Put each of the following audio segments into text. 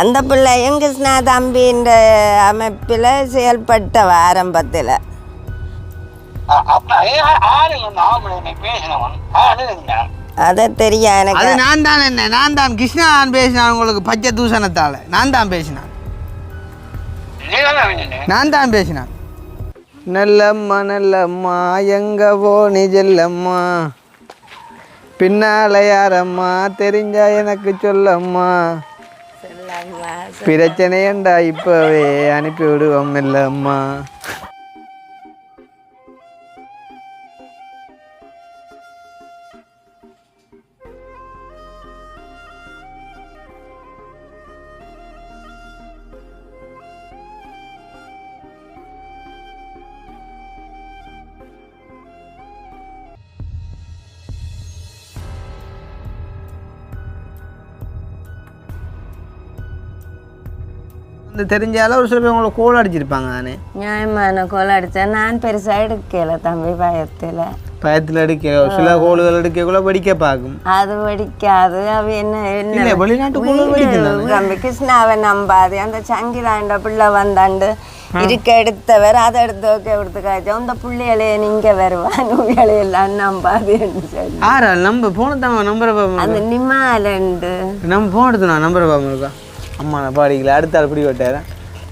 அந்த பிள்ளையும் கிருஷ்ணா தம்பின்ற அமைப்பில் செயல்பட்டவ ஆரம்பத்தில். அதை தெரியா எனக்கு. அது நான் தான் கிருஷ்ணா பேசினேன். உங்களுக்கு பச்சை தூசணத்தால் நான் தான் பேசினேன். நல்லம்மா நல்லம்மா எங்க போனி செல்லம்மா, பின்னால யாரம்மா தெரிஞ்சா எனக்கு சொல்லம்மா, பிரச்சனையண்டா இப்பவே அனுப்பி விடுவோம் இல்லம்மா. தெரிஞ்சாலும் ஒரு சில பேர் உங்களை கோல் அடிச்சிருப்பாங்க. தானே நியாயமான கோல் அடித்தேன். நான் பெருசாக எடுக்கல தம்பி, பயத்தில் எடுக்க சில கோல்கள் எடுக்கக்குள்ள படிக்க பார்க்கும். அது படிக்காது. அவ என்ன வெளிநாட்டு தம்பி கிருஷ்ணாவை நம்பாது. அந்த சங்கிலாண்ட பிள்ளை வந்தாண்டு இருக்க எடுத்தவர் அதை எடுத்து ஓகே எடுத்து காய்ச்சோம். இந்த பிள்ளைகளே நீங்க வருவான் எல்லாம் நம்பாது சொல்லி நம்ம போன நம்பர் அந்த நிமாலண்டு நம்ம போன் எடுத்தோம். நம்பர் பாம்பு இருக்கா அம்மா நான் பாடிக்கல. அடுத்த ஆள் பிடி விட்டாரு.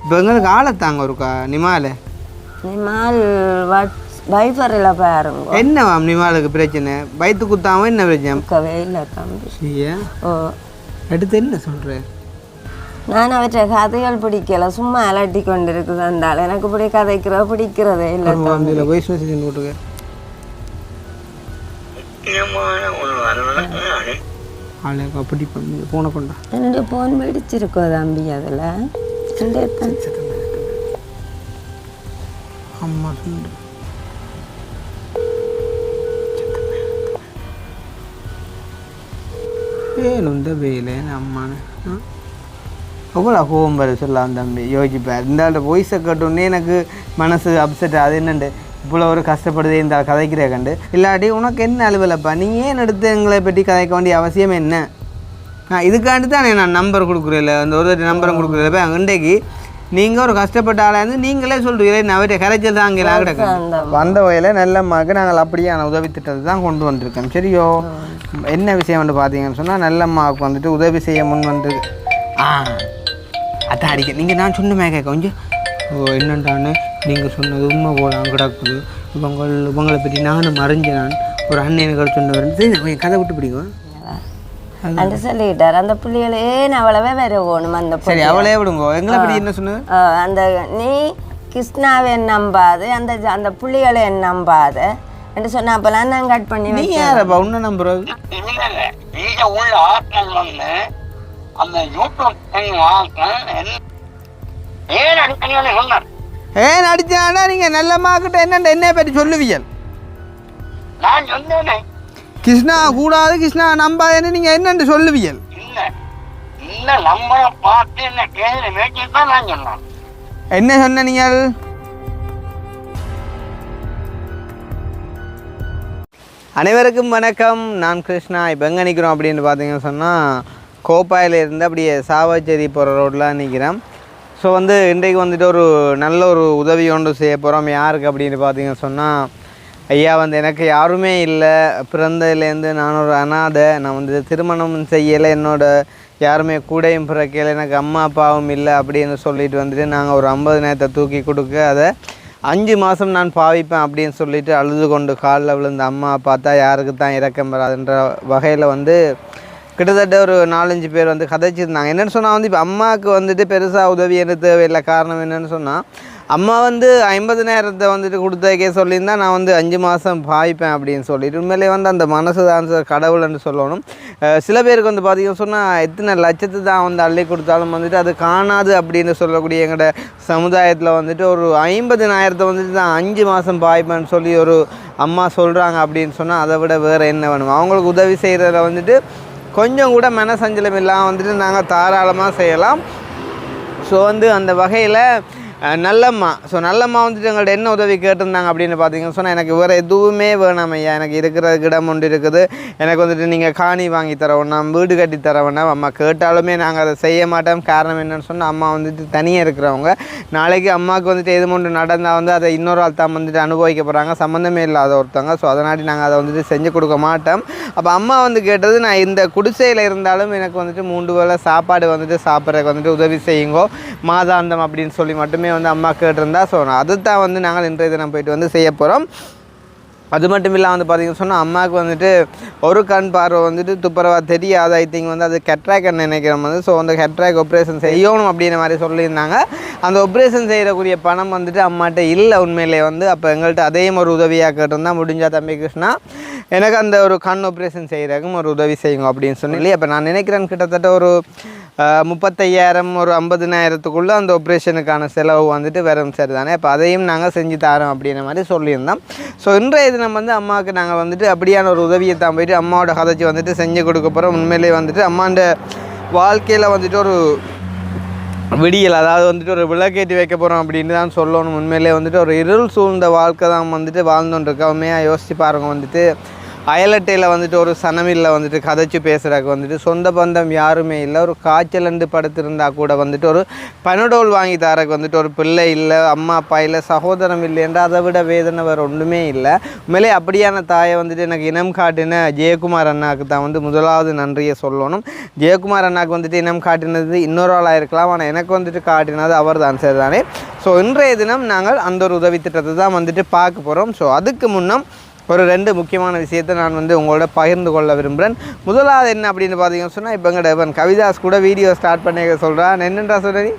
இப்போ எங்களுக்கு ஆளத்தாங்க இருக்கா நிமால் வைஃபரில் பாருங்க. என்ன மேம் நிமாலுக்கு பிரச்சனை? வயிற்று குத்தாம என்ன பிரச்சனை? இல்லை தம்பி. ஓ அடுத்து என்ன சொல்கிறேன்? நான் அவற்றை கதைகள் பிடிக்கல, சும்மா அலட்டி கொண்டு இருக்குது. அந்த எனக்கு இப்படி பிடிக்கிறதே இல்லை. வாய்ஸ் மெசேஜ் போட்டுக்க. அப்படி போன கொண்டா என்னுடைய ஃபோன் வெடிச்சிருக்கோ தம்பி. அதில் அம்மா வேணுந்த வேலை அம்மான அவ்வளோ கோவம் வர சொல்லலாம் தம்பி. யோசிப்பார் இந்த வாய்ஸை கட்டோன்னே எனக்கு மனசு அப்செட். அது என்னண்டு இவ்வளோ ஒரு கஷ்டப்படுதே இந்த கதைக்கிறே கண்டு. இல்லாட்டி உனக்கு என்ன அலுவலப்பா, நீ ஏன் எடுத்து எங்களை பற்றி கதைக்க வேண்டிய அவசியம் என்ன? இதுக்காண்டி தானே நான் நம்பர் கொடுக்குறேன். அந்த ஒரு நம்பரும் கொடுக்குறப்ப இன்றைக்கு நீங்கள் ஒரு கஷ்டப்பட்ட ஆளாக இருந்து நீங்களே சொல்கிறீங்களே அவர்கிட்ட கரைச்சல் தான் அங்கே கிடக்கு. வந்த வகையில் நல்லம்மாவுக்கு நாங்கள் அப்படியான உதவி திட்டத்தை தான் கொண்டு வந்திருக்கோம். சரியோ என்ன விஷயம் வந்து பார்த்தீங்கன்னு சொன்னால் நல்லம்மாவுக்கு வந்துட்டு உதவி செய்ய முன் வந்து அதான் அடிக்க நீங்கள் நான் சொன்னமே கேட்க கொஞ்சம் என்னண்டான்னு நீங்கள் சொன்னது உண்மை போலாம் கிடக்குது. உங்களை பற்றி நானும் மறைஞ்சேன். ஒரு அண்ணனுக்கு சொன்ன வரேன் கதை விட்டு பிடிக்கும் அந்த சொல்லிட்டார். அந்த பிள்ளைகளே அவ்வளவே வேற ஓணும். அந்த சரி அவளே விடுங்க. எங்களை பற்றி என்ன சொன்னது? அந்த நீ கிருஷ்ணாவை நம்பாது, அந்த அந்த புள்ளிகளை நம்பாத என்று சொன்ன அப்பெல்லாம் நான் கட் பண்ணி யாரப்பா உன்ன நம்புறது? ஏன் அடிச்சானா நீங்க நல்லம்மாக்கிட்ட என்ன பற்றி சொல்லுவீங்க? கிருஷ்ணா கூடாது, கிருஷ்ணா நம்பாதுன்னு நீங்க என்னன்னு சொல்லுவீங்க? என்ன சொன்ன நீங்கள்? அனைவருக்கும் வணக்கம். நான் கிருஷ்ணா. இப்போ எங்கே நிற்கிறோம் அப்படின்னு பார்த்தீங்கன்னு சொன்னால் கோப்பாயில் இருந்து அப்படியே சாவச்சேரி போகிற ரோட்டில் நிற்கிறேன். ஸோ இன்றைக்கு வந்துட்டு ஒரு நல்ல ஒரு உதவி ஒன்று செய்ய போகிறோம். யாருக்கு அப்படின்னு பார்த்தீங்கன்னு சொன்னால் ஐயா எனக்கு யாருமே இல்லை. பிறந்ததுலேருந்து நான் ஒரு அனாதை. நான் திருமணம் செய்யலை. யாருமே கூடையும் பிறக்கையில் எனக்கு அம்மா அப்பாவும் இல்லை அப்படின்னு சொல்லிட்டு நாங்கள் ஒரு 50,000 தூக்கி கொடுக்க அதை 5 மாதம் நான் பாவிப்பேன் அப்படின்னு சொல்லிட்டு அழுது கொண்டு காலில் விழுந்த அம்மா பார்த்தா யாருக்கு தான் இறக்கம் வராதுன்ற வகையில் கிட்டத்தட்ட ஒரு 4-5 பேர் கதைச்சிருந்தாங்க. என்னென்னு சொன்னால் இப்போ அம்மாவுக்கு பெருசாக உதவி என்ன தேவையில்லை. காரணம் என்னென்னு சொன்னால் அம்மா 50,000 கொடுத்தக்கே சொல்லியிருந்தால் நான் 5 மாதம் பாய்ப்பேன் அப்படின்னு சொல்லிட்டு உண்மையிலே அந்த மனசு தான் கடவுள்னு சொல்லணும். சில பேருக்கு பார்த்தீங்கன்னு சொன்னால் எத்தனை லட்சத்து தான் அள்ளி கொடுத்தாலும் அது காணாது அப்படின்னு சொல்லக்கூடிய எங்களோட சமுதாயத்தில் ஒரு 50,000 தான் 5 மாதம் பாய்ப்பேன்னு சொல்லி ஒரு அம்மா சொல்கிறாங்க அப்படின்னு சொன்னால் அதை விட வேறு என்ன வேணும்? அவங்களுக்கு உதவி செய்கிறத கொஞ்சம் கூட மனசஞ்சலம் இல்லாமல் நாங்கள் தாராளமாக செய்யலாம். ஸோ அந்த வகையில் நல்லம்மா. ஸோ நல்லம்மா வந்துட்டு எங்கள்கிட்ட என்ன உதவி கேட்டிருந்தாங்க அப்படின்னு பார்த்தீங்கன்னு சொன்னால், எனக்கு வேறு எதுவுமே வேணாம் ஐயா, எனக்கு இருக்கிறதுக்கு இடம் ஒன்று இருக்குது, எனக்கு வந்துட்டு நீங்கள் காணி வாங்கி தர வேணாம், வீடு கட்டி தர வேணாம். அம்மா கேட்டாலுமே நாங்கள் அதை செய்ய மாட்டோம். காரணம் என்னென்னு சொன்னால், அம்மா வந்துட்டு தனியாக இருக்கிறவங்க. நாளைக்கு அம்மாவுக்கு வந்துட்டு எது ஒன்று நடந்தால் வந்து அதை இன்னொரு ஆள் தான் வந்துட்டு அனுபவிக்க போகிறாங்க, சம்மந்தமே இல்லாத ஒருத்தவங்க. ஸோ அதனாடி நாங்கள் அதை வந்துட்டு செஞ்சு கொடுக்க மாட்டோம். அப்போ அம்மா வந்து கேட்டது, நான் இந்த குடிசையில் இருந்தாலும் எனக்கு வந்துட்டு 3 வேளை சாப்பாடு வந்துட்டு சாப்பிட்றதுக்கு வந்துட்டு உதவி செய்யுங்கோ மாதாந்தம் அப்படின்னு சொல்லி மட்டுமே வந்து அம்மா கேட்டிருந்தா. ஸோ அதுதான் வந்து நாங்கள் இன்றைய தினம் போயிட்டு வந்து செய்ய போகிறோம். அது மட்டும் இல்லாமல் வந்து பார்த்திங்கன்னு சொன்னால், அம்மாவுக்கு வந்துட்டு ஒரு கண் பார்வை வந்துட்டு துப்புரவா தெரியாது. ஐ திங்க் வந்து அது கெட்ராக்னு நினைக்கிறோம் வந்து. ஸோ அந்த கெட்ராக் ஆப்ரேஷன் செய்யணும் அப்படின்ற மாதிரி சொல்லியிருந்தாங்க. அந்த ஆப்ரேஷன் செய்யக்கூடிய பணம் வந்துட்டு அம்மாட்ட இல்லை உண்மையிலே வந்து. அப்போ எங்கள்கிட்ட அதையும் ஒரு உதவியாக கேட்டிருந்தா, முடிஞ்சா தம்பி கிருஷ்ணா எனக்கு அந்த ஒரு கண் ஆப்ரேஷன் செய்கிறதுக்கும் ஒரு உதவி செய்யுங்க அப்படின்னு சொல்லி. அப்போ நான் நினைக்கிறேன் கிட்டத்தட்ட ஒரு 35,000 ஒரு 50,000க்குள்ளே அந்த ஆப்ரேஷனுக்கான செலவு வந்துட்டு வரும், சரி தானே. அப்போ அதையும் நாங்கள் செஞ்சு தரோம் அப்படின்ற மாதிரி சொல்லியிருந்தோம். ஸோ இன்றைய தினம் வந்து அம்மாவுக்கு நாங்கள் வந்துட்டு அப்படியான ஒரு உதவியை தான் போயிட்டு அம்மாவோட கதைச்சி வந்துட்டு செஞ்சு கொடுக்க போகிறோம். உண்மையிலே வந்துட்டு அம்மாண்ட வாழ்க்கையில் வந்துட்டு ஒரு விடியல், அதாவது வந்துட்டு ஒரு விளக்கேற்றி வைக்க போகிறோம் அப்படின்னு தான் சொல்லணும். உண்மையிலே வந்துட்டு ஒரு இருள் சூழ்ந்த வாழ்க்கை தான் வந்துட்டு வாழ்ந்துட்டுருக்கா. உண்மையாக யோசிச்சு பாருங்க, வந்துட்டு அயலட்டையில் வந்துட்டு ஒரு சனமில்ல வந்துட்டு கதைச்சி பேசுகிறக்கு வந்துட்டு சொந்த பந்தம் யாருமே இல்லை. ஒரு காய்ச்சலண்டு படுத்திருந்தா கூட வந்துட்டு ஒரு பனடோல் வாங்கி தரக்கு வந்துட்டு ஒரு பிள்ளை இல்லை, அம்மா அப்பா இல்லை, சகோதரம் இல்லைன்ற அதை விட வேதனை வேறு ஒன்றுமே இல்லை. உண்மையிலே அப்படியான தாயை வந்துட்டு எனக்கு இனம் காட்டின ஜெயக்குமார் அண்ணாவுக்கு தான் வந்து முதலாவது நன்றியை சொல்லணும். ஜெயக்குமார் அண்ணாவுக்கு வந்துட்டு இனம் காட்டினது இன்னொரு ஆளாக இருக்கலாம், ஆனால் எனக்கு வந்துட்டு காட்டினது அவர் தான், சரி தானே. ஸோ இன்றைய தினம் நாங்கள் அந்த ஒரு உதவி திட்டத்தை தான் வந்துட்டு பார்க்க போகிறோம். ஸோ அதுக்கு முன்னம் ஒரு 2 முக்கியமான விஷயத்தை நான் வந்து உங்களோட பகிர்ந்து கொள்ள விரும்புகிறேன். முதலாவது என்ன அப்படின்னு பார்த்தீங்கன்னு சொன்னால், இப்போ எங்கள்கிட்ட கவிதாஸ் கூட வீடியோ ஸ்டார்ட் பண்ண சொல்கிறான். என்னன்றா சொல்கிறீ?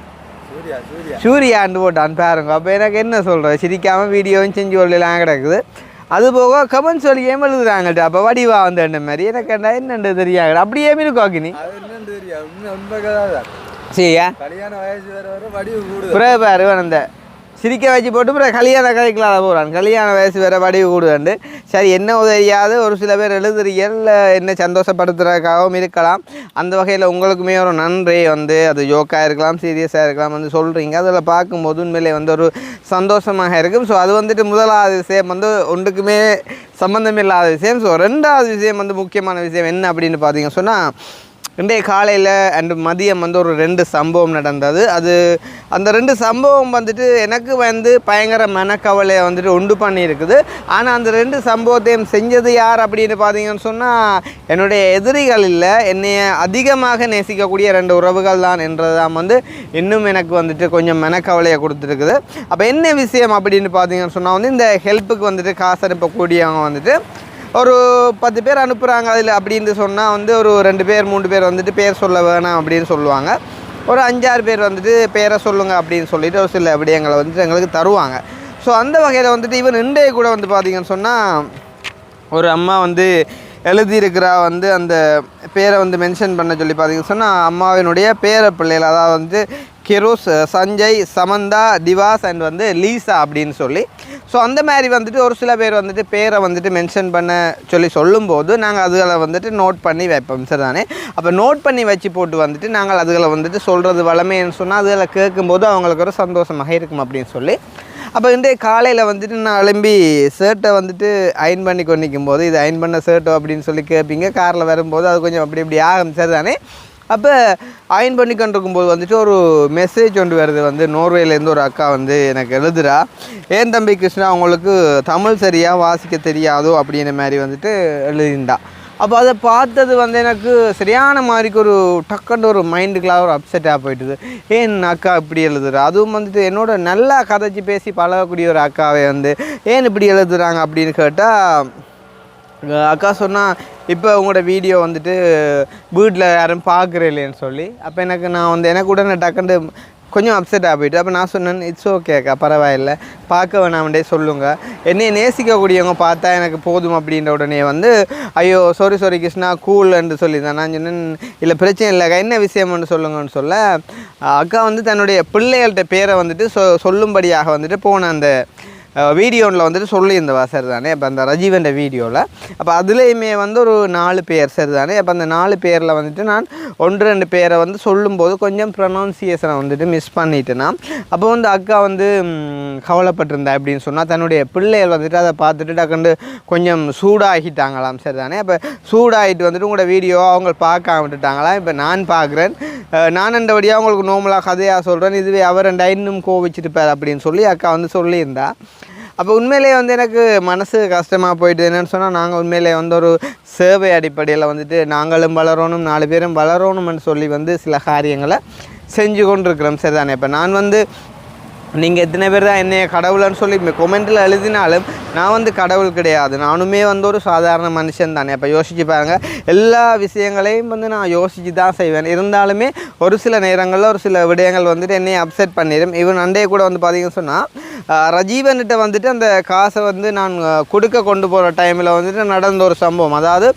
சூர்யாண்டு போட்டான் பாருங்க. அப்போ எனக்கு என்ன சொல்கிறேன், சிரிக்காமல் வீடியோவும் செஞ்சு கொள்ளலாம் கிடக்குது. அதுபோக கமெண்ட்ஸ் வழியே எழுதுறாங்கட்டு. அப்போ வடிவா வந்து என்ன மாதிரி எனக்கு என்னென்று தெரியாது. அப்படியே இருக்கும் சரியா பாரு அந்த சிரிக்க வச்சு போட்டு அப்புறம் கல்யாண கதைக்கலாத போகிறான். கல்யாண வயசு வேறு வடிவு கூடுவாண்டு. சரி, என்ன உதவியாவது ஒரு சில பேர் எழுதுறீர்கள், என்ன சந்தோஷப்படுத்துறதுக்காகவும் இருக்கலாம். அந்த வகையில் உங்களுக்குமே ஒரு நன்றி வந்து, அது ஜோக்காக இருக்கலாம், சீரியஸாக இருக்கலாம் வந்து சொல்கிறீங்க. அதில் பார்க்கும்போது உண்மையிலே வந்து ஒரு சந்தோஷமாக இருக்கும். ஸோ அது வந்துட்டு முதலாவது விஷயம் வந்து ஒன்றுக்குமே சம்மந்தம் இல்லாத விஷயம். ஸோ 2வது விஷயம் வந்து முக்கியமான விஷயம் என்ன அப்படின்னு பார்த்தீங்கன்னு சொன்னால், இன்றைய காலையில் அண்டு மதியம் வந்து ஒரு 2 சம்பவம் நடந்தது. அந்த 2 சம்பவம் வந்துட்டு எனக்கு வந்து பயங்கர மனக்கவலையை வந்துட்டு உண்டு பண்ணியிருக்குது. ஆனால் அந்த 2 சம்பவத்தையும் செஞ்சது யார் அப்படின்னு பார்த்தீங்கன்னு சொன்னால், என்னுடைய எதிரிகள் இல்லை, என்னைய அதிகமாக நேசிக்கக்கூடிய 2 உறவுகள் தான் என்றது தான் வந்து இன்னும் எனக்கு வந்துட்டு கொஞ்சம் மனக்கவலையை கொடுத்துருக்குது. அப்போ என்ன விஷயம் அப்படின்னு பார்த்தீங்கன்னு சொன்னால் வந்து, இந்த ஹெல்ப்புக்கு வந்துட்டு காசு அனுப்பக்கூடியவங்க வந்துட்டு ஒரு 10 பேர் அனுப்புகிறாங்க. அதில் அப்படின்னு சொன்னால் வந்து ஒரு 2 பேர் 3 பேர் வந்துட்டு பேர் சொல்ல வேணாம் அப்படின்னு சொல்லுவாங்க. ஒரு 5-6 பேர் வந்துட்டு பேரை சொல்லுங்கள் அப்படின்னு சொல்லிட்டு ஒரு சில விடயங்களை வந்துட்டு எங்களுக்கு தருவாங்க. ஸோ அந்த வகையில் வந்துட்டு இவன் இன்றைய கூட வந்து பார்த்திங்கன்னு சொன்னால், ஒரு அம்மா வந்து எழுதியிருக்கிறா வந்து அந்த பேரை வந்து மென்ஷன் பண்ண சொல்லி பார்த்திங்கன்னு சொன்னால், அம்மாவினுடைய பேர பிள்ளைகள், அதாவது வந்து கிரோஸ், சஞ்சய், சமந்தா, திவாஸ் அண்ட் வந்து லீசா அப்படின்னு சொல்லி. ஸோ அந்த மாதிரி வந்துட்டு ஒரு சில பேர் வந்துட்டு பேரை வந்துட்டு மென்ஷன் பண்ண சொல்லும்போது நாங்கள் அதுகளை வந்துட்டு நோட் பண்ணி வைப்போம், சரி தானே. அப்போ நோட் பண்ணி வச்சு போட்டு வந்துட்டு நாங்கள் அதுகளை வந்துட்டு சொல்கிறது வளமைன்னு சொன்னால், அதில் கேட்கும்போது அவங்களுக்கு ஒரு சந்தோஷமாக இருக்கும் அப்படின்னு சொல்லி. அப்போ இன்றைய காலையில் வந்துட்டு நான் எழும்பி ஷர்ட்டை வந்துட்டு அயன் பண்ணி கொண்டிருக்கும் போது, இது அயன் பண்ண ஷர்ட்டோ அப்படின்னு சொல்லி கேட்பீங்க. காரில் வரும்போது அது கொஞ்சம் அப்படி ஆகும், சரி தானே. அப்போ அயன் பண்ணி கொண்டிருக்கும்போது வந்துட்டு ஒரு மெசேஜ் ஒன்று வருது. வந்து நோர்வேலேருந்து ஒரு அக்கா வந்து எனக்கு எழுதுகிறா, ஏன் தம்பி கிருஷ்ணா உங்களுக்கு தமிழ் சரியாக வாசிக்க தெரியாதோ அப்படின்ற மாதிரி வந்துட்டு எழுதிண்டா. அப்போ அதை பார்த்தது வந்து எனக்கு சரியான மாதிரிக்கு ஒரு டக்குன்னு ஒரு மைண்டுக்கெலாம் ஒரு அப்செட்டாக போயிட்டுது. ஏன் அக்கா இப்படி எழுதுறா, அதுவும் வந்துட்டு என்னோட நல்லா கதைச்சி பேசி பழகக்கூடிய ஒரு அக்காவை வந்து ஏன் இப்படி எழுதுறாங்க அப்படின்னு கேட்டால், அக்கா சொன்னால் இப்போ உங்களோட வீடியோ வந்துட்டு வீட்டில் யாரும் பார்க்குறே இல்லைன்னு சொல்லி. அப்போ நான் வந்து எனக்கு உடனே டக்குன்னு கொஞ்சம் அப்செட்டாக போயிட்டு, அப்போ நான் சொன்னேன், இட்ஸ் ஓகே அக்கா, பரவாயில்லை, பார்க்க வேணாமண்டே சொல்லுங்கள், என்னையை நேசிக்கக்கூடியவங்க பார்த்தா எனக்கு போதும் அப்படின்ற உடனே வந்து ஐயோ சாரி கிருஷ்ணா கூல்ன்னு சொல்லியிருந்தேன். நான் சொன்னேன், இல்லை பிரச்சனை இல்லைக்கா, என்ன விஷயம்னு சொல்லுங்கன்னு சொல்ல, அக்கா வந்து தன்னுடைய பிள்ளைகள்கிட்ட பேரை வந்துட்டு சொல்லும்படியாக வந்துட்டு போன அந்த வீடியோவில் வந்துட்டு சொல்லியிருந்தவா சரிதானே. அப்போ அந்த ரஜீவன் வீடியோவில் அப்போ அதுலேயுமே வந்து ஒரு 4 பேர் சரிதானே. அப்போ அந்த 4 பேரில் வந்துட்டு நான் 1-2 பேரை வந்து சொல்லும்போது கொஞ்சம் ப்ரொனவுன்சியேஷனை வந்துட்டு மிஸ் பண்ணிட்டேன்னா அப்போ வந்து அக்கா வந்து கவலைப்பட்டிருந்தா அப்படின்னு சொன்னால் தன்னுடைய பிள்ளைகள் வந்துட்டு அதை பார்த்துட்டு டக்குண்டு கொஞ்சம் சூடாகிட்டாங்களாம் சரிதானே. அப்போ சூடாகிட்டு வந்துட்டு உங்களோட வீடியோ அவங்க பார்க்க விட்டுட்டாங்களாம். இப்போ நான் பார்க்குறேன், நான் அந்தபடியாக அவங்களுக்கு நார்மலாக கதையாக சொல்கிறேன், இதுவே அவர் இன்னும் கோவிச்சிருப்பார் அப்படின்னு சொல்லி அக்கா வந்து சொல்லியிருந்தா. அப்போ உண்மையிலே வந்து எனக்கு மனசு கஷ்டமாக போயிட்டு என்னென்னு சொன்னால் நாங்கள் உண்மையிலே வந்து ஒரு சேவை அடிப்படையில் வந்துட்டு நாங்களும் வளரணும் 4 பேரும் வளரணும்னு சொல்லி வந்து சில காரியங்களை செஞ்சு கொண்டிருக்கிறோம் சரிதானே. இப்போ நான் வந்து நீங்கள் எத்தனை பேர் தான் என்னைய கடவுள்னு சொல்லி கொமெண்ட்டில் எழுதினாலும் நான் வந்து கடவுள் கிடையாது, நானுமே வந்து ஒரு சாதாரண மனுஷன் தானே. அப்போ யோசிச்சு பாருங்கள், எல்லா விஷயங்களையும் வந்து நான் யோசித்து தான் செய்வேன். இருந்தாலுமே ஒரு சில நேரங்களில் ஒரு சில விடயங்கள் வந்துட்டு என்னையை அப்செட் பண்ணிடும். ஈவன் அண்டையே கூட வந்து பார்த்திங்கன்னு சொன்னால் ரஜீவன்கிட்ட வந்துட்டு அந்த காசை வந்து நான் கொடுக்க கொண்டு போகிற டைமில் வந்துட்டு நடந்த ஒரு சம்பவம், அதாவது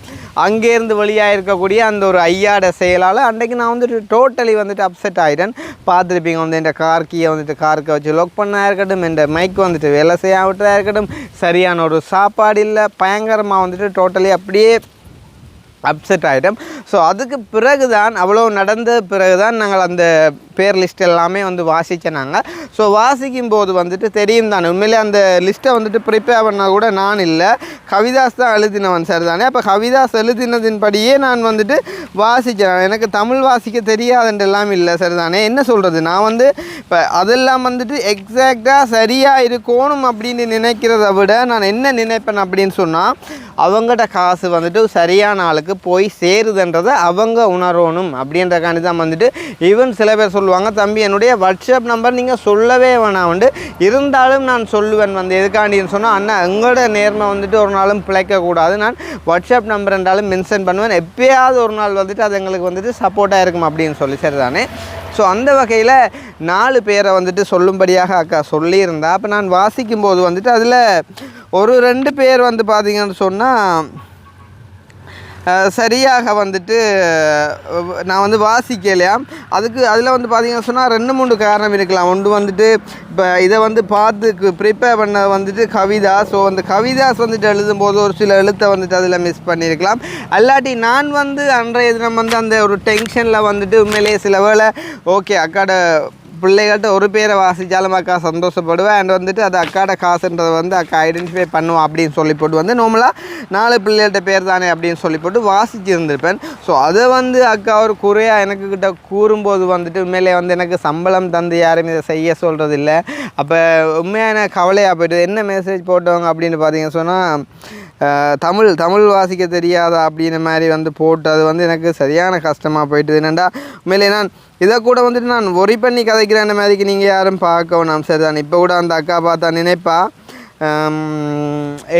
அங்கேருந்து வெளியாக இருக்கக்கூடிய அந்த ஒரு ஐயாட செயலால் அன்றைக்கு நான் வந்துட்டு டோட்டலி வந்துட்டு அப்செட் ஆகிட்டேன். பார்த்துருப்பீங்க வந்து இந்த கார் கீயை வந்துட்டு காருக்கு வச்சு லாக் பண்ணா இருக்கட்டும், இந்த மைக் வந்துட்டு வேலை செய்ய விட்டதாக இருக்கட்டும், சரியான ஒரு சாப்பாடு இல்லை, பயங்கரமாக வந்துட்டு டோட்டலி அப்படியே அப்செட் ஆகிட்டோம். ஸோ அதுக்கு பிறகு தான் அவ்வளோ நடந்த பிறகு தான் நாங்கள் அந்த பேர் லிஸ்ட் எல்லாமே வந்து வாசித்தோம். ஸோ வாசிக்கும் போது வந்துட்டு தெரியும் தானே உண்மையிலே அந்த லிஸ்ட்டை வந்துட்டு ப்ரிப்பேர் பண்ணால் கூட நான் இல்லை, கவிதாஸ் தான் எழுதினவன் சார் தானே. அப்போ கவிதாஸ் எழுதினதின்படியே நான் வந்துட்டு வாசித்தேன். எனக்கு தமிழ் வாசிக்க தெரியாதுன்றெல்லாம் இல்லை சார் தானே. என்ன சொல்கிறது, நான் வந்து இப்போ அதெல்லாம் வந்துட்டு எக்ஸாக்டாக சரியாக இருக்கணும் அப்படின்னு நினைக்கிறத விட நான் என்ன நினைப்பேன் அப்படின்னு சொன்னால் அவங்கள்ட காசு வந்துட்டு சரியான ஆளுக்கு போய் சேருதுன்றதை அவங்க உணரணும் அப்படின்றக்காண்டி தான் வந்துட்டு ஈவன் சில பேர் சொல்லுவாங்க, தம்பி என்னுடைய வாட்ஸ்அப் நம்பர் நீங்கள் சொல்லவே வேணாம் வந்து, இருந்தாலும் நான் சொல்லுவேன் வந்து எதுக்காண்டின்னு சொன்னால் அண்ணா எங்களோட நேர்மை வந்துட்டு ஒரு நாளும் பிழைக்கக்கூடாது, நான் வாட்ஸ்அப் நம்பர் என்றாலும் மென்ஷன் பண்ணுவேன், எப்பயாவது ஒரு நாள் வந்துட்டு அது எங்களுக்கு வந்துட்டு சப்போர்ட்டாக இருக்கும் அப்படின்னு சொல்லி சரிதானே. ஸோ அந்த வகையில் 4 பேரை வந்துட்டு சொல்லும்படியாக அக்கா சொல்லியிருந்தா. அப்போ நான் வாசிக்கும்போது வந்துட்டு அதில் ஒரு 2 பேர் வந்து பார்த்திங்கன்னு சொன்னால் சரியாக வந்துட்டு நான் வந்து வாசிக்கலையா. அதில் வந்து பார்த்திங்கன்னு சொன்னால் 2-3 காரணம் இருக்கலாம். ஒன்று வந்துட்டு இப்போ இதை வந்து பார்த்து ப்ரிப்பேர் பண்ண வந்துட்டு கவிதாஸ். ஸோ அந்த கவிதாஸ் வந்துட்டு எழுதும்போது ஒரு சில எழுத்தை வந்துட்டு அதில் மிஸ் பண்ணியிருக்கலாம். அல்லாட்டி நான் வந்து அன்றைய தினம் வந்து அந்த ஒரு டென்ஷனில் வந்துட்டு உண்மையிலேயே சில வேளை ஓகே அக்காட பிள்ளைகள்கிட்ட ஒரு பேரை வாசித்தாலும் அக்கா சந்தோஷப்படுவேன், அண்ட் வந்துட்டு அது அக்காட காசுன்றதை வந்து அக்கா ஐடென்டிஃபை பண்ணுவோம் அப்படின்னு சொல்லி போட்டு வந்து நார்மலாக 4 பிள்ளைகள்கிட்ட பேர் தானே அப்படின்னு சொல்லி போட்டு வாசிச்சுருந்துருப்பேன். ஸோ அதை வந்து அக்கா ஒரு குறையாக எனக்கு கிட்ட கூறும்போது வந்துட்டு உண்மையிலே வந்து எனக்கு சம்பளம் தந்து யாரும் இதை செய்ய சொல்கிறது இல்லை. அப்போ உண்மையான கவலையாக போய்ட்டு என்ன மெசேஜ் போட்டவங்க அப்படின்னு பார்த்தீங்கன்னு சொன்னால் தமிழ் வாசிக்க தெரியாதா அப்படின்னு மாதிரி வந்து போட்டு அது வந்து எனக்கு சரியான கஷ்டமாக போயிட்டு. என்னென்னா உண்மையிலே நான் இதை கூட வந்துட்டு நான் ஒரி பண்ணி கதைக்கிறேன் மாதிரிக்கு நீங்கள் யாரும் பார்க்கவும் சரி தான். இப்போ கூட அந்த அக்கா பார்த்தா நினைப்பா,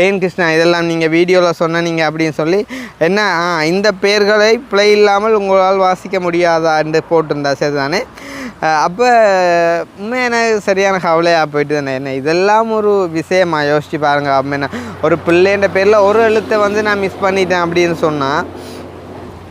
ஏன் கிருஷ்ணா இதெல்லாம் நீங்கள் வீடியோவில் சொன்னீங்க அப்படின்னு சொல்லி என்ன இந்த பேர்களை பிழை இல்லாமல் உங்களால் வாசிக்க முடியாதான்னு போட்டிருந்தா சரி தானே. அப்போ உண்மை எனக்கு சரியான கவலையாக போயிட்டு தானே. என்ன இதெல்லாம் ஒரு விஷயமா யோசிச்சு பாருங்கள். அப்போ என்ன ஒரு பிள்ளைன்ற பேரில் ஒரு எழுத்தை வந்து நான் மிஸ் பண்ணிட்டேன் அப்படின்னு சொன்னால்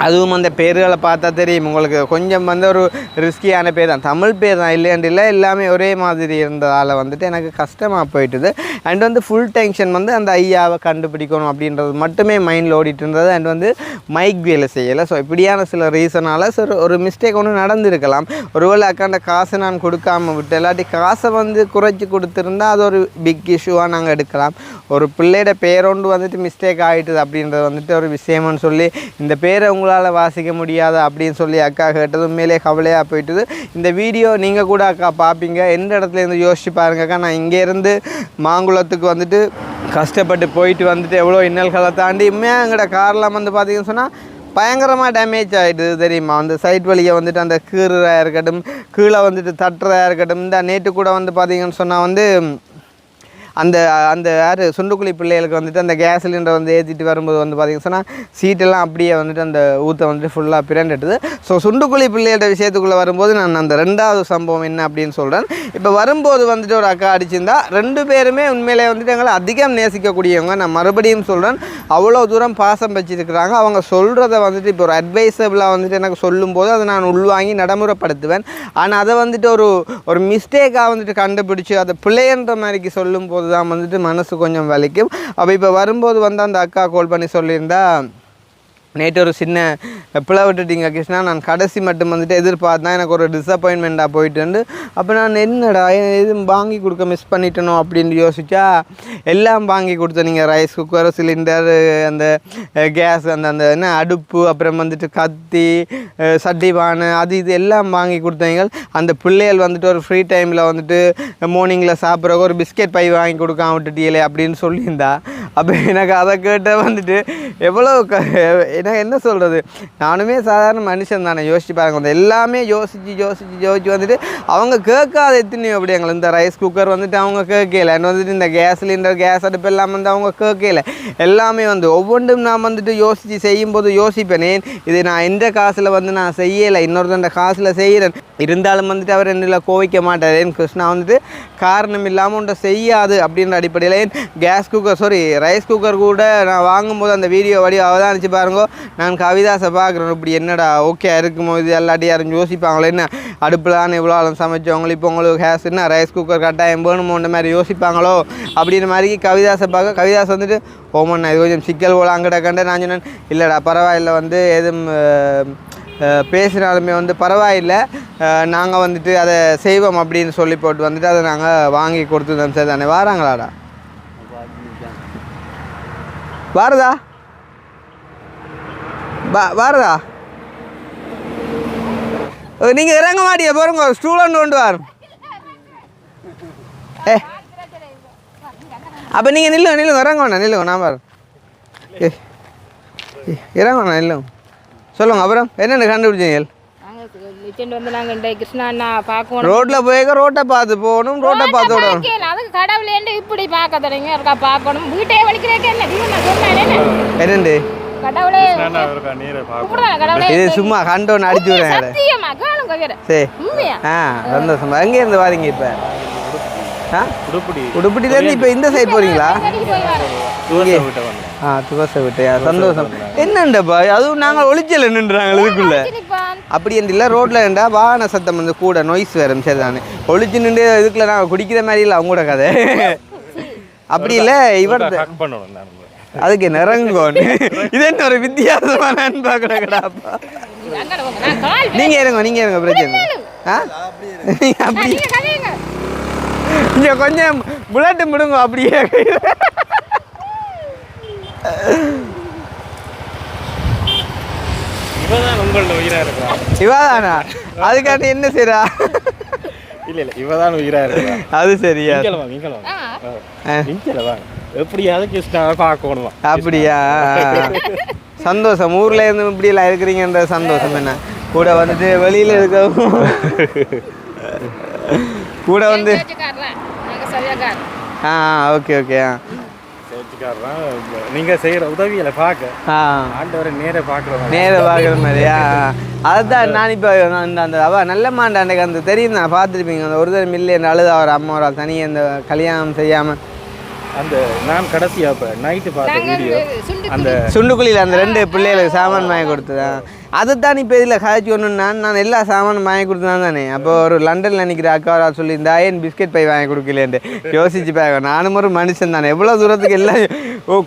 அதுவும் அந்த பேர்களை பார்த்தா தெரியும் உங்களுக்கு, கொஞ்சம் வந்து ஒரு ரிஸ்கியான பேர் தான், தமிழ் பேர் தான் இல்லையாண்டு இல்லை, எல்லாமே ஒரே மாதிரி இருந்ததால் வந்துட்டு எனக்கு கஷ்டமாக போயிட்டுது. அண்ட் வந்து ஃபுல் டென்ஷன் வந்து அந்த ஐயாவை கண்டுபிடிக்கணும் அப்படின்றது மட்டுமே மைண்டில் ஓடிட்டு இருந்தது. அண்ட் வந்து மைக் வேலை செய்யலை. ஸோ இப்படியான சில ரீசனால் சார் ஒரு மிஸ்டேக் ஒன்று நடந்திருக்கலாம். ஒருவேளை அக்காண்ட காசை நான் கொடுக்காம விட்டு இல்லாட்டி காசை வந்து குறைச்சி கொடுத்துருந்தா அது ஒரு பிக் இஷ்யூவாக நாங்கள் எடுக்கலாம். ஒரு பிள்ளையோட பேரோண்டு வந்துட்டு மிஸ்டேக் ஆகிட்டுது அப்படின்றது வந்துட்டு ஒரு விஷயம்னு சொல்லி இந்த பேரை உங்களால் வாசிக்க முடியாதா அப்படின்னு சொல்லி அக்கா கேட்டது உண்மையிலே கவலையாக போயிட்டுது. இந்த வீடியோ நீங்கள் கூட அக்கா பார்ப்பீங்க, எந்த இடத்துல இருந்து யோசிச்சு பாருங்கக்கா. நான் இங்கேருந்து மாங்குளத்துக்கு வந்துட்டு கஷ்டப்பட்டு போயிட்டு வந்துட்டு எவ்வளோ இன்னல்களை தாண்டி உண்மையாக எங்களோட கார்லாம் வந்து பார்த்திங்கன்னு சொன்னால் பயங்கரமாக டேமேஜ் ஆகிடுது தெரியுமா. அந்த சைட் வழியை வந்துட்டு அந்த கீறுறாக இருக்கட்டும், கீழே வந்துட்டு தட்டுறதாக இருக்கட்டும். இந்த நேற்று கூட வந்து பார்த்திங்கன்னு சொன்னால் வந்து அந்த அந்த யார் சுண்டுக்குழி பிள்ளைகளுக்கு வந்துட்டு அந்த கேஸ் சிலிண்டர் வந்து ஏற்றிட்டு வரும்போது வந்து பார்த்திங்கன்னு சொன்னால் சீட்டெல்லாம் அப்படியே வந்துட்டு அந்த ஊற்றை வந்துட்டு ஃபுல்லாக பிறண்டுட்டுது. ஸோ சுண்டுக்குழி பிள்ளைகளோட விஷயத்துக்குள்ளே வரும்போது நான் அந்த 2வது சம்பவம் என்ன அப்படின்னு சொல்கிறேன். இப்போ வரும்போது வந்துட்டு ஒரு அக்கா அடிச்சிருந்தா 2 பேருமே உண்மையிலே வந்துட்டு எங்களை அதிகம் நேசிக்கக்கூடியவங்க. நான் மறுபடியும் சொல்கிறேன், அவ்வளோ தூரம் பாசம் வச்சுருக்கிறாங்க. அவங்க சொல்கிறத வந்துட்டு இப்போ ஒரு அட்வைஸபிளாக வந்துட்டு எனக்கு சொல்லும்போது அதை நான் உள்வாங்கி நடைமுறைப்படுத்துவேன். ஆனால் அதை வந்துட்டு ஒரு மிஸ்டேக்காக வந்துட்டு கண்டுபிடிச்சி அதை பிள்ளைன்ற மாதிரிக்கு சொல்லும்போது வரும்போது தான் வந்துட்டு மனசு கொஞ்சம் வலிக்கும். அப்போ இப்போ வரும்போது வந்து அந்த அக்கா கால் பண்ணி சொல்லியிருந்தா, நேற்று ஒரு சின்ன பிள்ளை விட்டுட்டீங்க கிருஷ்ணா, நான் கடைசி மட்டும் வந்துட்டு எதிர்பார்த்தா எனக்கு ஒரு டிஸப்பாயின்மெண்ட்டாக போயிட்டு. அப்போ நான் என்னடா எதுவும் வாங்கி கொடுக்க மிஸ் பண்ணிட்டனோ அப்படின்னு யோசிச்சா, எல்லாம் வாங்கி கொடுத்தேன். நீங்கள் ரைஸ் குக்கர், சிலிண்டர், அந்த கேஸ், அந்த அந்த என்ன அடுப்பு, அப்புறம் வந்துட்டு கத்தி, சட்டிபானை, அது இது எல்லாம் வாங்கி கொடுத்தீங்க. அந்த பிள்ளைகள் வந்துட்டு ஒரு ஃப்ரீ டைமில் வந்துட்டு மார்னிங்கில் சாப்பிட்றக்கு ஒரு பிஸ்கெட் பை வாங்கி கொடுக்காம விட்டுட்டீங்களே அப்படின்னு சொல்லியிருந்தா. அப்போ எனக்கு அதை கேட்ட வந்துட்டு எவ்வளோ எனக்கு என்ன சொல்கிறது, நானுமே சாதாரண மனுஷன் தானே, யோசிச்சு பாருங்க. அந்த எல்லாமே யோசிச்சு வந்துட்டு அவங்க கேட்காத எத்தனையோ அப்படி எங்களை இந்த ரைஸ் குக்கர் வந்துட்டு அவங்க கேட்கல, என்ன வந்துட்டு இந்த கேஸ் சிலிண்டர், கேஸ் அடுப்பு எல்லாம் வந்து அவங்க கேட்கல. எல்லாமே வந்து ஒவ்வொன்றும் நான் வந்துட்டு யோசித்து செய்யும்போது யோசிப்பேன், இது நான் எந்த காசில் வந்து நான் செய்யலை, இன்னொருத்தண்ட காசில் செய்கிறேன். இருந்தாலும் வந்துட்டு அவர் என்னில் கோவிக்க மாட்டார். கிருஷ்ணா வந்துட்டு காரணம் இல்லாமல் ஒன்றை செய்யாது அப்படின்ற அடிப்படையில் case cooker, sorry rice cooker கூட நான் வாங்கும்போது அந்த வீடியோ வடி அவதானிச்சு பாருங்க, நான் கவிதாசை பார்க்குறேன். இப்படி என்னடா ஓகே இருக்குமோ, இது எல்லாட்டையும் யாரும் யோசிப்பாங்களோ, என்ன அடுப்பில் தான் இவ்வளோ ஆளும் சமைச்சவங்களோ, இப்போ உங்களுக்கு கேஸ் என்ன ரைஸ் குக்கர் கட்டாயம் வேணுமோன்ற மாதிரி யோசிப்பாங்களோ அப்படின்ற மாதிரி கவிதாசை பார்க்க, கவிதாஸ் வந்துட்டு ஓமண்ணா இது கொஞ்சம் சிக்கல் போல அங்கிட்ட கண்ட. நான் சொன்னேன் இல்லைடா பரவாயில்லை, வந்து எதுவும் பேசினாலுமே வந்து பரவாயில்லை, நாங்கள் வந்துட்டு அதை செய்வோம் அப்படின்னு சொல்லி போட்டு வந்துட்டு அதை நாங்கள் வாங்கி கொடுத்துருந்தோம். சரி தானே, வாராங்களாடா? வாருதா வாருதா? நீங்கள் இறங்க மாட்டிய போகிறோங்க, ஸ்டூடெண்ட் கொண்டு வரும். அப்போ நீங்கள் நில்லுங்க இறங்க வேணா, நில்லுங்க நான் பாரு, இறங்க வேணா நில்லுங்க. சொல்லுங்க, அப்புறம் என்னென்ன கண்டுபிடிச்சீங்க? ரோட்ல போய் ரோட்டை பார்த்து போகணும், ரோட்டை பார்த்து விடணும். இப்படி பார்க்க தொடங்க பார்க்கணும், வீட்டை வலிக்கிறேன். என்னண்டு இது சும்மா கண்டோன்னு அடிச்சு விடுறேன். சரி, சந்தோஷமா. எங்கே இருந்து வாரீங்க இப்போ? உடுப்பட்டிலேருந்து இப்போ இந்த சைட் போறீங்களா? துவசை விட்டையா? சந்தோஷம். என்னண்டப்பா அதுவும் நாங்கள் ஒளிச்சல் நின்றுறாங்க இதுக்குள்ள. அப்படி என்று இல்லை, ரோட்டில் இருந்தா வாகன சத்தம் வந்து கூட நொய்ஸ் வரும். சரி தானே, ஒளிச்சு நின்று இதுக்குள்ள நாங்கள் குடிக்கிற மாதிரி இல்லை அவங்களோட கதை. அப்படி இல்லை, இவர் அதுக்கு நிறங்கோன்னு இது என்ன ஒரு வித்தியாசமான அன்பா கிடக்கடாப்பா. நீங்க இருங்க பிரச்சனை. அப்படி இங்க கொஞ்சம் புல்லட்டு முடுங்க அப்படியே. இவாதானா? அதுக்காண்டி என்ன செய்யறா? இல்ல இவதான் உயிரா இருக்கா. அது சரியா? எப்படியாவது கிருஷ்ணாவை பார்க்கணும். அப்படியா? சந்தோஷம். ஊர்ல இருந்து இப்படி எல்லாம் இருக்கிறீங்கன்ற சந்தோஷம். என்ன கூட வந்துட்டு வெளியில இருக்க கூட வந்து ஓகே ஓகே. நீங்க செய்யற உதவியில பார்க்க ஆண்டவரை நேர பார்க்குற மாதிரியா? அதுதான் நான் இப்போ அந்த அவ நல்ல மாண்ட அன்றைக்கு அந்த தெரியும் நான் பார்த்துருப்பீங்க. அந்த ஒரு மில்லியன் அழுது அவர் அம்மாவரால் தனியாக அந்த கல்யாணம் செய்யாமல் அந்த நான் கடைசியாக இப்போ நைட்டு பார்த்த வீடியோ, அந்த சுண்டுக்குழியில் அந்த 2 பிள்ளைகளுக்கு சாமான் வாங்கி கொடுத்ததான். அதுதான் இப்போ இதில் காய்ச்சி ஒன்றுன்னா நான் எல்லா சாமானும் வாங்கி கொடுத்ததான் தானே. அப்போ ஒரு லண்டனில் நிற்கிற அக்காவரா சொல்லியிருந்தா ஏன் பிஸ்கெட் பை வாங்கி கொடுக்கலேன்ட்டு யோசிச்சு பார்க்க. நானும் ஒரு மனுஷன் தானே, எவ்வளோ தூரத்துக்கு எல்லாம்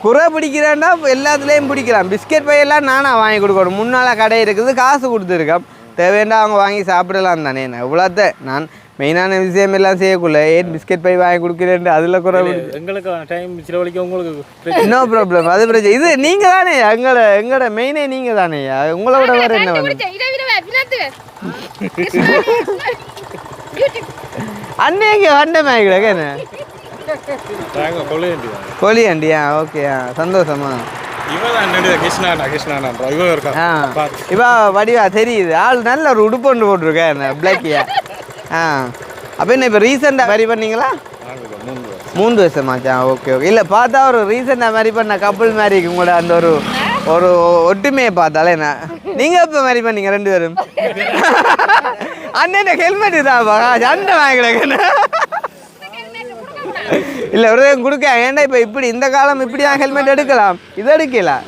குறை பிடிக்கிறான்னா எல்லாத்துலேயும் பிடிக்கிறான். பிஸ்கெட் பையெல்லாம் நானாக வாங்கி கொடுக்கணும். முன்னால் கடை இருக்குது, காசு கொடுத்துருக்கேன், தேவைண்டா அவங்க வாங்கி சாப்பிடலாம் தானே. எவ்வளோத்த நான் மெயினான விஷயம் எல்லாம் செய்யக்குள்ள ஏன் பிஸ்கெட் பை வாங்கி கொடுக்குறேன் அதில் கூட எங்களுக்கு டைம் சிலவழிக்க உங்களுக்கு நோ ப்ராப்ளம். அது பிரச்சனை. இது நீங்கள் தானே எங்களோட மெயினே நீங்கள் தானேயா. உங்களோட வேறு என்ன வேணும்? அன்னைக்கு வண்டமே கிடக்கு கொலியாண்டியா? ஓகேயா, சந்தோஷமா. இவா வடிவா தெரியுது, ஆள் நல்ல ஒரு உடுப்பொண்டு போட்டிருக்கேன் பிளாக்கியா. அப்போ என்ன இப்போ ரீசெண்டாக மேரி பண்ணீங்களா? 3 வருஷமாச்சா? Okay okay. இல்லை பார்த்தா ஒரு ரீசெண்டாக மேரி பண்ண கப்புள் மேரி உங்களோட அந்த ஒரு ஒட்டுமையை பார்த்தாலே என்ன. நீங்கள் எப்போ மேரி பண்ணீங்க 2 பேரும்? அண்ணன் ஹெல்மெட் தான்ப்பா சண்டை வாங்கிக்கிறேன். இல்லை ஒரு கொடுக்க ஏன்டா இப்போ இப்படி இந்த காலம் இப்படி தான் ஹெல்மெட் எடுக்கலாம், இது எடுக்கலாம்.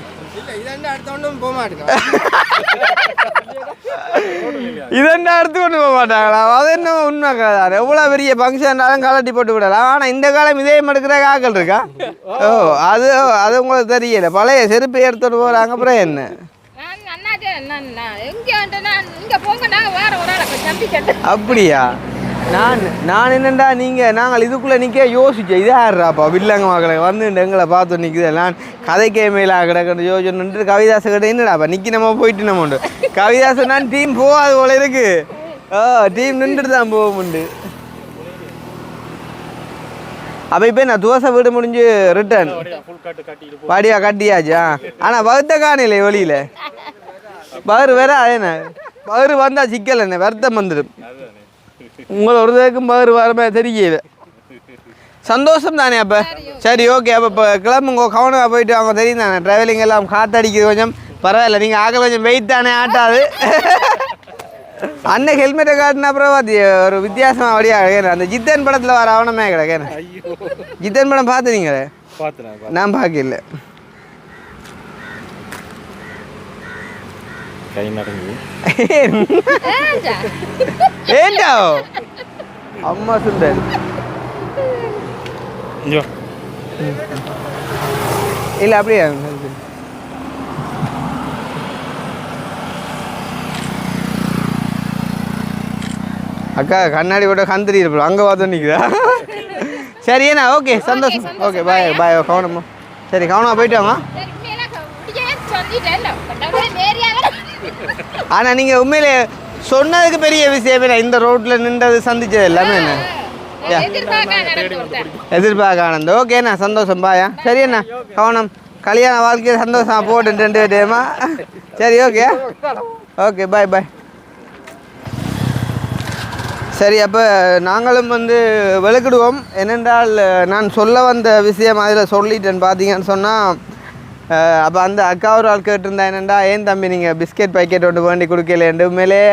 இதெண்டா எடுத்து கொண்டு போக மாட்டாங்களா? அது என்ன உண்மை கதை. எவ்வளோ பெரிய ஃபங்க்ஷன்னாலும் கலட்டி போட்டு விடலாம். ஆனால் இந்த காலம் இதே எடுக்கிற காக்கள் இருக்கா? ஓ அது அது உங்களுக்கு தெரியல. பழைய செருப்பு எடுத்துட்டு போகிறாங்க. அப்புறம் என்ன அப்படியா? நான் என்னண்டா நாங்கள் இதுக்குள்ளே நிற்க யோசிச்சேன். இது யாருப்பா வில்லங்க மக்களை வந்து எங்களை பார்த்து நிற்குது. நான் கதைக்கே மேலே கிடக்கிற யோசிச்சு கவிதாச கிட்ட என்னடாப்பா நிற்கி நம்ம போயிட்டு நம்ம உண்டு. கவிதாசன் நான் டீம் போகாது போல இருக்கு. டீம் நின்றுட்டு தான் போகும்ண்டு. அப்போ இப்போ நான் தோசை வீடு முடிஞ்சு ரிட்டர்ன் பாடியா கட்டியாச்சா? ஆனால் வகுத்த காணில வெளியில் பகரு வேற அதேண்ணே. பகரு வந்தால் சிக்கல் என்ன வருத்தம் வந்துடும். உங்களை ஒரு தேக்கும் பகரு வரமே தெரியல. சந்தோஷம் தானே? அப்போ சரி ஓகே. அப்போ இப்போ கிளம்புங்க, கவனமாக போயிட்டு அவங்க தெரியும் தானே. ட்ராவலிங் எல்லாம் காற்றடிக்குது கொஞ்சம் பரவாயில்ல. நீங்கள் ஆக்கள் கொஞ்சம் வெயிட் தானே ஆட்டாது. அண்ணன் ஹெல்மெட்டை காட்டின அப்புறம் ஒரு வித்தியாசமாக வழியாக அந்த ஜித்தன் படத்தில் வர அவனமே கிடக்கேன். ஜித்தன் படம் பார்த்துனீங்களே? நான் பார்க்கல. ஏண்டா அம்மா சுந்தர் இல்லை அப்படியே அக்கா கண்ணாடி போட்ட கந்திரி இருப்போம் அங்கே பார்த்து நிற்குதா? சரி ஏண்ணா ஓகே சந்தோஷம். ஓகே பாய் பாய். கவனமா சரி கவனமாக போயிட்டு வாங்க. ஆனால் நீங்கள் உண்மையிலே சொன்னதுக்கு பெரிய விஷயம் என்ன, இந்த ரோட்டில் நின்றது சந்திச்சது எல்லாமே என்ன எதிர்பார்க்க ஆனந்தம். ஓகேண்ணா சந்தோஷம் பாயா. சரி அண்ணா கவனம். கல்யாண வாழ்க்கையை சந்தோஷம் போட்டு 2 டேமா. சரி ஓகே ஓகே பாய் பாய். சரி அப்போ நாங்களும் வந்து விளக்கிடுவோம். என்னென்றால் நான் சொல்ல வந்த விஷயம் அதில் சொல்லிட்டேன்னு பார்த்தீங்கன்னு சொன்னால், அப்போ அந்த அக்கா ஒரு ஆள் கேட்டிருந்தா என்னென்னா, ஏன் தம்பி நீங்கள் பிஸ்கெட் பேக்கெட் ஒன்று வேண்டி கொடுக்கலேண்டு. உண்மையிலே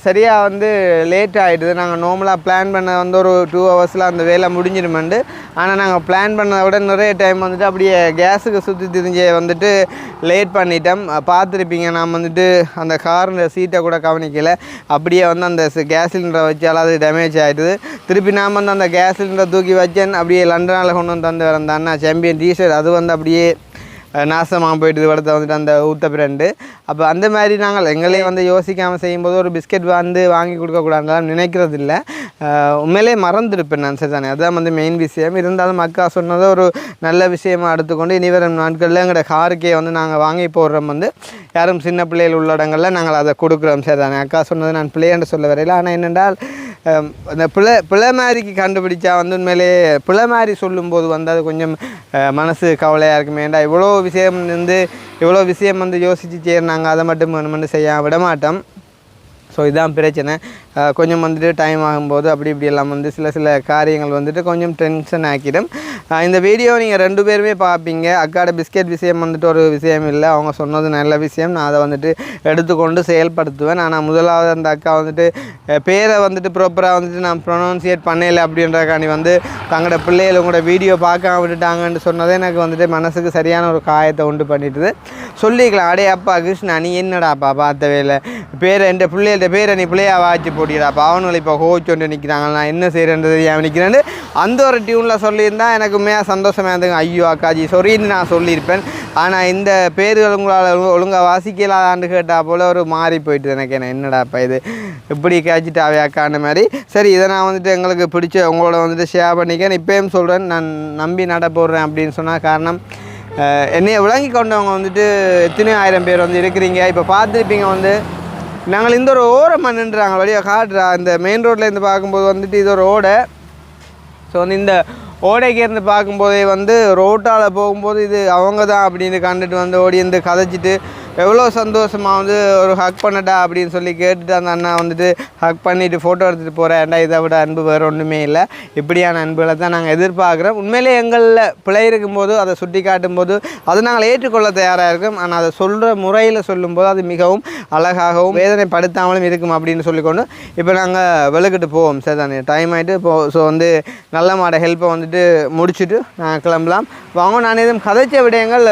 சரியாக வந்து லேட் ஆகிடுது. நாங்கள் நார்மலாக பிளான் பண்ண வந்து ஒரு 2 ஹவர்ஸில் அந்த வேலை முடிஞ்சிடுமெண்டு. ஆனால் நாங்கள் பிளான் பண்ணதை விட நிறைய டைம் வந்துட்டு அப்படியே கேஸுக்கு சுற்றி திரிஞ்சு வந்துட்டு லேட் பண்ணிட்டோம். பார்த்துருப்பீங்க, நான் வந்துட்டு அந்த காரில் சீட்டை கூட கவனிக்கலை. அப்படியே வந்து அந்த கேஸ் சிலிண்டரை வச்சாலும் அது டேமேஜ் ஆகிடுது. திருப்பி நான் வந்து அந்த கேஸ் சிலிண்டரை தூக்கி வச்சேன். அப்படியே லண்டனால் கொண்டு வந்து தந்து வரேன் அண்ணா சாம்பியன் டிஷர்ட், அது வந்து அப்படியே நாசமாக போயிட்டு இடத்த வந்துட்டு அந்த ஊத்த பிரெண்டு. அப்போ அந்த மாதிரி நாங்கள் எங்களே வந்து யோசிக்காமல் செய்யும்போது ஒரு பிஸ்கெட் வந்து வாங்கி கொடுக்கக்கூடாதுலாம் நினைக்கிறது இல்லை. உண்மையிலே மறந்துருப்பேன் நான். சரி தானே, அதுதான் வந்து மெயின் விஷயம். இருந்தாலும் அக்கா சொன்னதை ஒரு நல்ல விஷயமாக எடுத்துக்கொண்டு இனி வரும் நாட்களில் எங்களோட காருக்கே வந்து நாங்கள் வாங்கி போடுறோம். வந்து யாரும் சின்ன பிள்ளைகள் உள்ள இடங்களில் நாங்கள் அதை கொடுக்குறோம். சரி தானே, அக்கா சொன்னது நான் பிள்ளைன்னு சொல்ல வரையில். ஆனால் என்னென்றால் அந்த பிள்ளை மாதிரிக்கு கண்டுபிடிச்சா வந்து உண்மையிலே பிள்ளை மாதிரி சொல்லும்போது வந்து அது கொஞ்சம் மனசு கவலையாக இருக்குமேண்டா. இவ்வளோ விஷயம் வந்து யோசித்து செய்யறாங்க, அதை மட்டும் வேணுமென்று செய்ய விட மாட்டோம். ஸோ இதுதான் பிரச்சனை. கொஞ்சம் வந்துட்டு டைம் ஆகும்போது அப்படி இப்படியெல்லாம் வந்து சில காரியங்கள் வந்துட்டு கொஞ்சம் டென்ஷன் ஆக்கிடும். இந்த வீடியோ நீங்கள் 2 பேருமே பார்ப்பீங்க. அக்காட பிஸ்கெட் விஷயம் வந்துட்டு ஒரு விஷயம் இல்லை, அவங்க சொன்னது நல்ல விஷயம். நான் அதை வந்துட்டு எடுத்துக்கொண்டு செயல்படுத்துவேன். ஆனால் முதலாவது அந்த அக்கா வந்துட்டு பேரை வந்துட்டு ப்ராப்பராக வந்துட்டு நான் ப்ரொனவுன்சியேட் பண்ணலை அப்படின்றக்காண்டி வந்து தங்களோட பிள்ளைகள் உங்களோட வீடியோ பார்க்காம விட்டுட்டாங்கன்னு சொன்னதே எனக்கு வந்துட்டு மனசுக்கு சரியான ஒரு காயத்தை உண்டு பண்ணிட்டுது. சொல்லிக்கலாம், அடே அப்பா கிருஷ்ணா நீ என்னடாப்பா பார்த்தவே இல்லை, பேரை என் பிள்ளைகளோட பேரை நீ பிள்ளையாக வாய்ச்சி போட்டிடாப்பா, அவனுங்களை இப்போ கோச்சொண்டு நிற்கிறாங்க, நான் என்ன செய்கிறேன்றது தெரியாமல் நிற்கிறேன்னு அந்த ஒரு டியூனில் சொல்லியிருந்தால் எனக்கு உண்மையாக சந்தோஷமாக இருந்துங்க. ஐயோ அக்காஜி சொரின்னு நான் சொல்லியிருப்பேன். ஆனால் இந்த பேர்கள் உங்களால் ஒழுங்காக வாசிக்கலான்னு கேட்டால் போல் ஒரு மாறி போயிட்டு எனக்கு என்ன என்னடாப்பா இது இப்படி கேச்சிட்டாவே அக்கான மாதிரி. சரி, இதை நான் வந்துட்டு எங்களுக்கு பிடிச்ச உங்களோட வந்துட்டு ஷேர் பண்ணிக்கேன். இப்போயும் சொல்கிறேன், நான் நம்பி நட போடுறேன் அப்படின்னு சொன்னால் காரணம் என்னைய விளங்கி கொண்டவங்க வந்துட்டு எத்தனையோ ஆயிரம் பேர் வந்து இருக்கிறீங்க. இப்போ பார்த்துருப்பீங்க வந்து நாங்கள் இந்த ஒரு ஓரமாக நின்றுறாங்க வழியாக காட்டுறா. இந்த மெயின் ரோட்டில் இருந்து பார்க்கும்போது வந்துட்டு இது ஒரு ஓடை. ஸோ வந்து இந்த ஓடைக்கு இருந்து பார்க்கும்போதே வந்து ரோட்டால் போகும்போது இது அவங்க தான் அப்படின்னு கண்டுட்டு வந்து ஓடி இருந்து கதைச்சிட்டு எவ்வளோ சந்தோஷமாக வந்து ஒரு ஹக் பண்ணட்டா அப்படின்னு சொல்லி கேட்டுட்டு அந்த அண்ணா வந்துட்டு ஹக் பண்ணிவிட்டு ஃபோட்டோ எடுத்துகிட்டு போகிறேன்டா. இதை விட அன்பு வேறு ஒன்றுமே இல்லை. இப்படியான அன்புகளை தான் நாங்கள் எதிர்பார்க்குறோம். உண்மையிலே எங்களில் பிழை இருக்கும்போது அதை சுட்டி காட்டும்போது அதை நாங்கள் ஏற்றுக்கொள்ள தயாராக இருக்கும். ஆனால் அதை சொல்கிற முறையில் சொல்லும்போது அது மிகவும் அழகாகவும் வேதனைப்படுத்தாமலும் இருக்கும் அப்படின்னு சொல்லிக்கொண்டு இப்போ நாங்கள் விளக்கிட்டு போவோம். சரி தானே, டைம் ஆகிட்டு ஸோ வந்து நல்ல மாட ஹெல்ப்பை வந்துட்டு முடிச்சுட்டு நாங்கள் கிளம்பலாம் வாங்க. நான் எதுவும் கதைச்ச விடயங்கள்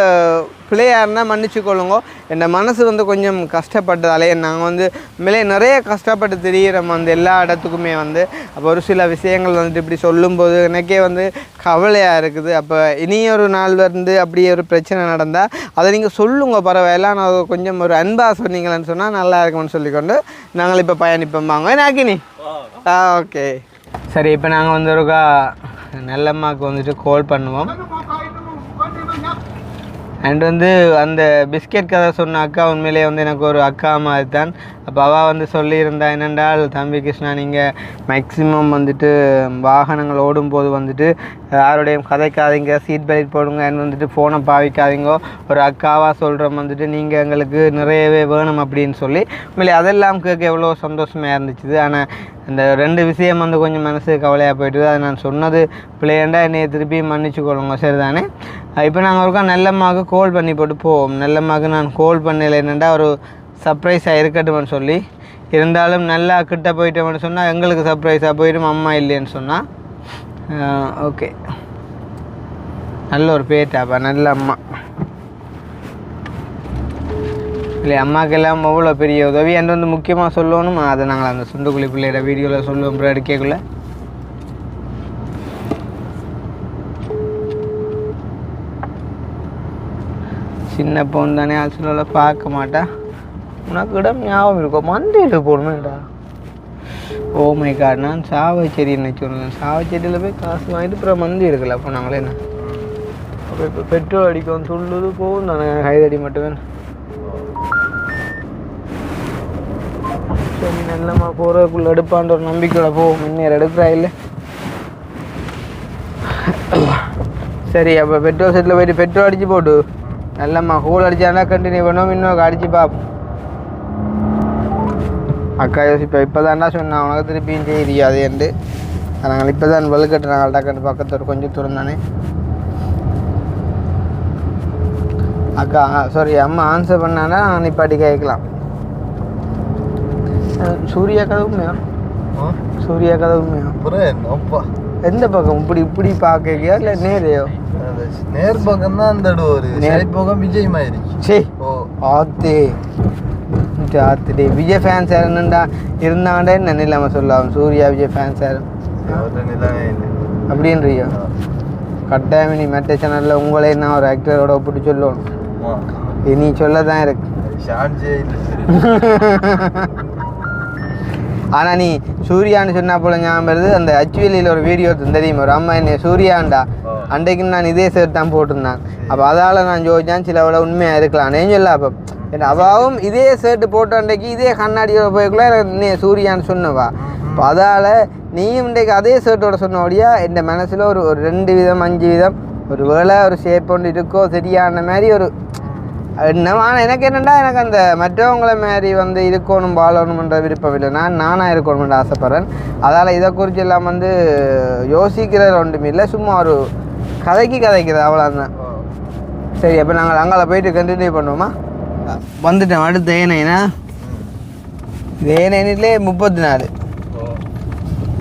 பிள்ளையாக இருந்தால் மன்னிச்சுக்கொள்ளுங்க. என் மனசு வந்து கொஞ்சம் கஷ்டப்பட்டதாலே நாங்கள் வந்து மேலே நிறைய கஷ்டப்பட்டு தெரிகிறோம் அந்த எல்லா இடத்துக்குமே வந்து. அப்போ ஒரு சில விஷயங்கள் வந்துட்டு இப்படி சொல்லும்போது எனக்கே வந்து கவலையாக இருக்குது. அப்போ இனியொரு நாள் வந்து அப்படியே ஒரு பிரச்சனை நடந்தால் அதை நீங்கள் சொல்லுங்க, பரவாயில்ல, நான் கொஞ்சம் ஒரு அன்பாக சொன்னீங்களேன்னு சொன்னால் நல்லா இருக்கும்னு சொல்லிக்கொண்டு நாங்கள் இப்போ பயணிப்போம்பாங்க. நாக்கினி ஓகே சரி. இப்போ நாங்கள் வந்து ஒருக்கா நல்லம்மாவுக்கு வந்துட்டு கால் பண்ணுவோம். அண்ட் வந்து அந்த பிஸ்கெட் கதை சொன்ன அக்கா உண்மையிலே வந்து எனக்கு ஒரு அக்கா மாதிரி தான். அப்போ அவள் வந்து சொல்லியிருந்தா என்னென்றால், தம்பி கிருஷ்ணா நீங்கள் மேக்ஸிமம் வந்துட்டு வாகனங்கள் ஓடும்போது வந்துட்டு யாருடையும் கதைக்காதீங்க, சீட் பெல்ட் போடுங்க, அண்ட் வந்துட்டு ஃபோனை பாவிக்காதீங்க, ஒரு அக்காவாக சொல்கிறோம் வந்துட்டு நீங்கள் எங்களுக்கு நிறையவே வேணும் அப்படின்னு சொல்லி உண்மையிலே அதெல்லாம் கேட்க எவ்வளோ சந்தோஷமாக இருந்துச்சு. ஆனால் அந்த 2 விஷயம் வந்து கொஞ்சம் மனசு கவலையாக போயிட்டுது. அதை நான் சொன்னது பிள்ளையண்டா என்னை திருப்பி மன்னிச்சுக்கொள்ளுங்க, சரிதானே? இப்போ நாங்கள் ஒருக்கா நல்லம்மாவுக்கு கால் பண்ணி போட்டு போவோம். நல்லம்மாவுக்கு நான் கால் பண்ணல என்னென்னா ஒரு சர்ப்ரைஸாக இருக்கட்டும்னு சொல்லி. இருந்தாலும் நல்லா கிட்ட போயிட்டோம்னு சொன்னால் எங்களுக்கு சர்ப்ரைஸாக போயிடும், அம்மா இல்லைன்னு சொன்னால். ஓகே, நல்ல ஒரு பேட்டாப்பா, நல்ல அம்மா இல்லை. அம்மாக்கெல்லாம் அவ்வளோ பெரிய உதவி என்று வந்து முக்கியமாக சொல்லணும். அதை நாங்கள் அந்த சுண்டுக்குழி பிள்ளையோட வீடியோவில் சொல்லுவோம். அப்புறம் எடுக்கக்குள்ள சின்ன பொண்ணு தானே, ஆசிரியல பார்க்க மாட்டா. உனக்கு இடம் ஞாபகம் இருக்கும், மந்தையில் போடணும்டா. ஓ மை காட், நான் சாவச்சேரி நினச்சோன்னு சாவச்சேரியில் போய் காசு வாங்கிட்டு அப்புறம் மந்தி இருக்குல்ல. அப்போ நாங்களே என்ன அப்போ இப்போ பெட்ரோல் அடிக்கும் சொல்லுது போகும் தானே, கைதடி மட்டுமே. சரி, நல்லம்மா போகிறதுக்குள்ளே எடுப்பான்ற ஒரு நம்பிக்கையோட போகும். முன்னேற எடுக்கிறா இல்லை. சரி, அப்போ பெட்ரோல் செட்டில் போயிட்டு பெட்ரோல் அடித்து போட்டு நல்லம்மா கூல் அடித்தானா கண்டினியூ பண்ணுவோம். இன்னும் அடித்து பார்ப்போம். அக்கா யோசிப்பா இப்போ தான்டா சொன்னேன் உனக்கு திருப்பியும் செய்யாது என்று. நாங்கள் இப்போ தான் வலுக்கட்டு நாங்கள் டக்குன்னு பக்கத்து கொஞ்சம் தூரம் தானே. அக்கா சாரி அம்மா ஆன்சர் பண்ணானா நிப்பாட்டி கேட்கலாம். சூர்யா கதை உண்மையா? சூர்யா கதை உண்மையா? எந்த பக்கம் இப்படி இப்படி பார்க்கலையா இல்லை நேரையோ? நேர் பக்கம் தான் அந்த ஒரு நேர் பக்கம் விஜய் மாதிரி. சரி ஆத்தே ஆத்துடே விஜய் ஃபேன்ஸ் யாருன்னுடா இருந்தாண்டே என்ன இல்லாமல் சொல்லலாம். சூர்யா விஜய் ஃபேன்ஸ் யாரு அப்படின்றியோ? கட்டாயம் நீ மெட்ட சேனலில் உங்களே நான் ஒரு ஆக்டரோட ஒப்பிட்டு சொல்லணும். நீ சொல்ல தான் இருக்கு. ஆனால் நீ சூர்யான்னு சொன்னா போல ஞாபகம் வருது. அந்த HVLயில் ஒரு வீடியோ தெரியுமா, ஒரு அம்மா என்ன சூர்யாண்டா அன்றைக்குன்னு நான் இதே ஷர்ட் தான் போட்டிருந்தேன். அப்போ அதால் நான் ஜோதிச்சான் சில அவ்வளோ உண்மையாக இருக்கலாம். நான் சொல்ல அப்போ அவாவும் இதே ஷர்ட்டு போட்ட அன்றைக்கு இதே கண்ணாடியோட போய்க்குள்ள நீ சூர்யான்னு சொன்னவா. இப்போ அதால் நீயும் இன்றைக்கு அதே ஷர்ட்டோட சொன்னபடியா என் மனசில் ஒரு 2 விதம் 5 விதம் ஒரு வேளை ஒரு ஷேப் ஒன்று இருக்கோ சரியான மாதிரி ஒரு என்ன. ஆனால் எனக்கு என்னென்னா எனக்கு அந்த மற்றவங்கள மாதிரி வந்து இருக்கணும் வாழணுன்ற விருப்பம் இல்லை. நானாக இருக்கணும்னு ஆசைப்பட்றேன். அதால் இதை குறித்து எல்லாம் வந்து யோசிக்கிறது ஒன்றும் இல்லை, சும்மா ஒரு கதைக்கிறது அவ்வளோதான். சரி, அப்போ நாங்கள் அங்கே போயிட்டு கண்டினியூ பண்ணுவோமா? வந்துட்டோம். அடுத்த ஏனைனா ஏனைனிலே 34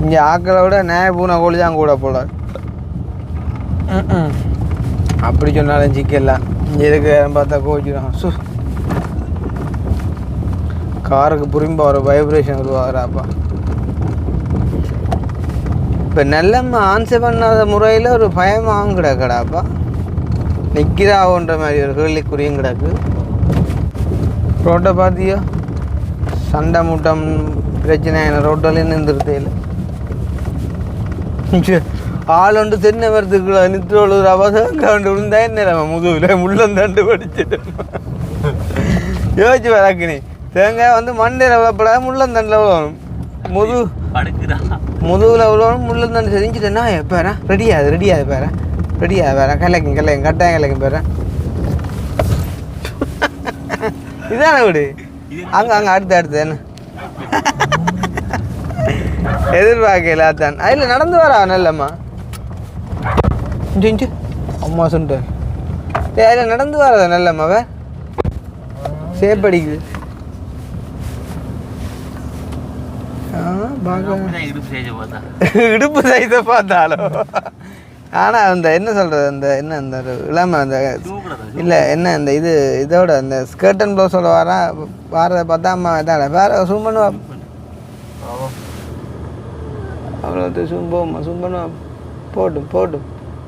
இங்கே ஆக்களை விட நேய பூனை கோழி தான் கூட போல. அப்படி சொன்னாலும் சிக்கலாம். இங்கே இருக்க பார்த்தா கோச்சிடும். காருக்கு புரிம்பா ஒரு வைப்ரேஷன் உருவாகிறாப்பா. இப்போ நல்லம்மா ஆன்சர் பண்ணாத முறையில் ஒரு பயமாகவும் கிடக்கடாப்பா. நிற்கிறாவோன்ற மாதிரி ஒரு கேள்விக்குறியும் கிடக்கு. ரோட்டை பார்த்தியோ சண்டை மூட்டம் பிரச்சனை ரோட்டில் நின்றுதே இல்லை. ஆள் ஒன்று தென்னை வரத்துக்குள்ள நித்திரோடு அவசரம் கண்டு விழுந்தா என்ன முதுகில் முள்ளந்தாண்டு படிச்சுட்டு யோசிச்சு வராக்கினி. தேங்காய் வந்து மண்டையில் விழப்படாது, முள்ளந்தண்டில் விழணும். முதுகில் விழணும், முள்ளந்தாண்டு செஞ்சுட்டேன்னா பேரா ரெடியாது பேரா கலைக்கும் கட்டாயம் கலைக்கும் பேரா. இதானே விடு அங்கே அடுத்து என்ன எதிர்பார்க்கல. தான் அதில் நடந்து வரா நல்லம்மா அம்மா சொல்லிட்டு அதில் நடந்து வராத நல்லம்மாவை சேப்படிக்குது. இடுப்பு சைஸை பார்த்தாலும் ஆனால் அந்த என்ன சொல்கிறது அந்த என்ன அந்த ஒரு இல்லாமல் அந்த இல்லை என்ன அந்த இதோட அந்த ஸ்கர்ட் அண்ட் ப்ளவுஸோட வாரதை பார்த்தா அம்மா இதால வேறு சூம் பண்ணுவா அவ்வளோ சூம் போமா சூம் பண்ணுவா போட்டும்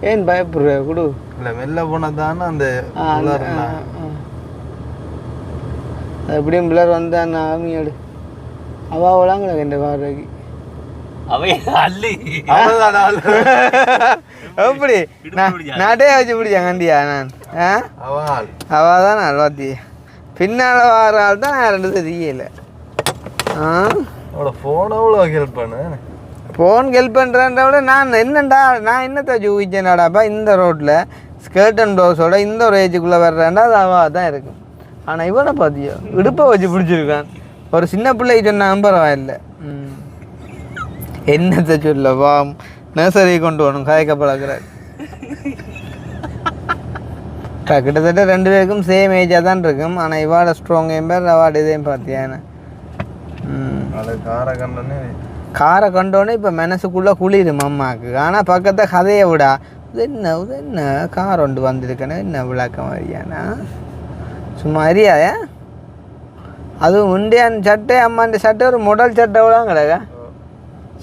ஏன் பயப்படுற குடு இல்லை வெளில போனால் தானே அந்த எப்படியும் பிள்ளர் வந்தான் ஆமியோடு அவாவெல்லாம் கிடக்கு இந்த வாரக்கு எப்படி நாட்டே வச்சு பிடிச்சாங்க கண்டியா நான் அவா தான் நான் வாத்தி பின்னால் வர ஆள் தான் நான் ரெண்டு தெரியல ஃபோன் அவ்வளோ ஹெல்ப் பண்ணு ஃபோன் ஹெல்ப் பண்ணுறேன்ற விட நான் என்னத்தை ஊகிச்சேனாடாப்பா இந்த ரோட்டில் ஸ்கர்ட் அண்ட் ப்ளவுஸோட இந்த ஒரு ஏஜுக்குள்ளே வர்றேன்டா அது அவா தான் இருக்கும். ஆனால் இவனை பார்த்தியோ இடுப்பை வச்சு பிடிச்சிருக்கான். ஒரு சின்ன பிள்ளைக்கு சொன்னால் பரவாயில்லை. என்னத்தை சொல்ல வா நர்சரி கொண்டு வரணும் காய்க்கப்படாக்கிறார். கிட்டத்தட்ட 2 பேருக்கும் சேம் ஏஜாக தான் இருக்கும். ஆனால் இவாட ஸ்ட்ராங் எம்பர் அவார்டு இதையும் பார்த்தியானே காரை கண்டோன்னே இப்போ மனசுக்குள்ளே குளிரும் அம்மாவுக்கு. ஆனால் பக்கத்தை கதையை விடா என்ன கார் ஒன்று வந்திருக்கேன்னு என்ன விளக்கம் வரியானா சும்மா அறியாதே. அதுவும் உண்டியான் சட்டை அம்மாண்ட சட்டை ஒரு முடல் சட்டைலாம் கிடக்கா.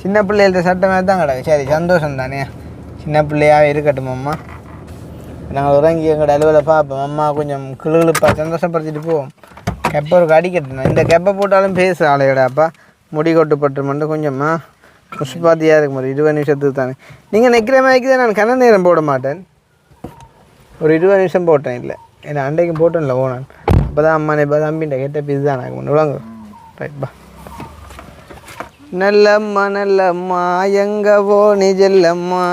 சின்ன பிள்ளைகள்ட்ட சட்டை மாதிரி தான் கிடக்கு. சரி சந்தோஷம் தானே சின்ன பிள்ளையாக இருக்கட்டும் அம்மா. நாங்கள் உறங்கி எங்களோட அலுவலை பார்ப்போம். அம்மா கொஞ்சம் கிளுகிழுப்பா சந்தோஷப்படுத்திட்டு போவோம். கெப்பை ஒரு கடிக்கட்டணும். இந்த கெப்பை போட்டாலும் பேச ஆலையோடாப்பா முடி கொட்டுப்பட்டுமெண்டு கொஞ்சமா புஷ்பாத்தியாக இருக்கும். ஒரு 20 நிமிஷத்துக்கு தானே நீங்கள் நிற்கிற மாதிரிக்கு தான் நான் கண்ண நேரம் போட மாட்டேன். ஒரு 20 நிமிஷம் போட்டேன். இல்லை ஏன்னா அண்டைக்கும் போட்டேன்ல ஓனான். அப்போ தான் அம்மா இப்போ தம்பின்ற கேட்ட பிஸ் தான் எனக்கு விளங்கு. ரைட்பா. நல்லம்மா எங்கவோ நீ செல்லம்மா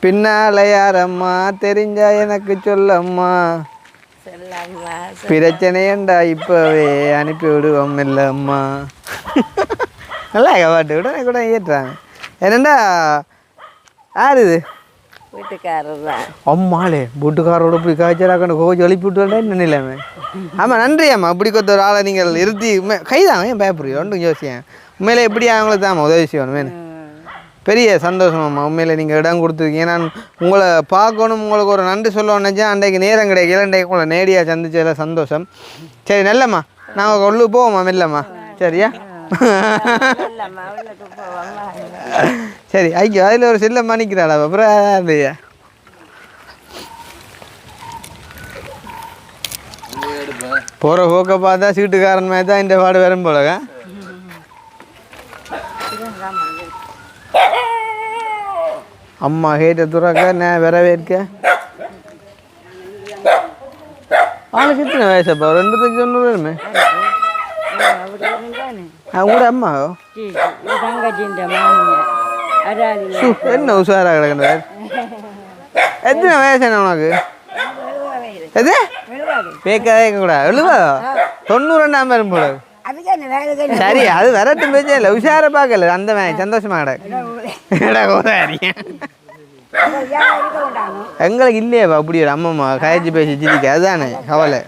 பின்னால யாரம்மா தெரிஞ்சா எனக்கு சொல்லம்மா பிரச்சனையண்டா இப்போவே அனுப்பி விடுவோம் இல்லம்மா. நல்லா பாட்டு உடனே கூட ஏற்றுறாங்க. என்னண்டா யார் இது? வீட்டுக்காரர் தான். அம்மாளே வீட்டுக்காரோட இப்படி காய்ச்சலாக்கணும் கோச்சு எழுப்பி விட்டு என்ன நிலைமை. ஆமாம் நன்றி அம்மா. இப்படி கொத்த ஒரு ஆளை நீங்கள் இருத்தி கைதான் ஏன் பயப்படுறீங்க ஒன்றும் யோசியேன். உண்மையிலே எப்படி அவங்களுக்கு தான் உதவி செய்யணும் வேணும். பெரிய சந்தோஷம் அம்மா. உண்மையில் நீங்கள் இடம் கொடுத்துருக்கீங்க. நான் உங்களை பார்க்கணும் உங்களுக்கு ஒரு நன்றி சொல்லணும்னு நினச்சேன். அன்றைக்கு நேரம் கிடைக்கல. அன்றைக்கு உங்களை நேடியாக சந்திச்சதில் சந்தோஷம். சரி நல்லம்மா நாங்கள் கொள்ளு போவோம்மா மெல்லம்மா. சரியா சரி ஐயோ அதில் ஒரு செல்ல மணிக்கிறாளா அப்புறம் இல்லையா போகிற போக்க பார்த்தா சீட்டுக்காரன் மாதிரி தான் இந்த பாடு வரும் போலங்க. அம்மா கேட்ட துறக்க நான் வரவேற்க ஆளுக்கு எத்தனை வயசப்பா? 290 வருமே. கூட அம்மாவோ என்ன உஷாராக கிடக்குறாரு. எத்தனை வயசு என்ன உனக்கு? எது பேக்காதே கூட 90 வரும் போல. சரி அது வரட்டும் பேச்சே இல்லை. உஷார பார்க்கல அந்த சந்தோஷமா எங்களுக்கு இல்லையாப்பா அப்படி ஒரு அம்மம்மா கயச்சி பேசி சிரிக்க அதுதானே கவலை.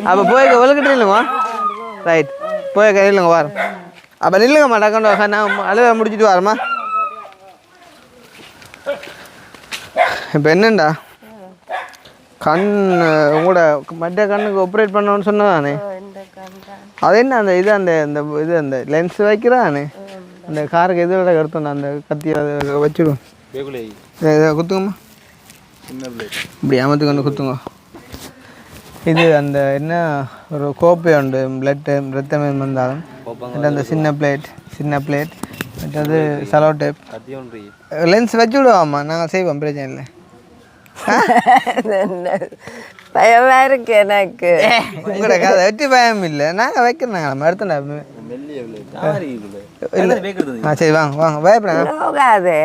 அப்போ போய் ஒழுக்கிட்டு இல்லைங்க ரைட் போய் இல்லைங்க வாரம். அப்போ நில்லுங்கம்மா டக்கண்டு நான் அழுவ முடிச்சுட்டு வரேம்மா. இப்போ என்னண்டா கண் உங்களோட மற்ற கண்ணுக்கு ஆப்ரேட் பண்ணணும்னு சொன்னதானே அது என்ன அந்த இது அந்த இது அந்த லென்ஸ் வைக்கிறானே அந்த காருக்கு எதிரோட கருத்தோண்ணா அந்த கத்தியை வச்சுடும் குத்துங்கம்மா. இப்படி அமர்த்துக்கொண்டு குத்துங்க. இது அந்த என்ன ஒரு கோப்பை உண்டு ரத்தமே வந்தாலும் அந்த சின்ன பிளேட் மற்றது சலோ டேப் லென்ஸ் வச்சு விடுவாம்மா. நாங்கள் செய்வோம் பிரச்சனை இல்லை. பயமா இருக்கு எனக்கு. உங்களோட கதை வெற்றி பயம் இல்லை. நாங்கள் வைக்கிறோம் மறுத்தா சரி வாங்க பயப்படாது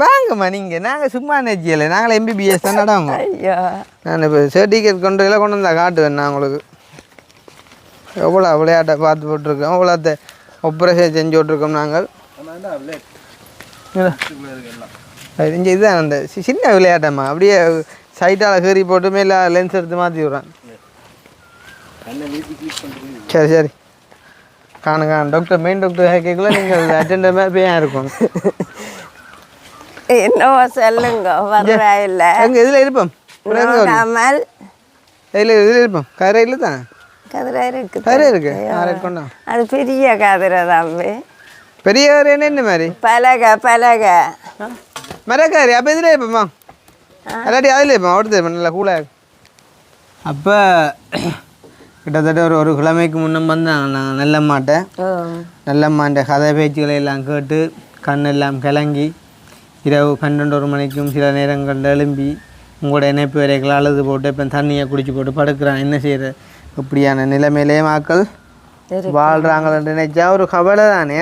வாங்கம்மா. நீங்கள் நாங்கள் சும்மா நெச்சியலை நாங்கள் MBBS தான் நடவாங்க. ஐயோ நான் இப்போ சர்டிஃபிகேட் கொண்டு வந்தா காட்டுவேன் நான் உங்களுக்கு. எவ்வளோ விளையாட்டை பார்த்து போட்டிருக்கோம் எவ்வளோத்த ஆப்ரேஷன் செஞ்சு விட்ருக்கோம் நாங்கள். இங்கே இதுதான் அந்த சின்ன விளையாட்டம்மா. அப்படியே சைட்டால் கீறி போட்டு மேலே லென்ஸ் எடுத்து மாற்றி விட்றான். சரி காணுங்க டாக்டர் மெயின் டாக்டர் கேட்கல நீங்கள் அட்டெண்டர் மாதிரி பேயா இருக்கும். என்னவோ சொல்லுங்க பரவாயில்ல. எங்கே இதில் இருப்போம் நோகாமல் இதில் இருப்போம் கரையில் தான் கதிரை இருக்கு. கரை இருக்கு கொண்டா அது பெரிய கதிரை தம்பி. பெரிய கரைன்னு என்ன மாதிரி பலகை மரக்காரி அப்போ இதில் இருப்போம்மா இல்லாட்டி அதில் இருப்போம் அடுத்து நல்லா கூலாக. அப்போ கிட்டத்தட்ட ஒரு கிழமைக்கு முன்னே வந்தாங்க நாங்கள் நல்லம்மாட்ட கதை பேச்சுக்களை எல்லாம் கேட்டு கண்ணெல்லாம் கிளங்கி இரவு 12 மணிக்கும் சில நேரங்களில் எழும்பி உங்களோட இணைப்பு வரைகள் அழுது போட்டு இப்போ தண்ணியை குடிச்சு போட்டு படுக்கிறான். என்ன செய்கிற இப்படியான நிலைமையிலே மக்கள் வாழ்கிறாங்கன்னு நினைச்சா ஒரு கவலை தானே.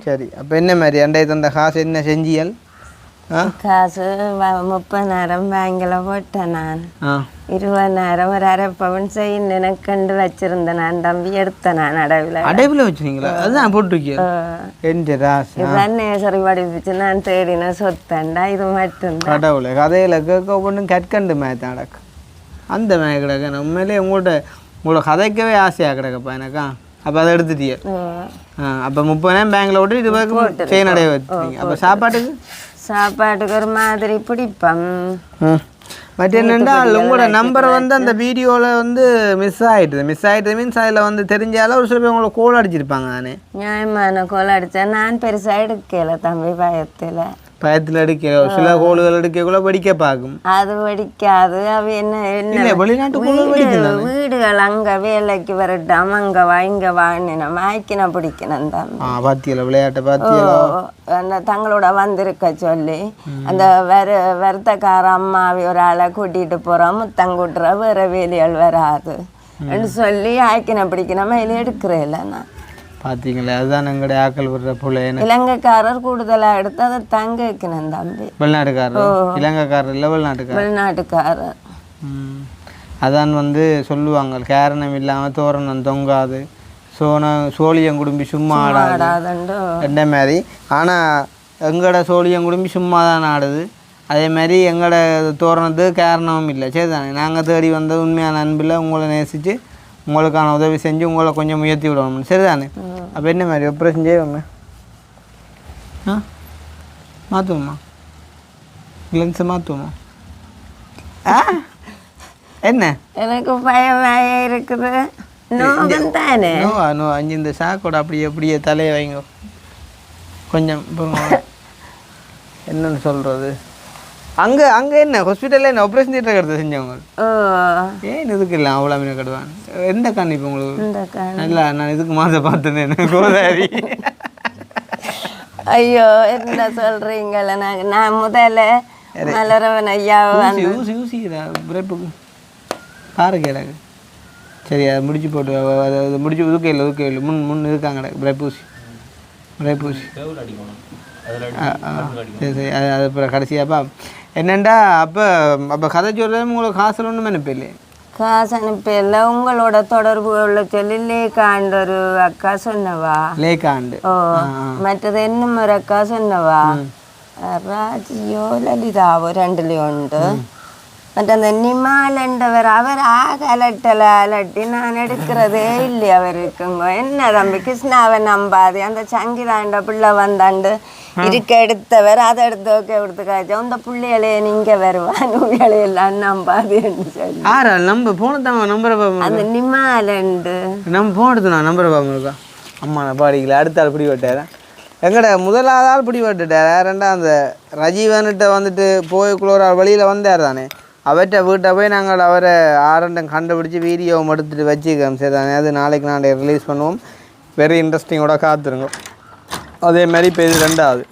சரி அப்போ என்ன மாதிரி அண்டை தந்த காசு என்ன செஞ்சியல்? காசு 30,000 பேங்கில் போட்டேன் நான். 20,000 ஒரு அரை பவுன் செய்யணும் எனக்கு கண்டு வச்சிருந்தேன் நான். தம்பி எடுத்தேன் நான் அடைவில் வச்சுருக்கீங்களா? அதுதான் போட்டிருக்கீங்க. இதுதான் நேசரி படிப்பிச்சு நான் தேடின சொத்தண்டா. இது மட்டும்தான் கடவுளை கதையில் கேட்க ஒன்றும் கற்கண்டு மேத்தான் கிடக்கு. அந்த மே கிடக்கு உண்மையிலே உங்களோட கதைக்கவே ஆசையாக கிடக்குப்பா எனக்கா. அப்போ அதை எடுத்துட்டிய. அப்போ 30,000 பேங்கில் விட்டு 20 செயின் அடைய வச்சுருக்கீங்க. அப்போ சாப்பாட்டுக்கு ஒரு மாதிரி பிடிப்பம். மற்ற என்னென்றால் உங்களோட நம்பரை அந்த வீடியோவில் மிஸ் ஆகிட்டு மீன்ஸ் அதில் தெரிஞ்சாலும் ஒரு சில பேர் உங்களை கோல் அடிச்சிருப்பாங்க. தானே நியாயமான கோல் அடித்தேன். நான் பெருசாக எடுக்கலை தம்பி. பயத்தில் எடுக்க சில கோள்கள் எடுக்கக்குள்ள வெடிக்க பார்க்கும். அது வெடிக்காது. அவ என்ன வெளிநாட்டு வீடுகள் அங்கே வேலைக்கு வரட்டும் அங்கே இங்கே வாங்கின வாய்க்கின பிடிக்கணும் தான். பாத்தியல விளையாட்டை பாத்தியலோ அந்த தங்களோட வந்திருக்க சொல்லி அந்த வருத்தக்கார அம்மாவை ஒரு ஆளை கூட்டிகிட்டு போகிறோம். முத்தங்கூட்டுற வேற வேலைகள் வராது சொல்லி ஆய்க்கின பிடிக்கணும் மேலே எடுக்கிறேன் இல்லை நான். பார்த்தீங்களா அதுதான் எங்களுடைய ஆக்கள் விடுற போல. இலங்கைக்காரர் கூடுதலாக எடுத்து அதை தங்க வைக்கணும் தம்பி. வெளிநாட்டுக்காரர் இலங்கைக்காரர் இல்லை வெளிநாட்டுக்காரர். அதான் சொல்லுவாங்க காரணம் இல்லாமல் தோரணம் தொங்காது சோழியம் குடும்பி சும்மா ஆடாதுண்டு என்ன மாதிரி. ஆனால் எங்களோட சோழியம் குடும்பி சும்மா தான் ஆடுது. அதே மாதிரி எங்களோட தோரணத்துக்கு காரணமும் இல்லை. சரி தானே நாங்கள் தேடி வந்த உண்மையான அன்பில் உங்களை நேசித்து உங்களுக்கான உதவி செஞ்சு உங்களை கொஞ்சம் உயர்த்தி விடணும். சரிதானே? அப்போ என்ன மாதிரி ஆப்ரேஷன் செய்வோங்க? மாற்றுவோமா? லென்ஸை மாற்றுவோமா? என்ன எனக்கு பயமாக இருக்குது. தானே அஞ்சு இந்த சாக்கோட அப்படியே தலையை வைங்க கொஞ்சம். என்னன்னு சொல்கிறது அங்கே என்ன ஹாஸ்பிட்டலில் என்ன ஆப்ரேஷன் தியேட்டர் எடுத்து செஞ்சவங்க ஏன் இதுக்கு இல்லை அவ்வளோ மீன் கட்டுவான். எந்த கண் இப்போ உங்களுக்கு நல்லா நான் இதுக்கு மாத பார்த்தேன் கோதாரி. ஐயோ என்ன சொல்கிறீங்கள நான் முதல்ல மலரவன் ஐயாவை ஊசி பிறப்புக்கு பாரு கிடக்கு. சரி அதை முடிச்சு போட்டு அதை முடிச்சு உதுக்க இல்லை முன் இருக்காங்க பிறப்பூசி சரி சரி அது அப்புறம் கடைசியாப்பா என்னண்டா அப்போ கதை சொல்கிறது உங்களுக்கு காசு ஒன்றும் அனுப்பலையே? காசு அனுப்பல. உங்களோட தொடர்பு உள்ள சொல்லி லேக்காண்டு ஒரு அக்கா சொன்னவா. லேக்காண்டு மற்றது இன்னும் ஒரு அக்கா சொன்னவா. ராஜியோ லலிதாவோ ரெண்டுலேயும் உண்டு. மற்ற அந்த நிமாலண்டவர் அவர் அலட்டி நான் எடுக்கிறதே இல்லை. அவருக்குங்க என்ன தம்பி கிருஷ்ணாவை நம்பாது. அந்த சங்கிலாண்ட பிள்ளை வந்தாண்டு இருக்க எடுத்தவர் அதை எடுத்து காய்ச்சா அந்த பிள்ளைகளே நீங்க வருவான் எல்லாம் நம்பாதுன்னு சொல்லி நம்ம போனதான் நம்பரை அந்த நிமாலண்டு நம்ம போனது நம்பரை இருக்கா. அம்மா நான் பாடிக்கல அடுத்த ஆள் பிடி விட்டார். எங்கட முதலாவது ஆள் பிடி விட்டுட்டார். ரெண்டா அந்த ரஜீவன்கிட்ட போய்க்குள்ள ஒரு வழியில் வந்தார் தானே. அவர்கிட்ட வீட்டை போய் நாங்கள் அவரை ஆரண்டம் கண்டுபிடிச்சி வீடியோவும் எடுத்துகிட்டு வச்சுக்கோம். சரி தானே அது நாளைக்கு நாங்கள் ரிலீஸ் பண்ணுவோம். வெரி இன்ட்ரெஸ்டிங்கோட காத்துருங்க. அதே மாதிரி இப்போ இது ரெண்டாவது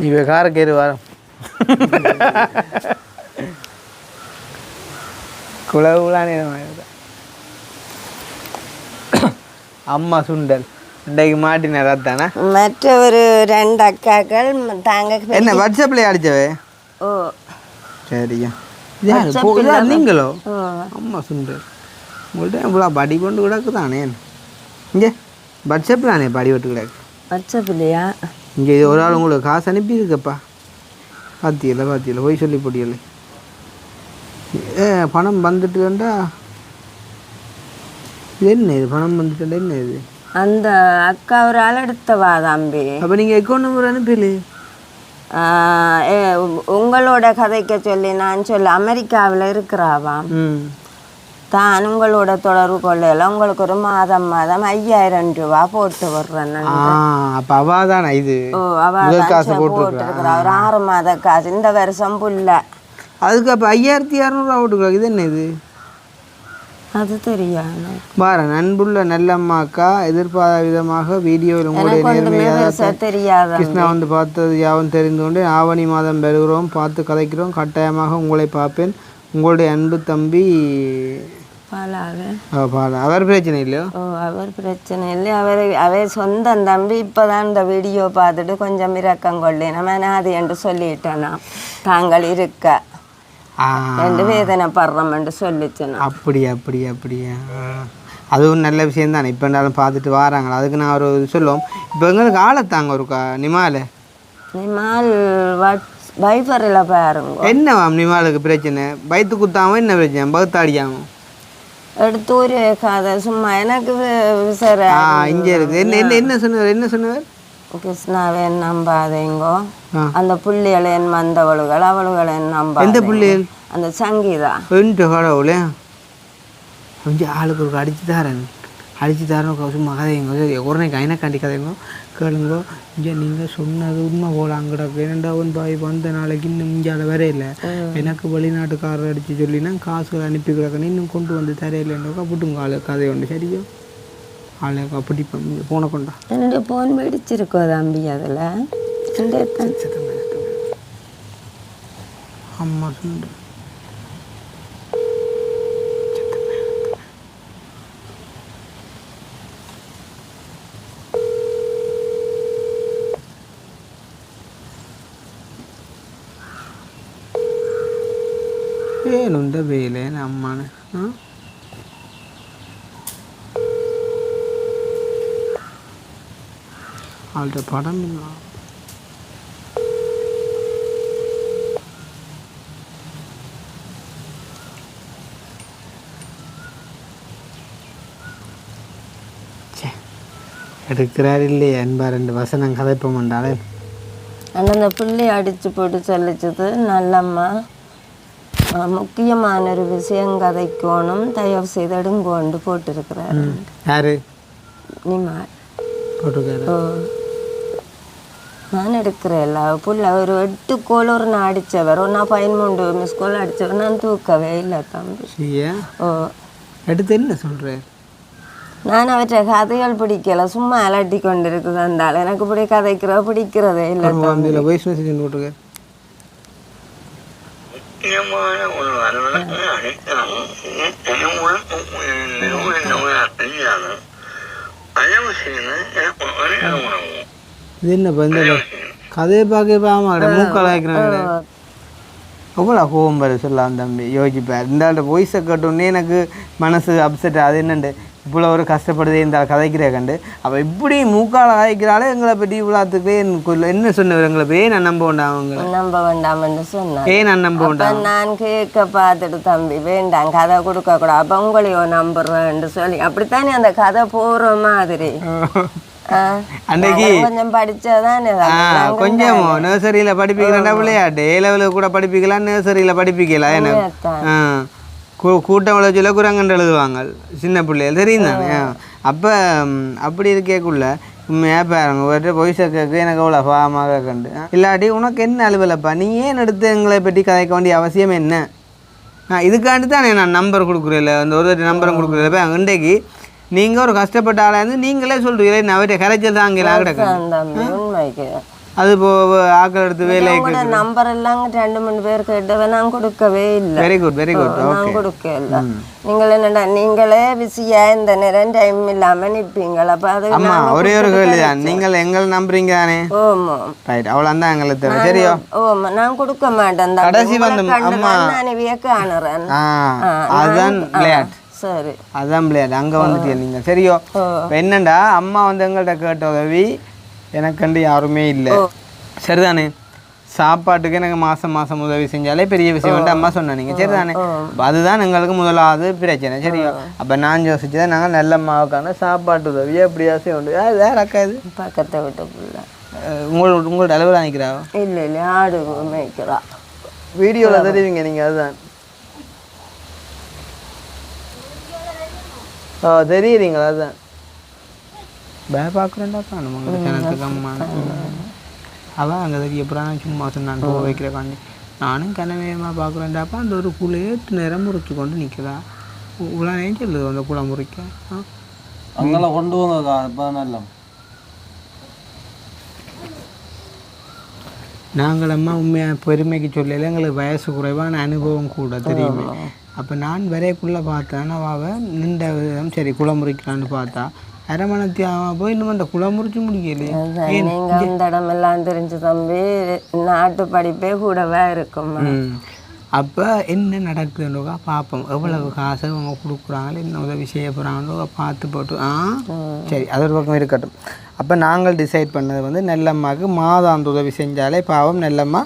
இவ காரக்கேறு வரோம் குளவுலானே அம்மா சுண்டல் இன்றைக்கு மாட்டினார். தானே மற்ற ஒரு 2 அக்காக்கள் தாங்க என்ன வாட்ஸ்அப்ல அடிச்சவே? ஓ சரியா நீங்களோ? அம்மா சுண்டல் உங்கள்கிட்ட இவ்வளோ படி கொண்டு கிடக்கு தானே. இங்கே வாட்ஸ்அப்பில் தானே படி விட்டு கிடக்கு. வாட்ஸ்அப் இல்லையா? இங்கே ஒரு ஆள் உங்களுக்கு காசு அனுப்பியிருக்கப்பா. பாத்தியல போய் சொல்லி போட்டியல பணம் வந்துட்டுண்டா இது என்ன இது பணம் வந்துட்டு என்ன இது அந்த அக்கா ஒரு ஆள் எடுத்தவா தம்பி. அப்போ நீங்கள் அக்கௌண்ட் நம்பர் அனுப்பல? உங்களோட கதைக்க சொல்லி நான் சொல்ல அமெரிக்காவில் இருக்கிறாவாம். தான் உங்களோட தொடர்பு கொள்ளையில உங்களுக்கு ஒரு மாதம் 5000 ரூபா போட்டு விடுறேன். அப்போ அவள் தானே இது? ஓ அவள் காசு போட்டுருக்குறா. ஒரு 6 மாத காசு இந்த வருஷம் புல்ல. அதுக்கு அப்போ 5600 போட்டுக்கலாம். இது என்ன இது? அது தெரியாது. பாரு அன்புள்ள நல்லம்மாக்கா எதிர்பாராத விதமாக வீடியோவில் உங்களுடைய தெரியாது கிருஷ்ணா வந்து பார்த்தது யாவும் தெரிந்து கொண்டு ஆவணி மாதம் பெறுகிறோம், பார்த்து கதைக்கிறோம், கட்டாயமாக உங்களை பார்ப்பேன். உங்களுடைய அன்பு தம்பி பாலா. அவர் பிரச்சனை இல்லையோ? ஓ அவர் பிரச்சனை இல்லை. அவர் சொந்த தம்பி. இப்போதான் இந்த வீடியோ பார்த்துட்டு கொஞ்சம் இரக்கம் கொள்ளேன் அது என்று சொல்லிட்டேனா தாங்கள் இருக்க ரெண்டு வேதனைப்படுறோம் என்று சொல்லிச்சேன். அப்படியா அதுவும் நல்ல விஷயம் தானே. இப்போ இருந்தாலும் பார்த்துட்டு வராங்களா, அதுக்கு நான் ஒரு சொல்லுவோம். இப்போ எங்களுக்கு ஆளத்தாங்க ஒரு நிமால் வைஃபரில் பாருங்க. என்னவாம் நிமாலுக்கு பிரச்சனை? வயிற்று குத்தாம என்ன பிரச்சனை? பகுத்தாடியாங்க எடுத்து ஒரு கதை சும்மா எனக்கு இங்கே இருக்குது. என்ன சொன்னவர்? கிருஷ்ணாவை நம்பாதீங்கோ, அந்த புள்ளிகளை என் வந்தவளுகள் அவளுகளை நம்ப. எந்த புள்ளிகள்? அந்த சங்கீதா கடவுளே கொஞ்சம் ஆளுக்கு ஒரு அடிச்சு தரேன் சும்மா கதைங்க உடனே கைனக்காண்டி கதைங்க கேளுங்கோ. இங்கே நீங்கள் சொன்னது உண்மை போல அங்கடக்கு இரண்டாவன் பாய் வந்த நாளைக்கு இன்னும் இஞ்சால வரையில எனக்கு வெளிநாட்டுக்காரர் அடித்து சொல்லினா காசுகள் அனுப்பி கிடக்கணும் இன்னும் கொண்டு வந்து தரையில்லைன்றக்கா புட்டுங்க ஆளு கதை உண்டு. சரியோ ஆளுக்கா பிடிப்பேன் போன கொண்டா. என்னுடைய ஃபோன் வெடிச்சிருக்கோ தம்பி அதில் அம்மா சொன்ன ஏனுண்ட வேலை அம்மானு அவள்கிட்ட படம் இல்லை. எடுக்கிறார் இல்லையா என்பா 2 வசனம் கதைப்ப மாட்டாளே. அந்த பிள்ளை அடித்து போட்டு சொல்லிச்சது நல்லம்மா முக்கியமான ஒரு விஷயம் கதைக்கணும் தயவு செய்து எடுங்கோண்டு போட்டிருக்கிறாரு. யாரு? நிமால் போட்டிருக்காரு. நான் எடுக்கிறேன்ல புள்ள ஒரு 8 கோல் ஒரு நான் அடித்தவர் ஒரு நான் 13 மிஸ் கோல் அடித்தவர் நான் தூக்கவே இல்லை தம்பி. ஓ எடுத்து என்ன சொல்கிறேன்? நான் அவற்றை கதைகள் பிடிக்கல சும்மா அலட்டி கொண்டு இருக்குது இருந்தாலும் எனக்கு இப்படி பிடிக்கிறதே இல்லை. இது என்ன கதையை பார்க்க மூக்கலாக்கிறாங்க. எவ்வளோ கோவம் பாரு சொல்லலாம் தம்பி. யோசிப்பார் இந்த வாய்ஸை கட்டோன்னே எனக்கு மனசு அப்செட். அது என்னண்டு இவ்வளோ ஒரு கஷ்டப்படுதே இந்த கதைக்கிற கண்டு அப்போ இப்படி மூக்கால் கதைக்கிறாலே எங்களை பற்றி இவ்வளோத்துக்கு என்ன சொன்னவர் எங்களை போய் நான் நம்ப வேண்டாம் அவங்க நம்ப வேண்டாம்னு சொன்னேன். நான் நம்ப வேண்டாம் நான் கேட்க பார்த்துட்டு தம்பி வேண்டாம் கதை கொடுக்கக்கூடாது அப்போ உங்களையோ நம்புறேன்னு சொல்லி அப்படித்தானே அந்த கதை போகிற மாதிரி. அன்னைக்கு கொஞ்சம் படிச்சாதானே கொஞ்சம் நர்சரியில் படிப்பிக்கிறேன்டா விளையாட்டு A-level கூட படிப்பிக்கலாம் நர்சரியில் படிப்பிக்கலாம். எனக்கு கூட்டம் விளைச்சல குரங்கண்டு எழுதுவாங்க சின்ன பிள்ளைகள் தெரியும் தானே. அப்போ அப்படி இருக்கக்குள்ள உண்மையாக பாருங்க ஒரு பொய்சை கேட்க எனக்கு அவ்வளோ பாவமாக கண்டு இல்லாட்டி உனக்கு என்ன அலுவலப்பா நீ ஏன் எடுத்து எங்களை பற்றி கதைக்க வேண்டிய அவசியம் என்ன? இதுக்காண்டி தானே நான் நம்பர் கொடுக்குறேன் அந்த ஒரு நம்பரும் கொடுக்குறேன். இப்போ இன்றைக்கு நீங்கள் ஒரு கஷ்டப்பட்ட ஆளாக இருந்து நீங்களே சொல்கிறீங்களே நான் அவர்கிட்ட கரைச்சல் தான் அங்கே கிடக்கு. அது ஆக்கள் எடுத்து வேலை நம்பர் எல்லாம் 2-3 பேர் கேட்டவன் நான் கொடுக்கவே இல்லை. வெரி குட் நான் கொடுக்க இல்லை. நீங்கள் என்னடா நீங்களே பிஸியா இந்த நேரம் டைம் இல்லாம நிற்பீங்களா? அப்ப அது அம்மா ஒரே ஒரு கேள்வி தான். நீங்கள் எங்களை நம்புறீங்க தானே? ஓமா ரைட் அவ்வளோதான் எங்களுக்கு தேவை. சரியோ? ஓமா நான் கொடுக்க மாட்டேன். கடைசி வந்து அம்மா நான் காணுறேன். அதுதான் விளையாட்டு. சரி அதான் விளையாட்டு அங்கே வந்துட்டீங்க நீங்கள். சரியோ? என்னண்டா அம்மா வந்து எங்கள்கிட்ட கேட்ட உதவி எனக்கண்டு யாருமே இல்லை. சரிதானே? சாப்பாட்டுக்கு எனக்கு மாதம் உதவி செஞ்சாலே பெரிய விஷயம் வந்து அம்மா சொன்னாங்க சரி தானே. அதுதான் எங்களுக்கு முதலாவது பிரச்சனை சரியா. அப்போ நான் யோசிச்சுதான் நாங்கள் நல்ல மாவுக்கான சாப்பாட்டு உதவியை எப்படியா செய்ய உண்டு. வேறு அக்கா இது பக்கத்தை விட்டுக்குள்ள உங்களோட அளவில் நினைக்கிறா? இல்லை ஆடு மேய்க்கிறா. வீடியோவில் தெரிவிங்க நீங்கள். அதுதான் தெரியுறீங்களா? அதுதான் பார்க்குறேன்டா காணும் உங்களுக்கு எனக்கு அம்மா அவள் அங்கே எப்படான் சும்மா சொன்னான் போக வைக்கிறக்காண்டி நானும் கனவேகமாக பார்க்குறேன்டாப்பா அந்த ஒரு குளையேட்டு நேரம் முறிச்சு கொண்டு நிற்கிறா. இவ்வளோ நேரம் சொல்லுது அந்த குளம் முறிக்க அங்கெல்லாம் கொண்டு வாங்கக்கா. இப்போ நல்லா நாங்களம்மா உண்மையாக பெருமைக்கு சொல்லல எங்களுக்கு வயசு குறைவான அனுபவம் கூட தெரியுமே. அப்போ நான் வரைக்குள்ளே பார்த்தேன் அவள் நின்ற விதம் சரி குளம் முறிக்கலான்னு பார்த்தா அரமணத்தியாக போய் இன்னும் அந்த குளம் முறிச்சு முடிக்கலையே. நீங்கள் அந்த இடமெல்லாம் தெரிஞ்சு தம்பி நாட்டு படிப்பே கூடவே இருக்கும். அப்போ என்ன நடக்குதுன்றோக்கா பார்ப்போம். எவ்வளவு காசு அவங்க கொடுக்குறாங்களோ என்ன உதவி செய்ய போகிறாங்களோ பார்த்து போட்டு சரி அது ஒரு பக்கம் இருக்கட்டும். அப்போ நாங்கள் டிசைட் பண்ணது வந்து நெல்லம்மாவுக்கு மாதாந்த உதவி செஞ்சாலே பாவம் நெல்லம்மா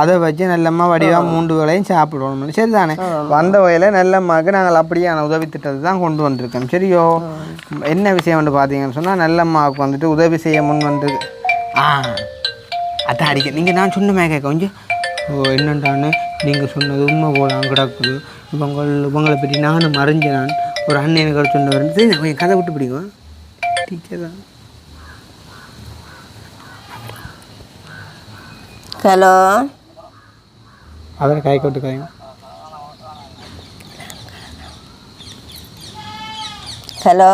அதை வச்சு நல்லம்மா வடிவாக 3 வேளையும் சாப்பிடணும் சரி தானே. வந்த வகையில் நல்லம்மாவுக்கு நாங்கள் அப்படியான உதவி திட்டத்தை தான் கொண்டு வந்திருக்கோம் சரியோ. என்ன விஷயம் வந்து பார்த்தீங்கன்னு சொன்னால் நல்லம்மாவுக்கு வந்துட்டு உதவி செய்ய முன் வந்து அதான் அடிக்க நீங்கள் நான் சொன்னமே கேட்க கொஞ்சம் என்னண்டான்னு நீங்கள் சொன்னது உண்மை போலாம் கிடக்குது. உங்களை பற்றி நானும் அறிஞ்ச நான் ஒரு அண்ணனுக்கு சொன்னவர் சரி கதை விட்டு பிடிக்கும் டீச்சர் தான். ஹலோ அதில் கை கொட்டுக்காங்க. ஹலோ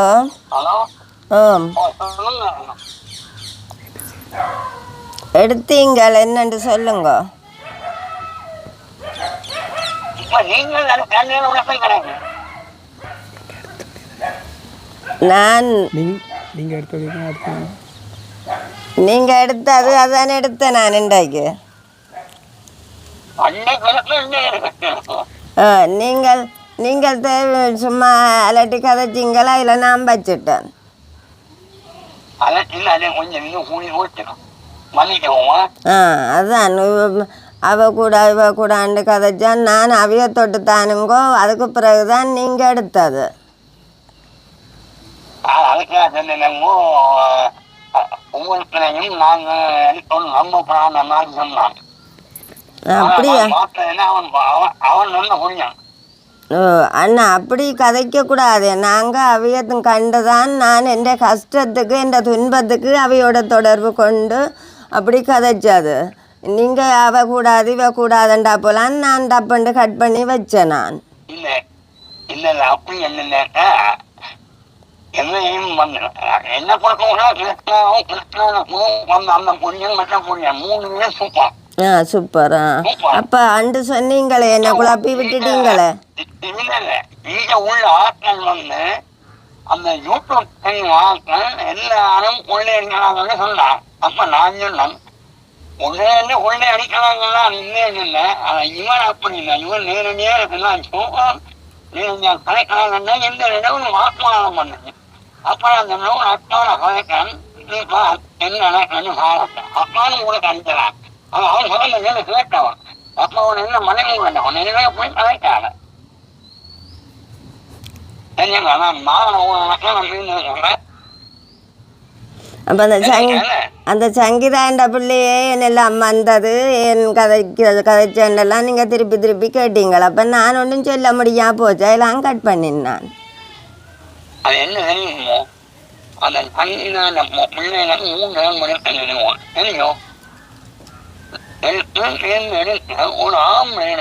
எடுத்தீங்கள் என்னன்னு சொல்லுங்க. நான் நீங்கள் எடுத்தது அதான் எடுத்தேன் நான் இன்றைக்கு. நீங்கள் தேவை சும்மா அலட்டி கதைச்சிங்களா இல்லை நான் வச்சுட்டேன். அதான் அவ கூட ஆண்டு கதைச்சான் நான் அவிய தொட்டு தானுங்கோ. அதுக்கு பிறகுதான் நீங்கள் எடுத்தது. அப்படியா அண்ணா அப்படி கதைக்க கூடாது. நாங்கள் அவையத்தும் கண்டுதான் நான் என் கஷ்டத்துக்கு என் துன்பத்துக்கு அவையோட தொடர்பு கொண்டு அப்படி கதைச்சது. நீங்கள் அவ கூடாது இவ கூடாதுண்டா போலான்னு நான் டப்புண்டு கட் பண்ணி வச்சேன். நான் அப்படி என்னையும் என்ன பொறுத்தவரை அந்த பொரியல் மற்ற பொரியல் 3 சூப்பர். சூப்பர். அப்ப அண்டு சொன்னீங்களே என்ன குழப்பி விட்டுட்டீங்களே. இங்க உள்ள ஆட்கள் வந்து அந்த யூடியூப் ஆட்கள் எல்லாரும் கொள்ளையடிக்கிறாங்கன்னு சொன்னான். அப்ப நான் சொன்னேன் கொள்ளை அடிக்கிறாங்கன்னா இல்லை. இவன் அப்படி இல்லை. இவன் நேரடியாக எல்லாம் சூப்பர் கலைக்கிறாங்கன்னா எந்த இடமும் வாக்குவாதம் பண்ணுங்க. அப்புறம் அந்த அக்கான கலைக்கன் என்ன பாருங்க அப்பான்னு உங்களுக்கு அனுப்பிச்சான். அவன் சொல்ல மேல கேட்டவன். அப்ப அவன் என்ன மனைவி வேண்டவன் நிறைய போய் கலைக்காத சரிங்களா. நான் சொல்றேன். அப்போ அந்த சங்கீதாண்ட பிள்ளையே என்னெல்லாம் வந்தது என் கதைச்சண்டெல்லாம் நீங்கள் திருப்பி கேட்டீங்களா. அப்போ நான் ஒன்றும் சொல்ல முடியாம போச்சு. அதெல்லாம் கட் பண்ணினான். அது என்ன தெரியுமோ அந்த சங்கீதாண்ட பிள்ளைகளுக்கு 3 நாள் மணி தெரியும் தெரியும். ஒரு ஆம்பளை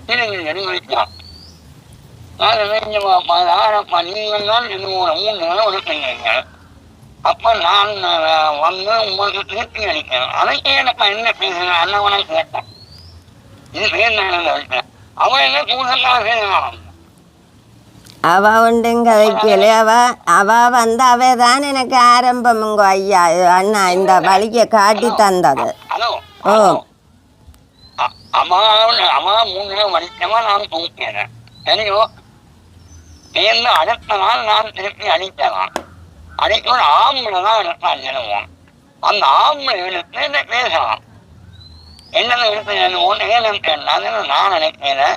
திரும்பி எடுத்தான். நீங்கள் தான் 3 நாள் ஒதுக்குங்க. அப்ப நான் வந்து உங்களுக்கு திருப்பி அடிக்கிறேன். அதுக்கே எனக்கு என்ன பேசுறேன் அண்ணவனை கேட்டேன். இது பேர் அவன் என்ன கூடுதலாக செய்யலாம். அவ ஒன்றும் கதைக்கல. அவ வந்து அவதான் எனக்கு ஆரம்பமுங்க ஐயா அண்ணா இந்த வழியை காட்டி தந்தது. அம்மா 3 நாள் வலிக்கமா நான் தூக்கிறேன் சரியோ. சேர்ந்து அடுத்த நாள் நான் திருப்பி அடிக்கலாம். அடிக்கணும் ஆம்பளை தான் எடுத்தான் எழுவோம். அந்த ஆம்பளை எடுத்து பேசலாம். என்னென்ன இருக்கு ஒன்று ஏன் நான் நினைக்கிறேன்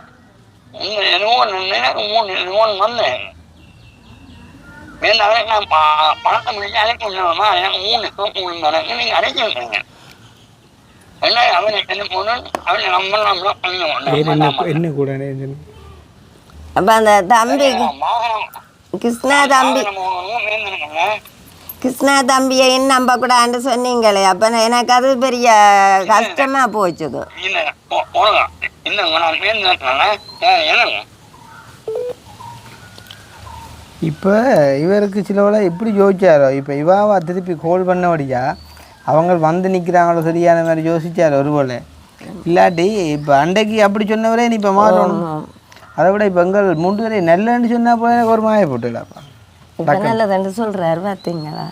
லோன் வந்தேன் நான் பணத்தை முடிச்சு அழைக்கணுமா எனக்கு 3 சோப்பு விழுந்தானு நீங்க அழைச்சிருக்கீங்க என்ன அவன் என்ன போகணும் அவனை நம்மளாம் என்ன கூட அப்ப அந்த தம்பி கிருஷ்ணா தம்பியை நம்ப கூடான்னு சொன்னீங்களே அப்ப எனக்கு அது பெரிய கஷ்டமா போச்சுது. இப்போ இவருக்கு சிலவளை எப்படி யோசிச்சாரோ இப்போ இவாவா திருப்பி கோல் பண்ணபடியா அவங்க வந்து நிற்கிறாங்களோ சரியான மாதிரி யோசிச்சாரோ ஒருவேளை இல்லாட்டி இப்போ அன்றைக்கு அப்படி சொன்னவரே நீ இப்போ மாறணும். அதை விட இப்போ எங்கள் 3 வரை நல்லன்னு சொன்னால் போல எனக்கு ஒரு மாய போட்டுலாப்பா இப்போ நல்லதுன்னு சொல்கிறாரு பார்த்தீங்களா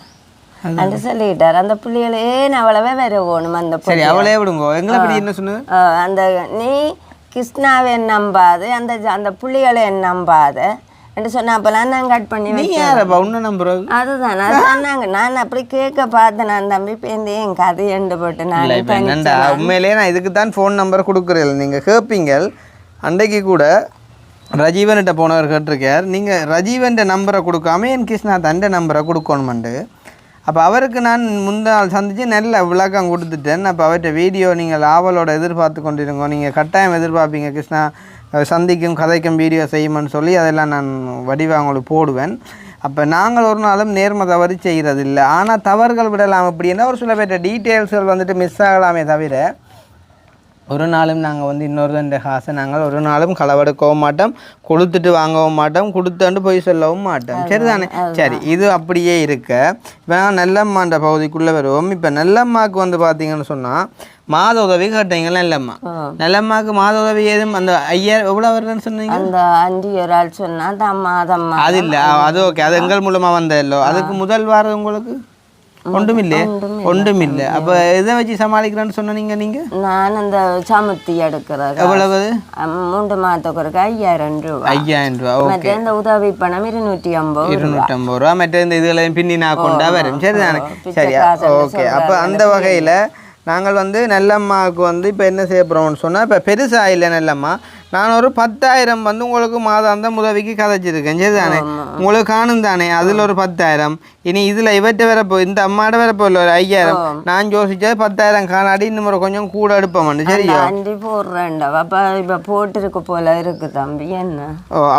அந்த சொல்லிட்டார் அந்த பிள்ளைகளே அவ்வளவே வேற ஓணும் அந்த சரி அவளே விடுங்கோ எங்களை பற்றி என்ன சொன்னது அந்த நீ கிருஷ்ணாவை நம்பாது அந்த அந்த பிள்ளைகளை நம்பாத என்று சொன்ன அப்பெல்லாம் நான் கட் பண்ணி அதுதான் சொன்னாங்க. நான் அப்படி கேட்க பார்த்தேன் நான் தம்பி பேருந்து என் கதை எண்டு போட்டு நான் உண்மையிலேயே நான் இதுக்கு தான் ஃபோன் நம்பர் கொடுக்குறேன். நீங்கள் கேட்பீங்க அன்றைக்கு கூட ரஜீவன்கிட்ட போனவர் கேட்டிருக்கார் நீங்கள் ரஜீவன் நம்பரை கொடுக்காம என் கிருஷ்ணா தண்ட நம்பரை கொடுக்கணுமெண்டு. அப்போ அவருக்கு நான் முந்தாள் சந்தித்து நல்ல விளக்கம் கொடுத்துட்டேன். அப்போ அவர்கிட்ட வீடியோ நீங்கள் ஆவலோட எதிர்பார்த்து கொண்டிருங்கோ, நீங்கள் கட்டாயம் எதிர்பார்ப்பீங்க கிருஷ்ணா சந்திக்கும் கதைக்கும் வீடியோ செய்யுமென்னு சொல்லி அதெல்லாம் நான் வடிவாக அவங்களுக்கு போடுவேன். அப்போ நாங்கள் ஒரு நாளும் நேர்மை தவறு செய்கிறது இல்லை. ஆனால் தவறுகள் விடலாம் அப்படின்னா ஒரு சில பேர்ட்ட டீட்டெயில்ஸ்கள் வந்துட்டு மிஸ் ஆகலாமே தவிர ஒரு நாளும் நாங்கள் வந்து இன்னொரு காசை நாங்கள் ஒரு நாளும் களவெடுக்கவும் மாட்டோம், கொடுத்துட்டு வாங்கவும் மாட்டோம், கொடுத்தாண்டு போய் சொல்லவும் மாட்டோம். சரிதானே? சரி, இது அப்படியே இருக்க இப்போ நெல்லம்மான்ற பகுதிக்குள்ளே வருவோம். இப்போ நெல்லம்மாவுக்கு வந்து பார்த்தீங்கன்னு சொன்னால் மாத உதவி கேட்டீங்களா? நெல்லம்மாவுக்கு மாத உதவி ஏதும் அந்த 5000 எவ்வளோ வருதுன்னு சொன்னீங்க? அந்த 5 ஒரு ஆள் சொன்னால் அது இல்லை, அது ஓகே, அது எங்கள் மூலமாக வந்ததில்லோ. அதுக்கு முதல் வாரம் உங்களுக்கு ஒன்றுமில்லை. அப்போ எதை வச்சு சமாளிக்கிறேன்னு சொன்னீங்க நீங்கள்? நான் அந்த சமுத்தி எடுக்கிறேன். எவ்வளவு? 3 மாதத்துக்கு 5000 ரூபா. 5000 ரூபா. ஓகே. இந்த உதவி பணம் 250 ரூபா. மற்ற இந்த இதில் பின்னி நான் கொண்டா வரும். சரிதானே? சரி, ஓகே. அப்போ அந்த வகையில் நாங்கள் வந்து நெல்லம்மாவுக்கு வந்து இப்போ என்ன செய்ய போகிறோம்னு சொன்னால் இப்போ பெருசாக இல்லை நெல்லம்மா, நான் ஒரு 10,000 வந்து உங்களுக்கு மாதாந்த உதவிக்கு கதைச்சிருக்கேன். சரிதானே? உங்களுக்கு காணும் தானே, அதில் ஒரு 10,000. இனி இதில் இவற்றை வரப்போ இந்த அம்மாட்ட வரப்போ இல்லை ஒரு 5000. நான் யோசிச்சது 10,000 காணாடி இன்னும் கொஞ்சம் கூட எடுப்போம். சரியா? போடுறேன்டா அப்போ இப்போ போட்டிருக்கு போல இருக்கு தம்பி. என்ன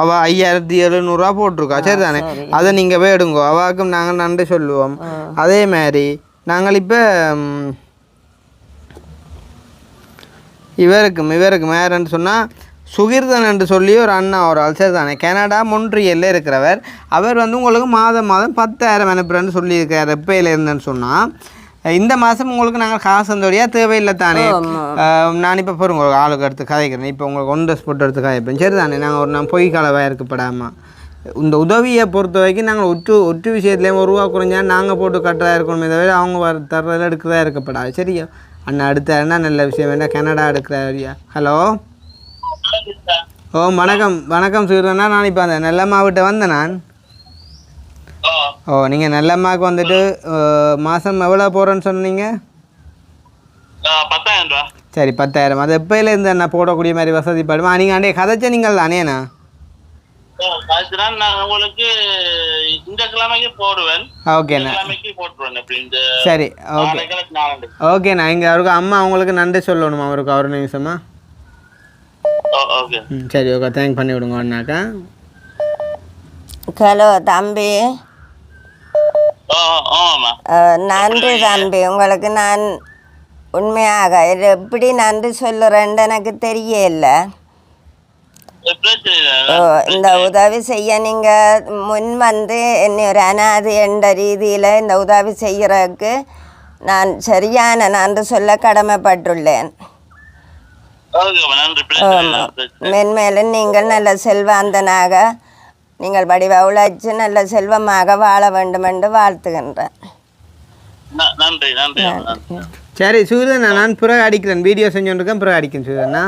அவள் 5700 ரூபா போட்டிருக்கா. சரிதானே? அதை நீங்கள் போய் எடுங்கோ, அவாவுக்கும் நாங்கள் நன்றி சொல்லுவோம். அதே மாதிரி நாங்கள் இப்போ இவருக்கு மேரன்னு சொன்னால் சுகிர்தன் என்று சொல்லி ஒரு அண்ணா ஒரு ஆள். சரிதானே? கனடா மொன்ட்ரியல்ல இருக்கிறவர். அவர் வந்து உங்களுக்கு மாதம் 10,000 அனுப்புகிறேன்னு சொல்லியிருக்கார். எப்பையில் இருந்தேன்னு சொன்னால் இந்த மாதம் உங்களுக்கு நாங்கள் காசு வந்தோடையாக தேவையில்லை தானே. நான் இப்போ போகிறோம் ஒரு ஆளுக்கு எடுத்து கதைக்கிறேன். இப்போ உங்களுக்கு ஒன் ட்ரெஸ் போட்டு எடுத்து கதைப்பேன். சரிதானே? நான் பொய் கலவாக இருக்கப்படாமல் இந்த உதவியை பொறுத்த வரைக்கும் நாங்கள் ஒற்று விஷயத்துலேயும் 1 ரூபா குறைஞ்சா நாங்கள் போட்டு கட்டுறதா இருக்கணுமே தவிர அவங்க தர்றதில் எடுக்கிறதா இருக்கப்படாது. சரியா? அண்ணா அடுத்தாருன்னா நல்ல விஷயம் வேண்டாம். கனடா எடுக்கிறாரியா? ஹலோ, வணக்கம் சுகிர்தனா. நான் இப்போ அந்த நெல்லம்மாவிட்ட வந்தேன் நான். நீங்கள் நெல்லம்மாவுக்கு வந்துட்டு மாதம் எவ்வளோ போகிறேன்னு சொன்னீங்க? 10,000 ரூபா. சரி, 10,000. அது எப்போயில இருந்து என்ன போடக்கூடிய மாதிரி வசதி படுமா? நீங்கள் அண்டே கதைச்ச நீங்கள் தானேண்ணா? உங்களுக்கு இந்த கிழமைக்கு போடுவேன். ஓகேண்ணா, சரி, ஓகே ஓகேண்ணா. இங்கே அவருக்கு அம்மா அவங்களுக்கு நன்றி சொல்லணுமா அவருக்கு? ஒரு நிமிஷமா. சரி, ஓகே, தேங்க் பண்ணி விடுங்க அண்ணாக்கா. ஹலோ தம்பி, நன்றி தம்பி. உங்களுக்கு நான் உண்மையாக எப்படி நன்றி சொல்லுறேன்னு எனக்கு தெரியல. இந்த உதவி செய்ய நீங்கள் முன் வந்து என்னை ஒரு அனாதை என்ற ரீதியில் இந்த உதவி செய்கிறதுக்கு நான் சரியான நன்றி சொல்ல கடமைப்பட்டுள்ளேன். மென்மேலும் நீங்கள் நல்ல செல்வாந்தனாக நீங்கள் வடிவ உழைச்சு நல்ல செல்வமாக வாழ வேண்டும் என்று வாழ்த்துகின்றேன். சரி சுகிர்தனா, நான் பிறகு அடிக்கிறேன். வீடியோ செஞ்சுருக்கேன், பிறகு அடிக்கிறேன் சுகிர்தனா.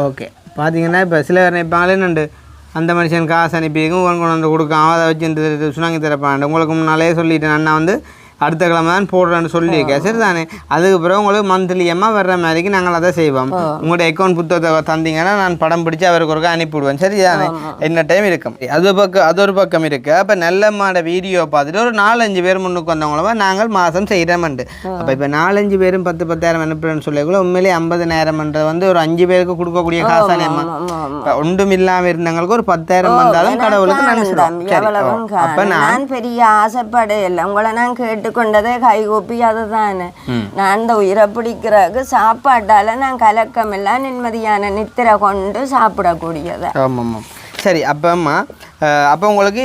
ஓகே. பார்த்தீங்கன்னா இப்போ சில பேர் நினைப்பாங்களே நண்டு அந்த மனுஷன் காசு அனுப்பியிருக்கும், உங்களுக்கு கொண்டு வந்து கொடுக்காம அதை வச்சு சுனாங்கி தரப்பாண்டு. உங்களுக்கு முன்னாலே சொல்லிட்டேன். அண்ணா வந்து அடுத்த கிழமை தான் போடுறேன்னு சொல்லியிருக்கேன். சரி தானே? அதுக்கு பிறகு உங்களுக்கு மந்த்லியமாக வர்ற மாதிரிக்கு நாங்கள் அதை செய்வோம். உங்களோட அக்கௌண்ட் புத்தகத்தை தந்தீங்கன்னா நான் படம் பிடிச்சி அவருக்கு ஒருக்கா அனுப்பிவிடுவேன். சரி தானே? என்ன டைம் இருக்கும். அது ஒரு பக்கம் இருக்குது. அப்போ நல்லம்மாட வீடியோ பார்த்துட்டு ஒரு 4-5 பேர் முன்னுக்கு வந்தவங்கள நாங்கள் மாதம் செய்கிறோம்ண்டு. அப்போ இப்போ 4-5 பேரும் 10,000 அனுப்புறேன்னு சொல்லிக்குள்ள உண்மையிலே 50,000 வந்து ஒரு 5 பேருக்கு கொடுக்கக்கூடிய காசாலேயம்மா. ஒன்றும் இல்லாமல் இருந்தவங்களுக்கு ஒரு 10,000 வந்தாலும் கடவுளுக்கு நினைச்சிடும். அப்போ நான் பெரிய ஆசைப்பட இல்லை. உங்களை நான் கேட்டுக்கொண்டதே கைகூப்பி அதுதானே. நான் இந்த உயிரை பிடிக்கிறதுக்கு சாப்பாட்டால நான் கலக்கம் எல்லாம் நிம்மதியான நித்திரை கொண்டு சாப்பிடக்கூடியதை. ஆமாம். சரி. அப்போ உங்களுக்கு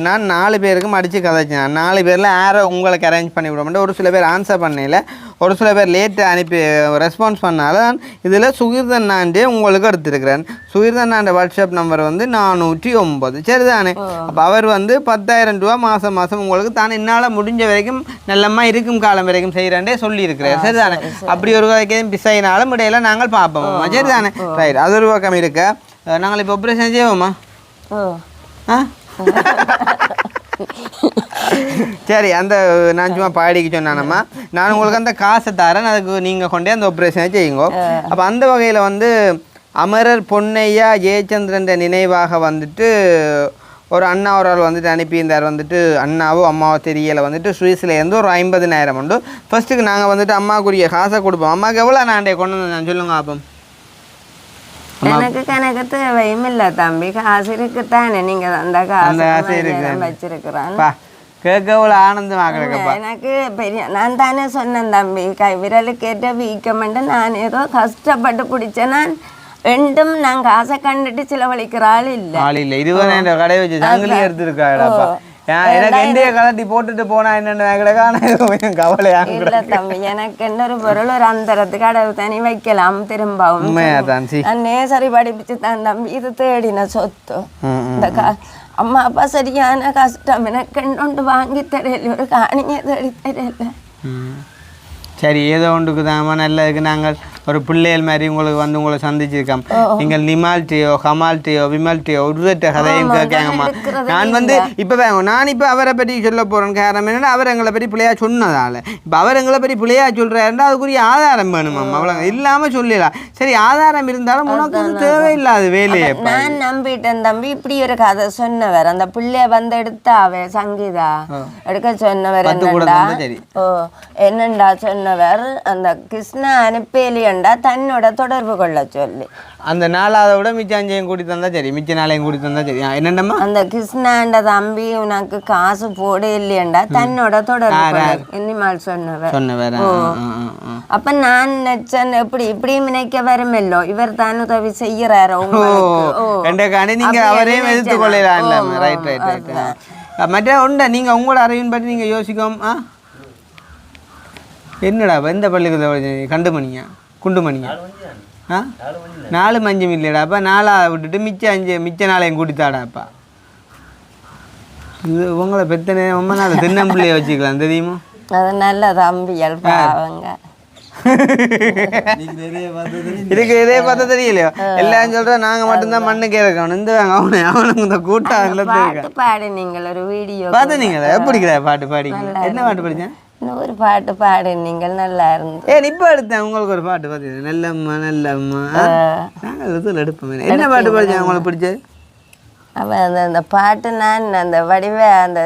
நான் 4 பேருக்கும் அடித்து கதைச்சேன். 4 பேரில் யாரை உங்களுக்கு அரேஞ்ச் பண்ணி விட மாட்டேன். ஒரு சில பேர் ஆன்சர் பண்ணல, ஒரு சில பேர் லேட்டு அனுப்பி ரெஸ்பான்ஸ் பண்ணாலும் இதில் சுகீர்தன் நான்டே உங்களுக்கு எடுத்துருக்கிறேன். சுகீர்தன் நாண்ட வாட்ஸ்அப் நம்பர் வந்து 409. சரி தானே? அப்போ அவர் வந்து 10,000 ரூபா மாதம் உங்களுக்கு தான் என்னால் முடிஞ்ச வரைக்கும் நல்லம்மா இருக்கும் காலம் வரைக்கும் செய்கிறேன்டே சொல்லியிருக்கிறேன். சரி தானே? அப்படி ஒரு வரைக்கும் பிசைனாலும் இடையில நாங்கள் பார்ப்போம். சரி தானே? ரைட். அது ஒரு பக்கம் இருக்க. நாங்கள் இப்போ ஆப்ரேஷன் செய்வோமா? சரி. அந்த நான் சும்மா பாடிக்கு சொன்னானம்மா, நான் உங்களுக்கு அந்த காசை தரேன், அதுக்கு நீங்கள் கொண்டே அந்த ஆப்ரேஷனை செய்யுங்க. அப்போ அந்த வகையில் வந்து அமரர் பொன்னையா ஜெயச்சந்திரன் நினைவாக வந்துட்டு ஒரு அண்ணா ஒரு ஆள் வந்துட்டு அனுப்பியிருந்தார். வந்துட்டு அண்ணாவோ அம்மாவோ தெரியலை. வந்துட்டு சுவிஸ்லேருந்து ஒரு 50,000 உண்டு. ஃபர்ஸ்ட்டுக்கு நாங்கள் வந்துட்டு அம்மாவுக்குரிய காசை கொடுப்போம். அம்மாவுக்கு எவ்வளோ நாண்டே கொண்டு வந்து நான் சொல்லுங்க ஆப்போம். எனக்கு கணக்கு தேவையும் இல்லை தம்பி. காசு இருக்குத்தானே, நீங்க அந்த காசு வச்சிருக்கிறான். கேட்கவுல ஆனந்தமாக எனக்கு பெரிய நான் தானே சொன்னேன் தம்பி, கை விரலுக்கேற்ற வீக்கமெண்டு நான் ஏதோ கஷ்டப்பட்டு பிடிச்சேன். நான் ரெண்டும் நான் காசை கண்டுட்டு செலவழிக்கிறாள் இல்லை. இதுவரை கடை வச்சு சங்கிலி எடுத்துருக்காடா. எனக்கு எந்தைய கலட்டி போட்டுட்டு போனா என்னன்னு கவலையாக இல்லை தம்பி. எனக்கு இன்னொரு பொருள் ஒரு அந்தரத்துக்கு அடவு தனி வைக்கலாம் திரும்பவும். நான் நேசரி படிப்பிச்சு தான் தம்பி இது தேடின சொத்து. இந்த அம்மா அப்பா சரியான கஷ்டம். எனக்கு என்னொண்டு வாங்கி தரையில ஒரு காணியை தேடி தரையில. சரி. ஏதோ ஒன்றுக்கு தாம்மா நல்லதுக்கு நாங்கள் ஒரு பிள்ளைகள் மாதிரி உங்களுக்கு வந்து உங்களை சந்திச்சிருக்கோம். நீங்கள் நிமால்ட்டியோ கமால்ட்டியோ விமல்ட்டியோ உருவட்ட கதையும் கேட்காங்கம்மா. நான் வந்து நான் இப்போ அவரை பற்றி சொல்ல போகிறேன்னு காரணம் என்னென்னா, அவர் எங்களை பற்றி பிள்ளையா சொன்னதால். இப்போ அவர் எங்களை பற்றி பிள்ளையா சொல்கிறாருன்னா அதுக்குரிய ஆதாரம் வேணுமாம்மா. அவ்வளோ இல்லாமல் சொல்லிடலாம். சரி, ஆதாரம் இருந்தாலும் உனக்கு தேவையில்லாது வேலையை. நான் நம்பிட்டேன் தம்பி. இப்படி ஒரு கதை சொன்னவர் அந்த பிள்ளைய வந்து எடுத்தாவே சங்கீதா எடுக்க சொன்னவர் என்னண்டா சொன்னவர் அந்த கிருஷ்ணா அனுப்பேலியண்டா தன்னோட தொடர்பு கொள்ள சொல்லி அந்த நாளாத விட மிச்சாஞ்சையும் கூட்டி தந்தா சரி, மிச்ச நாளையும் கூட்டி தந்தா சரி. என்னண்டம்மா அந்த கிருஷ்ணாண்ட தம்பி உனக்கு காசு போட இல்லையண்டா தன்னோட தொடர்பு இனிமால் சொன்னவர். அப்ப நான் நினைச்சேன் இப்படி நினைக்க வருமல்லோ, இவர் தான் உதவி செய்யறாரோ நீங்க அவரையும் எதிர்த்து கொள்ளலாம். Right right right. மற்ற உண்டா நீங்க உங்களோட அறிவின் பற்றி நீங்க யோசிக்கும். என்னடா எந்த பள்ளிக்கு கண்டுமணியா குண்டுமணியா? 4 மஞ்சம் இல்லைடாப்பா. 4 விட்டுட்டு மிச்ச 4 கூட்டித்தாடாப்பா. இது உங்களை பெத்தனே ரொம்ப நாள் தென்னம்பிள்ளைய வச்சுக்கலாம் தெரியுமா? அது நல்ல தம்பியல் பாவங்க. இதுக்கு இதே பார்த்தா தெரியலையோ? எல்லாம் சொல்ற நாங்க மட்டும்தான் மண்ணுக்கே இருக்கணும். இந்த அவனுக்கு இந்த கூட்டம் பாடு. நீங்கள் ஒரு வீடியோ பார்த்து நீங்கள் எப்படி பாட்டு பாடி என்ன பாட்டு படிச்சேன்? ஒரு பாட்டு பாடு நீங்கள் நல்லா இருந்து. இப்ப எடுத்தேன் உங்களுக்கு ஒரு பாட்டு பார்த்தீங்க. நல்லம்மா நல்லம்மா நாங்கள் எடுப்போம். என்ன பாட்டு படிச்சேன் உங்களுக்கு பிடிச்சது? அவன் அந்த பாட்டு நான் அந்த வடிவ அந்த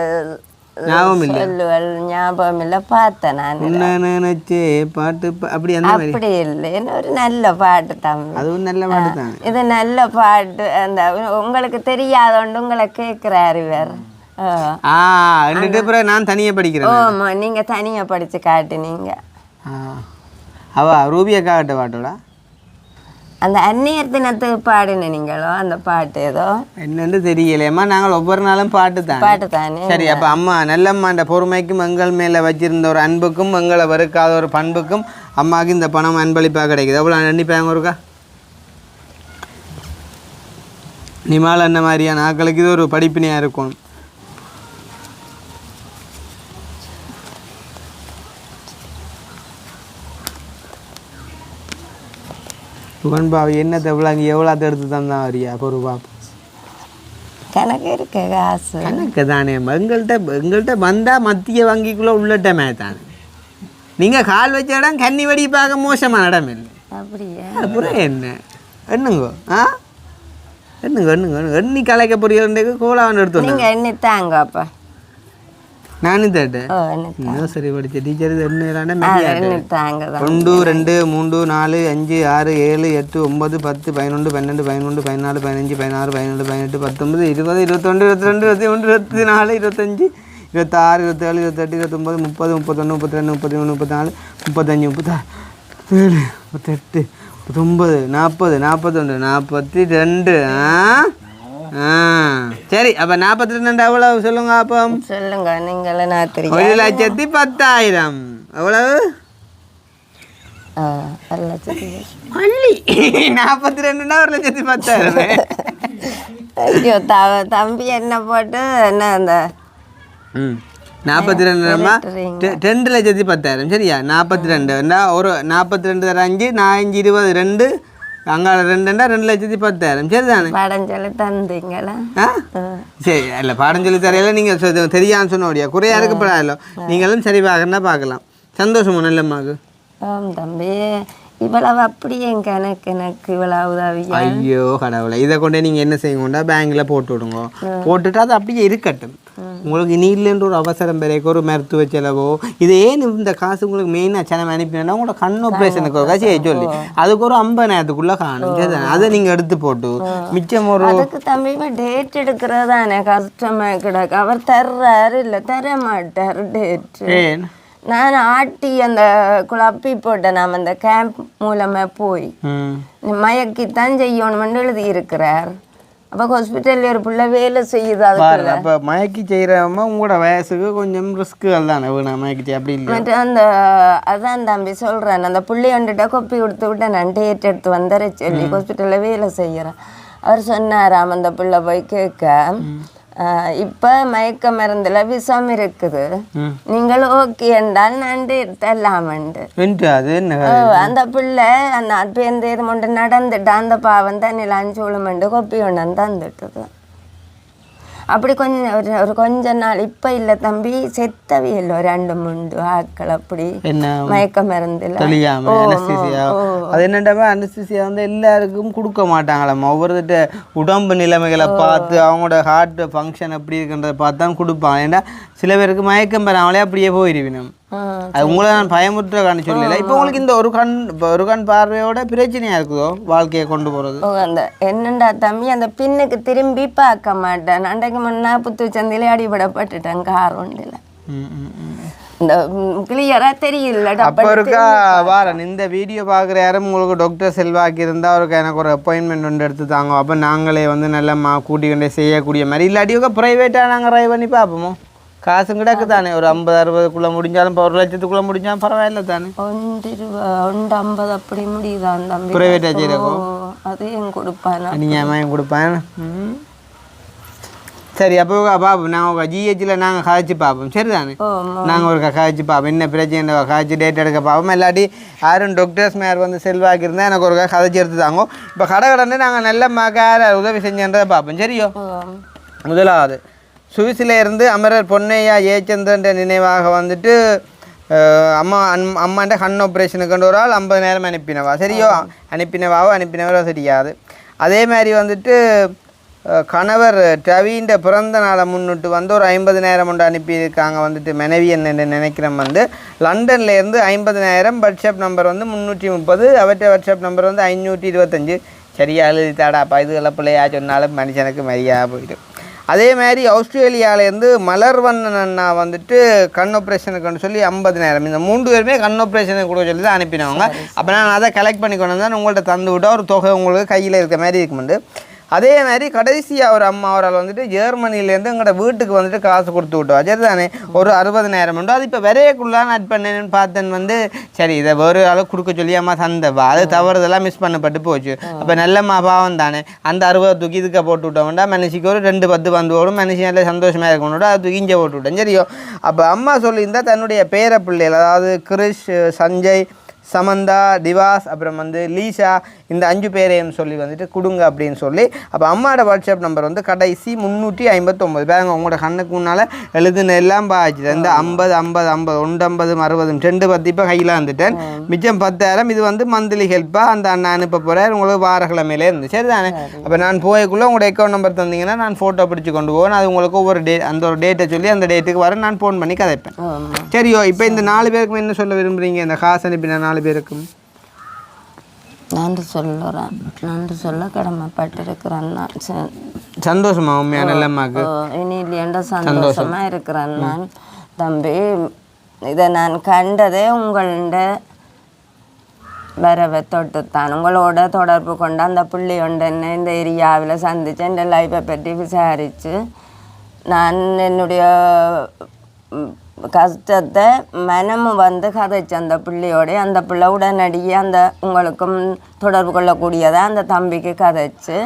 சொல்லுவல் ஞாபகம் இல்லை பார்த்தேன் நான். நினைச்சே பாட்டு அப்படி அப்படி இல்லை. ஒரு நல்ல பாட்டு தம்பி. அதுவும் நல்ல பாட்டு தான். இது நல்ல பாட்டு. அந்த உங்களுக்கு தெரியாதோண்டு உங்களை கேட்கிறாரு இவர். நான் தனியா படிக்கிறேன். நீங்க தனியா படிச்சு காட்டுனீங்க. அவ ரூபியா காட்ட பாட்டோட அந்த அந்நியர் தினத்துக்கு பாடுன நீங்களோ அந்த பாட்டு ஏதோ என்னன்னு தெரியலையம்மா. நாங்கள் ஒவ்வொரு நாளும் பாட்டு தானே. சரி. அப்ப அம்மா நல்லம்மாண்ட பொறுமைக்கும் எங்கள் மேல வச்சிருந்த ஒரு அன்புக்கும் எங்களை வெறுக்காத ஒரு பண்புக்கும் அம்மாவுக்கு இந்த பணம் அன்பளிப்பா கிடைக்குது. அவ்வளோ நன்னிப்பாங்க ஒருக்கா. நிமால் என்ன மாதிரியான ஆக்களுக்கு இது ஒரு படிப்பினையா இருக்கும். பண்பாவை என்னத்தை எவ்வளோ எடுத்து தந்தான் வரியா பொறு பாப்பா. கணக்கு இருக்கு காசு கணக்கு தானே எங்கள்கிட்ட வந்தால் மத்திய வங்கிக்குள்ளே உள்ளட்டமே தானே. நீங்கள் கால் வச்ச இடம் கன்னி வடி பார்க்க மோசமான இடம் இல்லை. அப்படியா? அப்புறம் என்ன என்னங்கோ எண்ணுங்க எண்ணி கலைக்க பொரியல் கோலாவன் எடுத்து நீங்கள் எண்ணி தாங்க அப்போ. நானும் தேட்டேன் ஓ எண்ணி சரி படித்த டீச்சர் எண்ணு தாங்க தான். 1 2 3 4 5 6 7 8 9 10 11 12 13 14 15 16 17 18 19 20 21 22 23 24 25 26 27 28 29 30 31 32 33 34 35 37 38 39 40 41 42. சரி அப்போ 42 எவ்வளவு சொல்லுங்க அப்போ சொல்லுங்க. நீங்களே நான் தெரியும். 1,10,000 எவ்வளவு? 1,00,000. அள்ளி 42னா 1,10,000. ஐயோ தம்பி என்ன போட்டு என்ன அந்த 42 2,10,000 சரியா? 42 ஒரு 42 தர 5 5 20 2 அங்கே 2ண்டா 2,10,000 சரி தானே? பாடம் சொல்லி தந்தீங்களா? சரி இல்லை பாடம் சொல்லி தரையில நீங்கள் தெரியான்னு சொன்ன முடியாது குறையா இருக்கப்படாதோ. நீங்களும் சரி பார்க்கணுன்னா பார்க்கலாம். சந்தோஷமா நல்லம்மாக்கு? ஆம் தம்பி. இவ்வளவு அப்படியே எனக்கு இவ்வளவு உதவி. ஐயோ கடவுளை இதை கொண்டே நீங்கள் என்ன செய்யுங்கண்டா பேங்கில் போட்டு விடுங்க. போட்டுட்டு அது அப்படியே இருக்கட்டும். உங்களுக்கு இனி இல்லைன்ற ஒரு அவசரம் பிறகு ஒரு மருத்துவ செலவோ இது ஏன் இந்த காசு உங்களுக்கு மெயினாக செலவு அனுப்பினா உங்களோட கண் ஆப்ரேஷனுக்கு ஒரு காசு சொல்லி அதுக்கு ஒரு 50,000க்குள்ளே காணும் சரி தானே? அதை நீங்கள் எடுத்து போட்டு மிச்சம் ஒரு அதுக்கு தம்பி டேட் எடுக்கிறதானே கஷ்டமாக கிடக்கு. அவர் தர்றாரு இல்லை தர மாட்டார் டேட். ஏன் நான் ஆட்டி அந்த குழப்பி போட்டேன். நாம் அந்த கேம்ப் மூலமாக போய் மயக்கித்தான் செய்யணும்னு எழுதி இருக்கிறார். அப்போ ஹாஸ்பிட்டலில் ஒரு பிள்ளை வேலை செய்யுது. அதுக்குள்ள அப்போ மயக்கி செய்கிறவங்க உங்களோட வயசுக்கு கொஞ்சம் ரிஸ்க்குகள் தானே வேணும் மயக்கிச்சு அப்படி இல்லை. மற்ற அந்த அதான் தம்பி சொல்கிறேன். அந்த பிள்ளை வந்துட்டா கொப்பி கொடுத்து விட்டேன். நான் டேட் எடுத்து வந்துட சொல்லி ஹாஸ்பிட்டலில் வேலை செய்கிறேன். அவர் சொன்னாராம் அந்த பிள்ளை போய் கேட்க இப்போ மயக்க மருந்துல விஷம் இருக்குது, நீங்கள் ஓகே என்றால் நான் தரலாமண்டு. அந்த பிள்ளை அந்த பேருந்து இது மட்டும் நடந்துட்டு அந்த பாவம் தண்ணியில் 5 உளுமண்டு கொப்பி ஒன்று தந்துட்டுது. அப்படி ஒரு கொஞ்ச நாள் இப்போ இல்லை தம்பி செத்தவே இல்லை 2-3 ஆட்கள் அப்படி மயக்க மருந்துல. அது என்னண்டா அனஸ்தீசியா வந்து எல்லாருக்கும் கொடுக்க மாட்டாங்களாம். ஒவ்வொருத்த உடம்பு நிலைமைகளை பார்த்து அவங்களோட ஹார்ட் ஃபங்க்ஷன் எப்படி இருக்குன்றதை பார்த்து தான் கொடுப்பாங்க. ஏன்னா சில பேருக்கு மயக்கம் பெறாமலே அப்படியே போயிருவினும். அது உங்களை நான் பயமுற்ற காண சொல்லல. இப்போ உங்களுக்கு இந்த ஒரு கண் பார்வையோட பிரச்சனையா இருக்குதோ வாழ்க்கையை கொண்டு போறது? அந்த என்னண்டா தம்பி அந்த பின்னுக்கு திரும்பி பார்க்க மாட்டேன். அன்றைக்கு முன்னா புத்துச்சந்தையில அடிபடப்பட்டுட்டேன் கார் ஒன்றில். இந்த கிளியரா தெரியல. அப்போ இருக்கா வாரன் இந்த வீடியோ பார்க்குற யாரும் உங்களுக்கு டாக்டர் செல்வாக்கி இருந்தால் அவருக்கு எனக்கு ஒரு அப்பாயின்மெண்ட் ஒன்று எடுத்து தாங்க. அப்போ நாங்களே வந்து நல்லம்மா கூட்டிக்கொண்டே செய்யக்கூடிய மாதிரி இல்லாட்டியோக்கா ப்ரைவேட்டாக நாங்கள் ட்ரை பண்ணி பார்ப்போமோ. காசு கிடக்கு தானே ஒரு 50-60க்குள்ளே முடிஞ்சாலும் 1 லட்சத்துக்குள்ளே முடிஞ்சாலும் பரவாயில்ல தானே. 1,50 அப்படி முடியுதான் தம்பி ப்ரைவேட்டாக செய்யறோம். அதையும் கொடுப்பானா? நீங்கள் கொடுப்பேன். சரி அப்போ பாப்போம். நாங்கள் ஜிஹெச்சில் நாங்கள் காய்ச்சி பார்ப்போம் சரி தானே? நாங்கள் ஒரு காய்ச்சி பார்ப்போம் என்ன பிரச்சனை காய்ச்சி டேட் எடுக்க பார்ப்போம். இல்லாட்டி யாரும் டாக்டர்ஸ் மேர் வந்து செல்வாக்கி இருந்தால் எனக்கு ஒரு கதைச்சி எடுத்து தாங்க. இப்போ கடை நாங்கள் நல்ல மகார உதவி செஞ்சன்றதை பார்ப்போம் சரியோ? முதலாவது சுவிஸில் இருந்து அமரர் பொன்னையா ஜெயச்சந்திரன் நினைவாக வந்துட்டு அம்மாண்ட கண் ஆப்ரேஷனுக்கு ஒரு ஆள் 50,000 அனுப்பினவா சரியோ? அனுப்பினவரோ தெரியாது. அதே மாதிரி வந்துட்டு கணவர் ரவின்ற பிறந்த நாளை முன்னிட்டு வந்து ஒரு 50,000 ஒன்று அனுப்பியிருக்காங்க வந்துட்டு மனைவி என்ன நினைக்கிறேன். வந்து லண்டன்லேருந்து 50,000 வாட்ஸ்அப் நம்பர் வந்து 330 அவற்றை வாட்ஸ்அப் நம்பர் வந்து 525. சரியா எழுதித்தாடாப்பா இதுகளை பிள்ளையா சொன்னாலும் மனுஷனுக்கு மரியாதை போயிடும். அதே மாதிரி ஆஸ்திரேலியாவிலேருந்து மலர்வண்ணன் அண்ணா வந்துட்டு கண் ஆப்ரேஷனுக்குன்னு சொல்லி 50,000 இந்த 3 பேருமே கண் ஆப்ரேஷனுக்கு கூட சொல்லி தான் அனுப்பினவங்க. அப்போ நான் அதை கலெக்ட் பண்ணி கொண்டு வந்தால் உங்கள்கிட்ட தந்து விட்டால் ஒரு தொகை உங்களுக்கு கையில் இருக்க மாதிரி இருக்குமெண்டு. அதே மாதிரி கடைசியாக ஒரு அம்மா அவரால் வந்துட்டு ஜெர்மனிலேருந்து எங்களோட வீட்டுக்கு வந்துட்டு காசு கொடுத்து விட்டோம் சரி தானே? ஒரு 60,000 உண்டு. அது இப்போ விரையக்குள்ளான் ஆட் பண்ணேன்னு பார்த்தேன். வந்து சரி இதை வேறு அளவுக்கு கொடுக்க சொல்லி அம்மா தந்தவா அது தவறுதெல்லாம் மிஸ் பண்ணப்பட்டு போச்சு. அப்போ நல்லம்மா பாவம் தானே அந்த 60 தூக்கி இதுக்க போட்டு விட்டோம்டா மனுஷிக்கு ஒரு 2-10 வந்து ஓடும் மனுஷன் நல்ல சந்தோஷமாக இருக்கணும்டா அது தூக்கி இங்கே போட்டு விட்டேன் சரியோ? அப்போ அம்மா சொல்லியிருந்தால் தன்னுடைய பேர பிள்ளைகள் அதாவது கிரிஷ், சஞ்சய், சமந்தா, திவாஸ், அப்புறம் வந்து லீஷா இந்த 5 பேரையும் சொல்லி வந்துட்டு கொடுங்க அப்படின்னு சொல்லி. அப்போ அம்மாவோட வாட்ஸ்அப் நம்பர் வந்து கடைசி 359. பாருங்க உங்களோட கண்ணுக்கு முன்னால் எழுதுன எல்லாம் பாய்ச்சிது. இந்த 50 50 50 150 60 2 10 இப்போ கையில் வந்துட்டேன். மிச்சம் 10,000 இது வந்து மந்த்லி ஹெல்ப்பாக அந்த அண்ணா அனுப்ப போகிறார் உங்களுக்கு வாரக்கிழமையிலே இருந்து. சரி தானே? அப்போ நான் போயக்குள்ளே உங்களோட அக்கௌண்ட் நம்பர் தந்தீங்கன்னா நான் ஃபோட்டோ பிடிச்சி கொண்டு போவேன். அது உங்களுக்கு ஒவ்வொரு அந்த ஒரு டேட்டை சொல்லி அந்த டேட்டுக்கு வர நான் ஃபோன் பண்ணி கதைப்பேன். சரியோ? இப்போ இந்த 4 பேருக்கும் என்ன சொல்ல விரும்புகிறீங்க? இந்த காசு அனுப்பின 4 பேருக்கும் நன்றி சொல்ல கடமைப்பட்டிருக்கிறேன். நான் சந்தோஷமா? உண்மையா? நல்லம்மாக்கு இனி இல்லையாண்டா சந்தோஷமா இருக்கிறேன் நான். தம்பி, இதை நான் கண்டதே உங்கள்ட வரவை தொட்டுத்தான். உங்களோட தொடர்பு கொண்டு அந்த புள்ளி ஒன்று இந்த ஏரியாவில் சந்தித்து இந்த லைஃப்பை பற்றி விசாரித்து நான் என்னுடைய கஷ்டத்தை மனமும் வந்து கதைச்சு அந்த பிள்ளையோட அந்த பிள்ளை உடனடியே அந்த உங்களுக்கும் தொடர்பு கொள்ளக்கூடியதை அந்த தம்பிக்கு கதைச்சு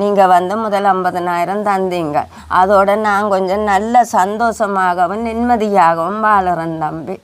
நீங்கள் வந்து முதல் 50,000 தந்தீங்க. அதோட நான் கொஞ்சம் நல்ல சந்தோஷமாகவும் நிம்மதியாகவும் வாழறேன் தம்பி.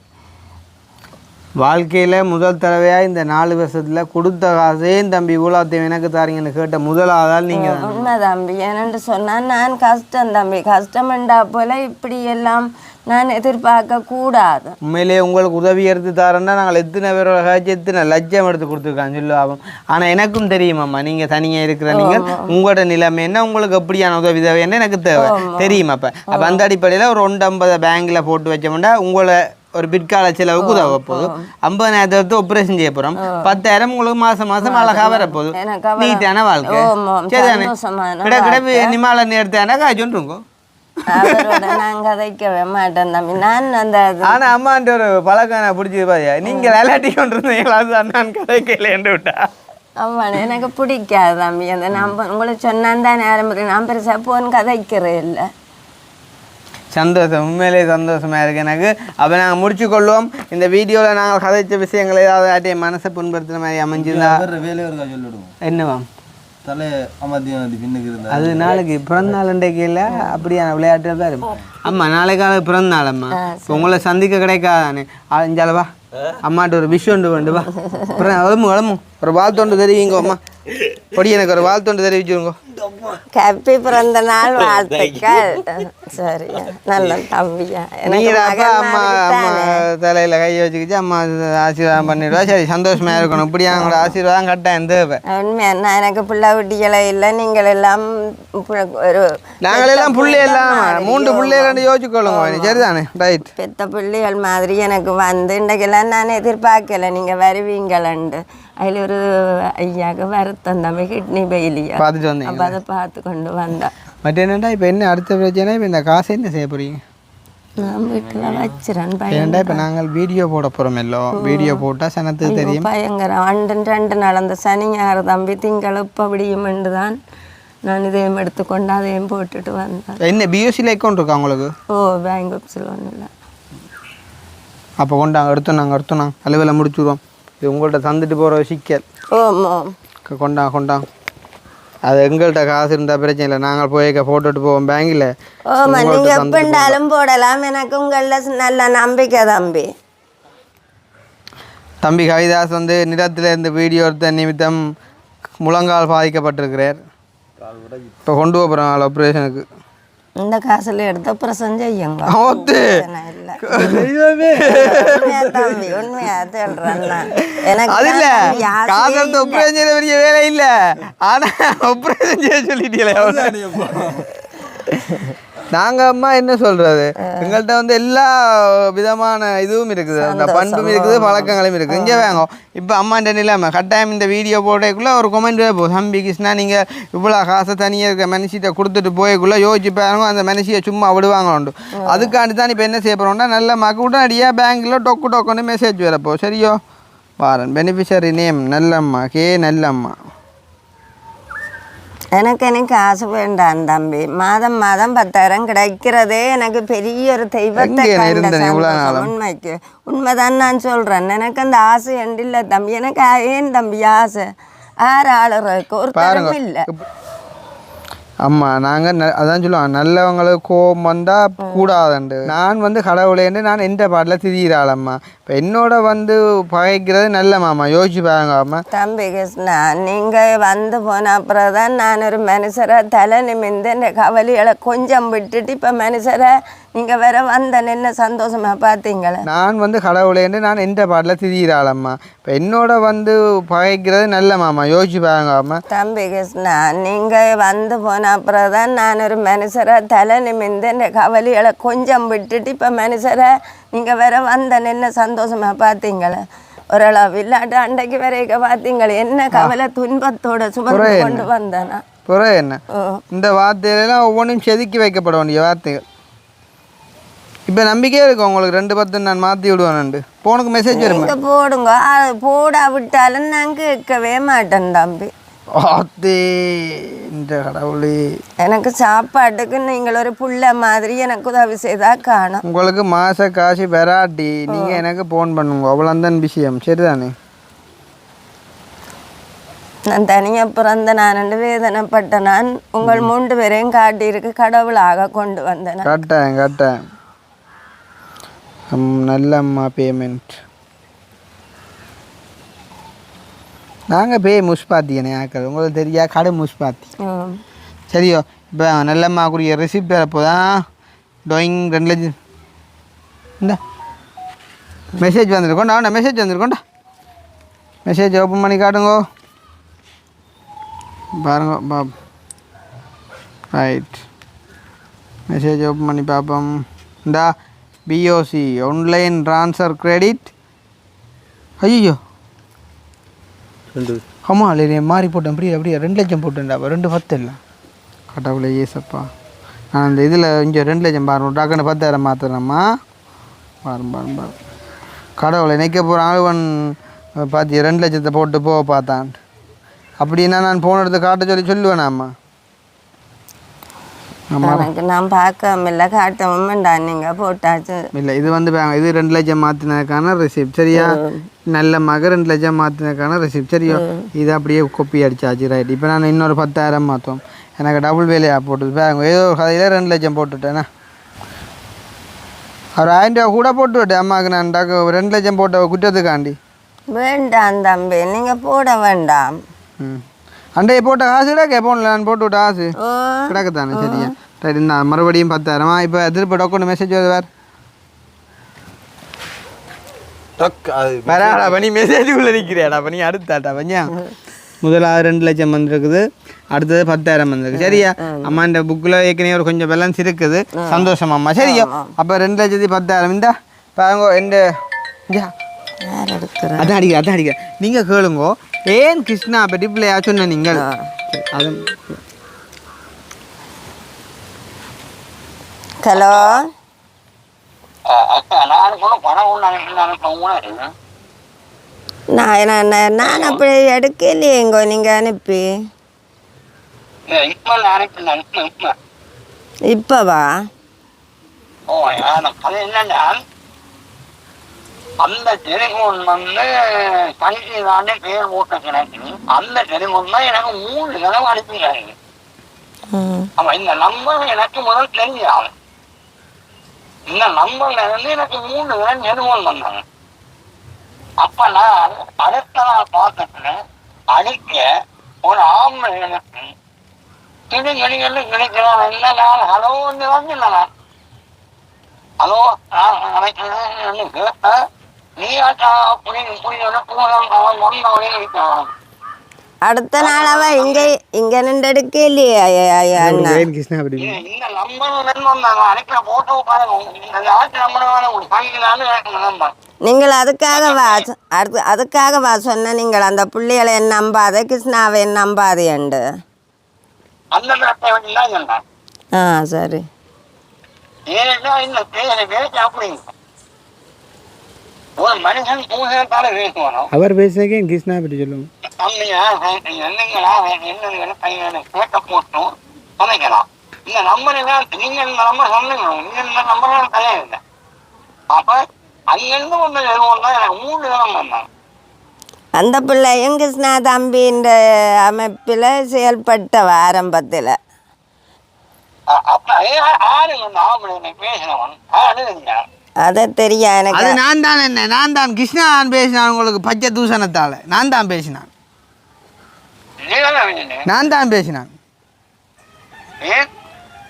வாழ்க்கையில் முதல் தடவையாக இந்த 4 வருஷத்தில் கொடுத்த காசே தம்பி இவ்வளோத்தையும் எனக்கு தாரீங்கன்னு கேட்ட முதலாவதால் நீங்கள். உண்மை தம்பி. ஏன்னு சொன்னால் நான் கஷ்டம் தம்பி, கஷ்டமெண்டா போல் இப்படி எல்லாம் நான் எதிர்பார்க்க கூடாது. உண்மையிலேயே உங்களுக்கு உதவி எடுத்து தரேன்னா நாங்கள் எத்தனை பேரோட காய்ச்சி எத்தனை லட்சம் எடுத்து கொடுத்துருக்கான்னு சொல்லுவாங்க. ஆனால் எனக்கும் தெரியுமாம்மா, நீங்கள் தனியாக இருக்கிற நீங்கள் உங்களோட நிலைமை என்ன, உங்களுக்கு எப்படியான உதவி தேவை என்ன எனக்கு தேவை தெரியுமா? அப்போ அந்த அடிப்படையில் ஒரு 150 பேங்கில் போட்டு வச்சோம்னா உங்களை ஒரு பிற்கால செலவுக்கு உதவ போதும். 50,000 ஆப்ரேஷன் செய்ய போகிறோம். 10,000 உங்களுக்கு மாதம் அழகாக வரப்போகுது. நீட்டான வாழ்க்கை. சரிதானே? கிடக்கிட நிமால நேரத்தான காய்ச்சோன்ருங்கோ. அவரோட நான் கதைக்கவே மாட்டேன் தம்பி. நான் அந்த ஆனால் அம்மான்ற ஒரு பழக்கம் நான் பிடிச்சது பாதியா, நீங்கள் விளையாட்டி கொண்டு இருந்தீங்களா? அதுதான் நான் கதைக்கல என்று விட்டா. ஆமாம், எனக்கு பிடிக்காது தம்பி. அந்த நான் உங்களுக்கு சொன்னான் தான் ஆரம்பத்தில் நான் பெருசாக போன் கதைக்கிறேன் இல்லை. சந்தோஷம், உண்மையிலே சந்தோஷமாக இருக்குது எனக்கு. அப்போ நாங்கள் முடிச்சு கொள்வோம். இந்த வீடியோவில் நாங்கள் கதைச்ச விஷயங்களை ஏதாவது ஆட்டிய மனசை புண்படுத்துகிற மாதிரி அமைஞ்சிருந்தா என்னவா தலை பின்னுக்கு இருந்தா அது நாளைக்கு பிறந்த நாள் இன்றைக்கு இல்லை, அப்படியான விளையாட்டு தான் இருக்கும். அம்மா நாளைக்கால பிறந்த நாள் அம்மா. இப்போ உங்களை சந்திக்க கிடைக்காதானே? அஞ்சாலவா அம்மாட்ட ஒரு விஷயம் உண்டு வேண்டுவா. கிளம்பு ஒரு வாழ்த்தொண்டு தெரிவிங்க அம்மா. பொடி எனக்கு ஒரு வாழ்த்தொண்டு தெரிவிச்சுருங்க. ஹாப்பி பிறந்த நாள் வாழ்த்துக்கள். சரி, நல்ல தம்பியா. நீங்கப்பா அம்மா தலையில் கை வச்சுக்கிச்சு அம்மா ஆசீர்வாதம் பண்ணிடுவா. சரி, சந்தோஷமா இருக்கணும். இப்படி அவங்களோட ஆசீர்வாதம் கட்டாயம் தேவை. உண்மையா நான் எனக்கு பிள்ளை குட்டிகளை இல்லை, நீங்கள் எல்லாம் ஒரு நாங்கள் எல்லாம் பிள்ளை எல்லாம் 3 பிள்ளைகள் யோசிச்சுக்கொள்ளுங்க. சரிதானே? ரைட். பெத்த பிள்ளைகள் மாதிரி எனக்கு வந்து இன்றைக்கெல்லாம் நான் எதிர்பார்க்கல நீங்கள் வருவீங்களண்டு. அதில் ஒரு ஐயாவுக்கு வருத்தம் தம்பி, கிட்னி பெயிலியா பார்த்துட்டு வந்தேன். அப்போ அதை பார்த்து கொண்டு வந்தேன். மற்ற என்னண்டா இப்போ என்ன அடுத்த பிரச்சனை? இப்போ இந்த காசை என்ன செய்ய போறீங்க? நான் வீட்டில் வச்சுறேன். ஏன்டா இப்போ நாங்கள் வீடியோ போட போகிறோம். எல்லாம் வீடியோ போட்டால் சனத்துக்கு தெரியும். பயங்கரம் 2 நாள் அந்த சனி ஞாயிறு தம்பி திங்கள் இப்போ அப்படியுமெண்டு தான் நான் இதையும் எடுத்துக்கொண்டு அதையும் போட்டுட்டு வந்தேன். என்ன பிஎஸ்சியில் அக்கௌண்ட் இருக்கா உங்களுக்கு? பேங்க் ஆஃபீஸில் ஒன்றும் இல்லை. அப்போ கொண்டாங்க எடுத்தோம் அலுவலை முடிச்சுடுவோம். இது உங்கள்கிட்ட தந்துட்டு போகிற சிக்கல். கொண்டாங்க அது எங்கள்கிட்ட காசு இருந்தால் பிரச்சனை இல்லை. நாங்கள் போய் போட்டுட்டு போவோம் பேங்கில். நீங்கள் எப்படினாலும் போடலாம். எனக்கு உங்களில் நல்ல நம்பிக்கை தம்பி. தம்பி கவிதாஸ் வந்து நிலத்தில் இருந்து வீடியோ எடுத்த நிமித்தம் முழங்கால் பாதிக்கப்பட்டிருக்கிறார். இப்போ கொண்டு போகிறோம் ஆப்ரேஷனுக்கு. இந்த காசுல எடுத்து பிரசன் செய்யுங்க. வேலை இல்ல, ஆனா ஆப்ரேஷன் செய்ய சொல்லிட்டீங்களே. நாங்கள் அம்மா என்ன சொல்கிறது, எங்கள்கிட்ட வந்து எல்லா விதமான இதுவும் இருக்குது, அந்த பண்பும் இருக்குது, பழக்கங்களும் இருக்குது. இங்கே வாங்க. இப்போ அம்மாண்ட நிலைமை கட்டாயம் இந்த வீடியோ போடக்குள்ளே ஒரு கமெண்ட் போகும், தம்பி கிருஷ்ணா நீங்கள் இவ்வளோ காசை தனியாக இருக்க மனுஷிட்ட கொடுத்துட்டு போயக்குள்ளே யோசிச்சு பாருங்க, அந்த மனுஷியை சும்மா விடுவாங்க. அதுக்காண்டி தான் இப்போ என்ன செய்ய போகிறோம்னா, நல்ல மக்கள் உடனடியாக பேங்கில் டொக்குன்னு மெசேஜ் வரப்போ. சரியோ வாரன் பெனிஃபிஷரி நேம் நல்லம்மா, நல்லம்மா. எனக்கு காசு வேண்டாம் தம்பி. மாதம் 10,000 கிடைக்கிறதே எனக்கு பெரிய ஒரு தெய்வத்தை. உண்மைக்கு உண்மைதான் நான் சொல்றேன். எனக்கு அந்த ஆசை இல்லை தம்பி. எனக்கு ஏன் தம்பி ஆசை? 6 ஆளுக்கு ஒரு தரம் இல்லை. ஆமாம் நாங்கள் அதான் சொல்லுவாங்க நல்லவங்களுக்கு கோபம் வந்தால் கூடாதுண்டு. நான் வந்து கடவுளேன்னு நான் எந்த பாட்டில் திரியிறாளம்மா. இப்போ என்னோட வந்து பகைக்கிறது நல்ல மாமா, யோசிச்சு பாருங்க அம்மா. தம்பி கிருஷ்ணா, நீங்கள் வந்து போன அப்புறம் தான் நான் ஒரு மனுஷரை தலை நிமிந்து இந்த கவலைகளை கொஞ்சம் விட்டுட்டு இப்போ மனுஷரை நீங்கள் வேற வந்த நின்று சந்தோஷமா பார்த்தீங்களே. நான் வந்து கடவுளேன்னு நான் எந்த பாட்டில் திரியிறாளம்மா. இப்போ என்னோட வந்து பகைக்கிறது நல்ல மாமா, யோசிச்சு பாருங்க அம்மா. தம்பி கிருஷ்ணா, நீங்கள் வந்து போன அப்புறம் தான் நான் ஒரு மனுஷரை தலை நிமிந்து இந்த கவலைகளை கொஞ்சம் விட்டுட்டு இப்போ மனுஷரை நீங்கள் வேற வந்த நின்று சந்தோஷமா பார்த்தீங்களே. ஓரளவு இல்லாட்ட அன்றைக்கு வரைக்கும் பார்த்தீங்களே என்ன கவலை துன்பத்தோட சுமந்து கொண்டு வந்தேனா. புறம் என்ன இந்த வார்த்தையிலாம் ஒவ்வொன்றும் செதுக்கி வைக்கப்பட வேண்டிய வார்த்தைகள். இப்போ நம்பிக்கையே இருக்கும் உங்களுக்கு 2 நான் மாற்றி விடுவேன்ண்டு. போனுக்கு மெசேஜ் வரும். நீங்கள் போடுங்க, அது போடா விட்டாலும் நான் கேட்கவே மாட்டேன் தம்பி. ஆத்தே இந்த கடவுளே, எனக்கு சாப்பாட்டுக்கு நீங்கள் ஒரு புள்ள மாதிரி எனக்கு உதவி செய்தா காணும். உங்களுக்கு மாத காசு வராட்டி நீங்கள் எனக்கு ஃபோன் பண்ணுங்க, அவ்வளோதான் விஷயம். சரிதானே? நான் தனியாக பிறந்த நான் வேதனைப்பட்ட நான் உங்கள் 3 பேரையும் காட்டியிருக்கு கடவுளாக கொண்டு வந்தேன். கட்டேன் நல்லம்மா பேமெண்ட் நாங்கள் பே முஸ்பாத்தியனே ஆக்கள் உங்களுக்கு தெரியா கடை முஸ்பாத்தி. சரியோ இப்போ நல்லம்மாக்குரிய ரெசிப்ட் வரப்போதான் ட்ராயிங் 2 லட்சம் இந்த மெசேஜ் வந்துருக்கோண்டா. மெசேஜ் வந்துருக்கோண்டா. மெசேஜ் ஓப்பன் பண்ணி காட்டுங்கோ பாருங்க பாப். ரைட், மெசேஜ் ஓப்பன் பண்ணி பார்ப்போம். இந்தா பிஓசி ஆன்லைன் ட்ரான்ஸ்ஃபர் கிரெடிட். ஐயோ ஆமாம் இல்லை மாறி போட்டேன். அப்படியே 2 லட்சம் போட்டேன்டா. 2 இல்லை கடவுளே ஏசப்பா. நான் அந்த இதில் இங்கே 2 லட்சம் பாருங்க டாக்குன்னு 10,000 மாற்றுறேம்மா. பாருங்க கடவுளை நிற்க போகிற ஆளுவன் பார்த்தி 2 லட்சத்தை போட்டு போக பார்த்தான். அப்படின்னா நான் போன இடத்த காட்ட சொல்லுவேனாம்மா. எனக்கு நான் பார்க்காம இல்லை காட்டவும் வேண்டாம், நீங்கள் போட்டாச்சு. இல்லை இது வந்து இது 2 லட்சம் மாற்றினதுக்கான ரெசிப்ட். சரியா? நல்ல மக 2 லட்சம் மாற்றினதுக்கான ரெசிப்ட். சரியோ? இது அப்படியே கொப்பி அடிச்சாச்சு. ரைட், இப்போ நான் இன்னொரு 10,000 மாற்றோம். எனக்கு டபுள் வேலையாக போட்டுது பாருங்க. ஏதோ ஒரு கதையில் 2 லட்சம் போட்டுட்டேண்ணா. ஒரு 1000 ரூபா கூட போட்டு விட்டேன் அம்மாவுக்கு. நான் 2 லட்சம் போட்ட குற்றத்துக்காண்டி. வேண்டாம் தம்பி, நீங்கள் போட வேண்டாம். அண்டையை போட்ட காசு கிடக்க போன்ல நான் போட்டு விட்ட காசு கிடக்கத்தானே. சரியா? ரைட், நான் மறுபடியும் 10,000. இப்போ திருப்பி டொக்குன்னு மெசேஜ் வருது வேறு வராடா பண்ணி மெசேஜுக்குள்ளே நிற்கிறியாடா பண்ணி அடுத்தாட்டா பஞ்சா. முதலாவது 2 லட்சம் வந்துருக்குது, அடுத்தது 10,000 வந்துருக்கு. சரியா? அம்மா இந்த புக்கில் ஏற்கனவே ஒரு கொஞ்சம் பேலன்ஸ் இருக்குது. சந்தோஷம் அம்மா. சரியா? அப்போ 2 லட்சத்தி 10,000 இந்தா பாருங்க. எந்த அதான் அடிக்க நீங்கள் கேளுங்கோ. ஏன் கிருஷ்ணா பற்றி பிள்ளையா சொன்ன நீங்கள் அது. ஹலோ, நான் அப்படி எடுக்கலையேங்கோ, நீங்கள் அனுப்பி. இப்பவா? அந்த டெலிஃபோன் வந்து கணினி தானே பேர் போட்ட கிடக்கு. அந்த டெலிஃபோன் தான் எனக்கு 3 தடவை அனுப்பிடுறாங்க. ஆமா, இந்த நம்பர் எனக்கு முதல் தெரிஞ்சாங்க. இந்த நம்பர்ல இருந்து எனக்கு 3 தடவை டெலிஃபோன் பண்ணாங்க. அப்ப நான் அடுத்த நாள் பார்த்துட்டு அடிக்க ஒரு ஆம்பளை எனக்கு கிணிகணிகள் கிடைக்கிறான். இல்லை நான் ஹலோ வந்து வாங்கினேன். ஹலோ நினைக்கிறேன் கேட்டேன். அடுத்த நாள் அவ இங்க நின்று எடுக்கலையே. நீங்கள் அதுக்காகவா சொன்ன நீங்கள் அந்த பிள்ளைகளை என் நம்பாத கிருஷ்ணாவை என் நம்பாதேண்டு. சரி. ஒரு மனுஷன் பூசத்தால பேசுவானோ அவர் பேசுறதுக்கே கிருஷ்ணா பற்றி சொல்லுவோம். அம்மையா என்னங்களா என்ன கையில கேட்ட போட்டும் சமைக்கலாம். இந்த நம்பர் நீங்க இந்த நம்பர் சொன்னீங்க. இந்த நம்பர் கிடையாது. அப்ப அங்கிருந்து ஒன்று எழுவோம் தான் எனக்கு 3 தடவை வந்தாங்க. அந்த பிள்ளையும் கிருஷ்ணா தம்பின்ற அமைப்பில் செயல்பட்டவ ஆரம்பத்தில். அப்ப ஆறுங்க அந்த ஆம்பளை பேசினவன் ஆளுங்க அதை தெரியா எனக்கு. அது நான் தான் கிருஷ்ணா நான் பேசினான் உங்களுக்கு பச்சை தூசணத்தால் நான் தான் பேசினான். நான் தான் பேசினான்.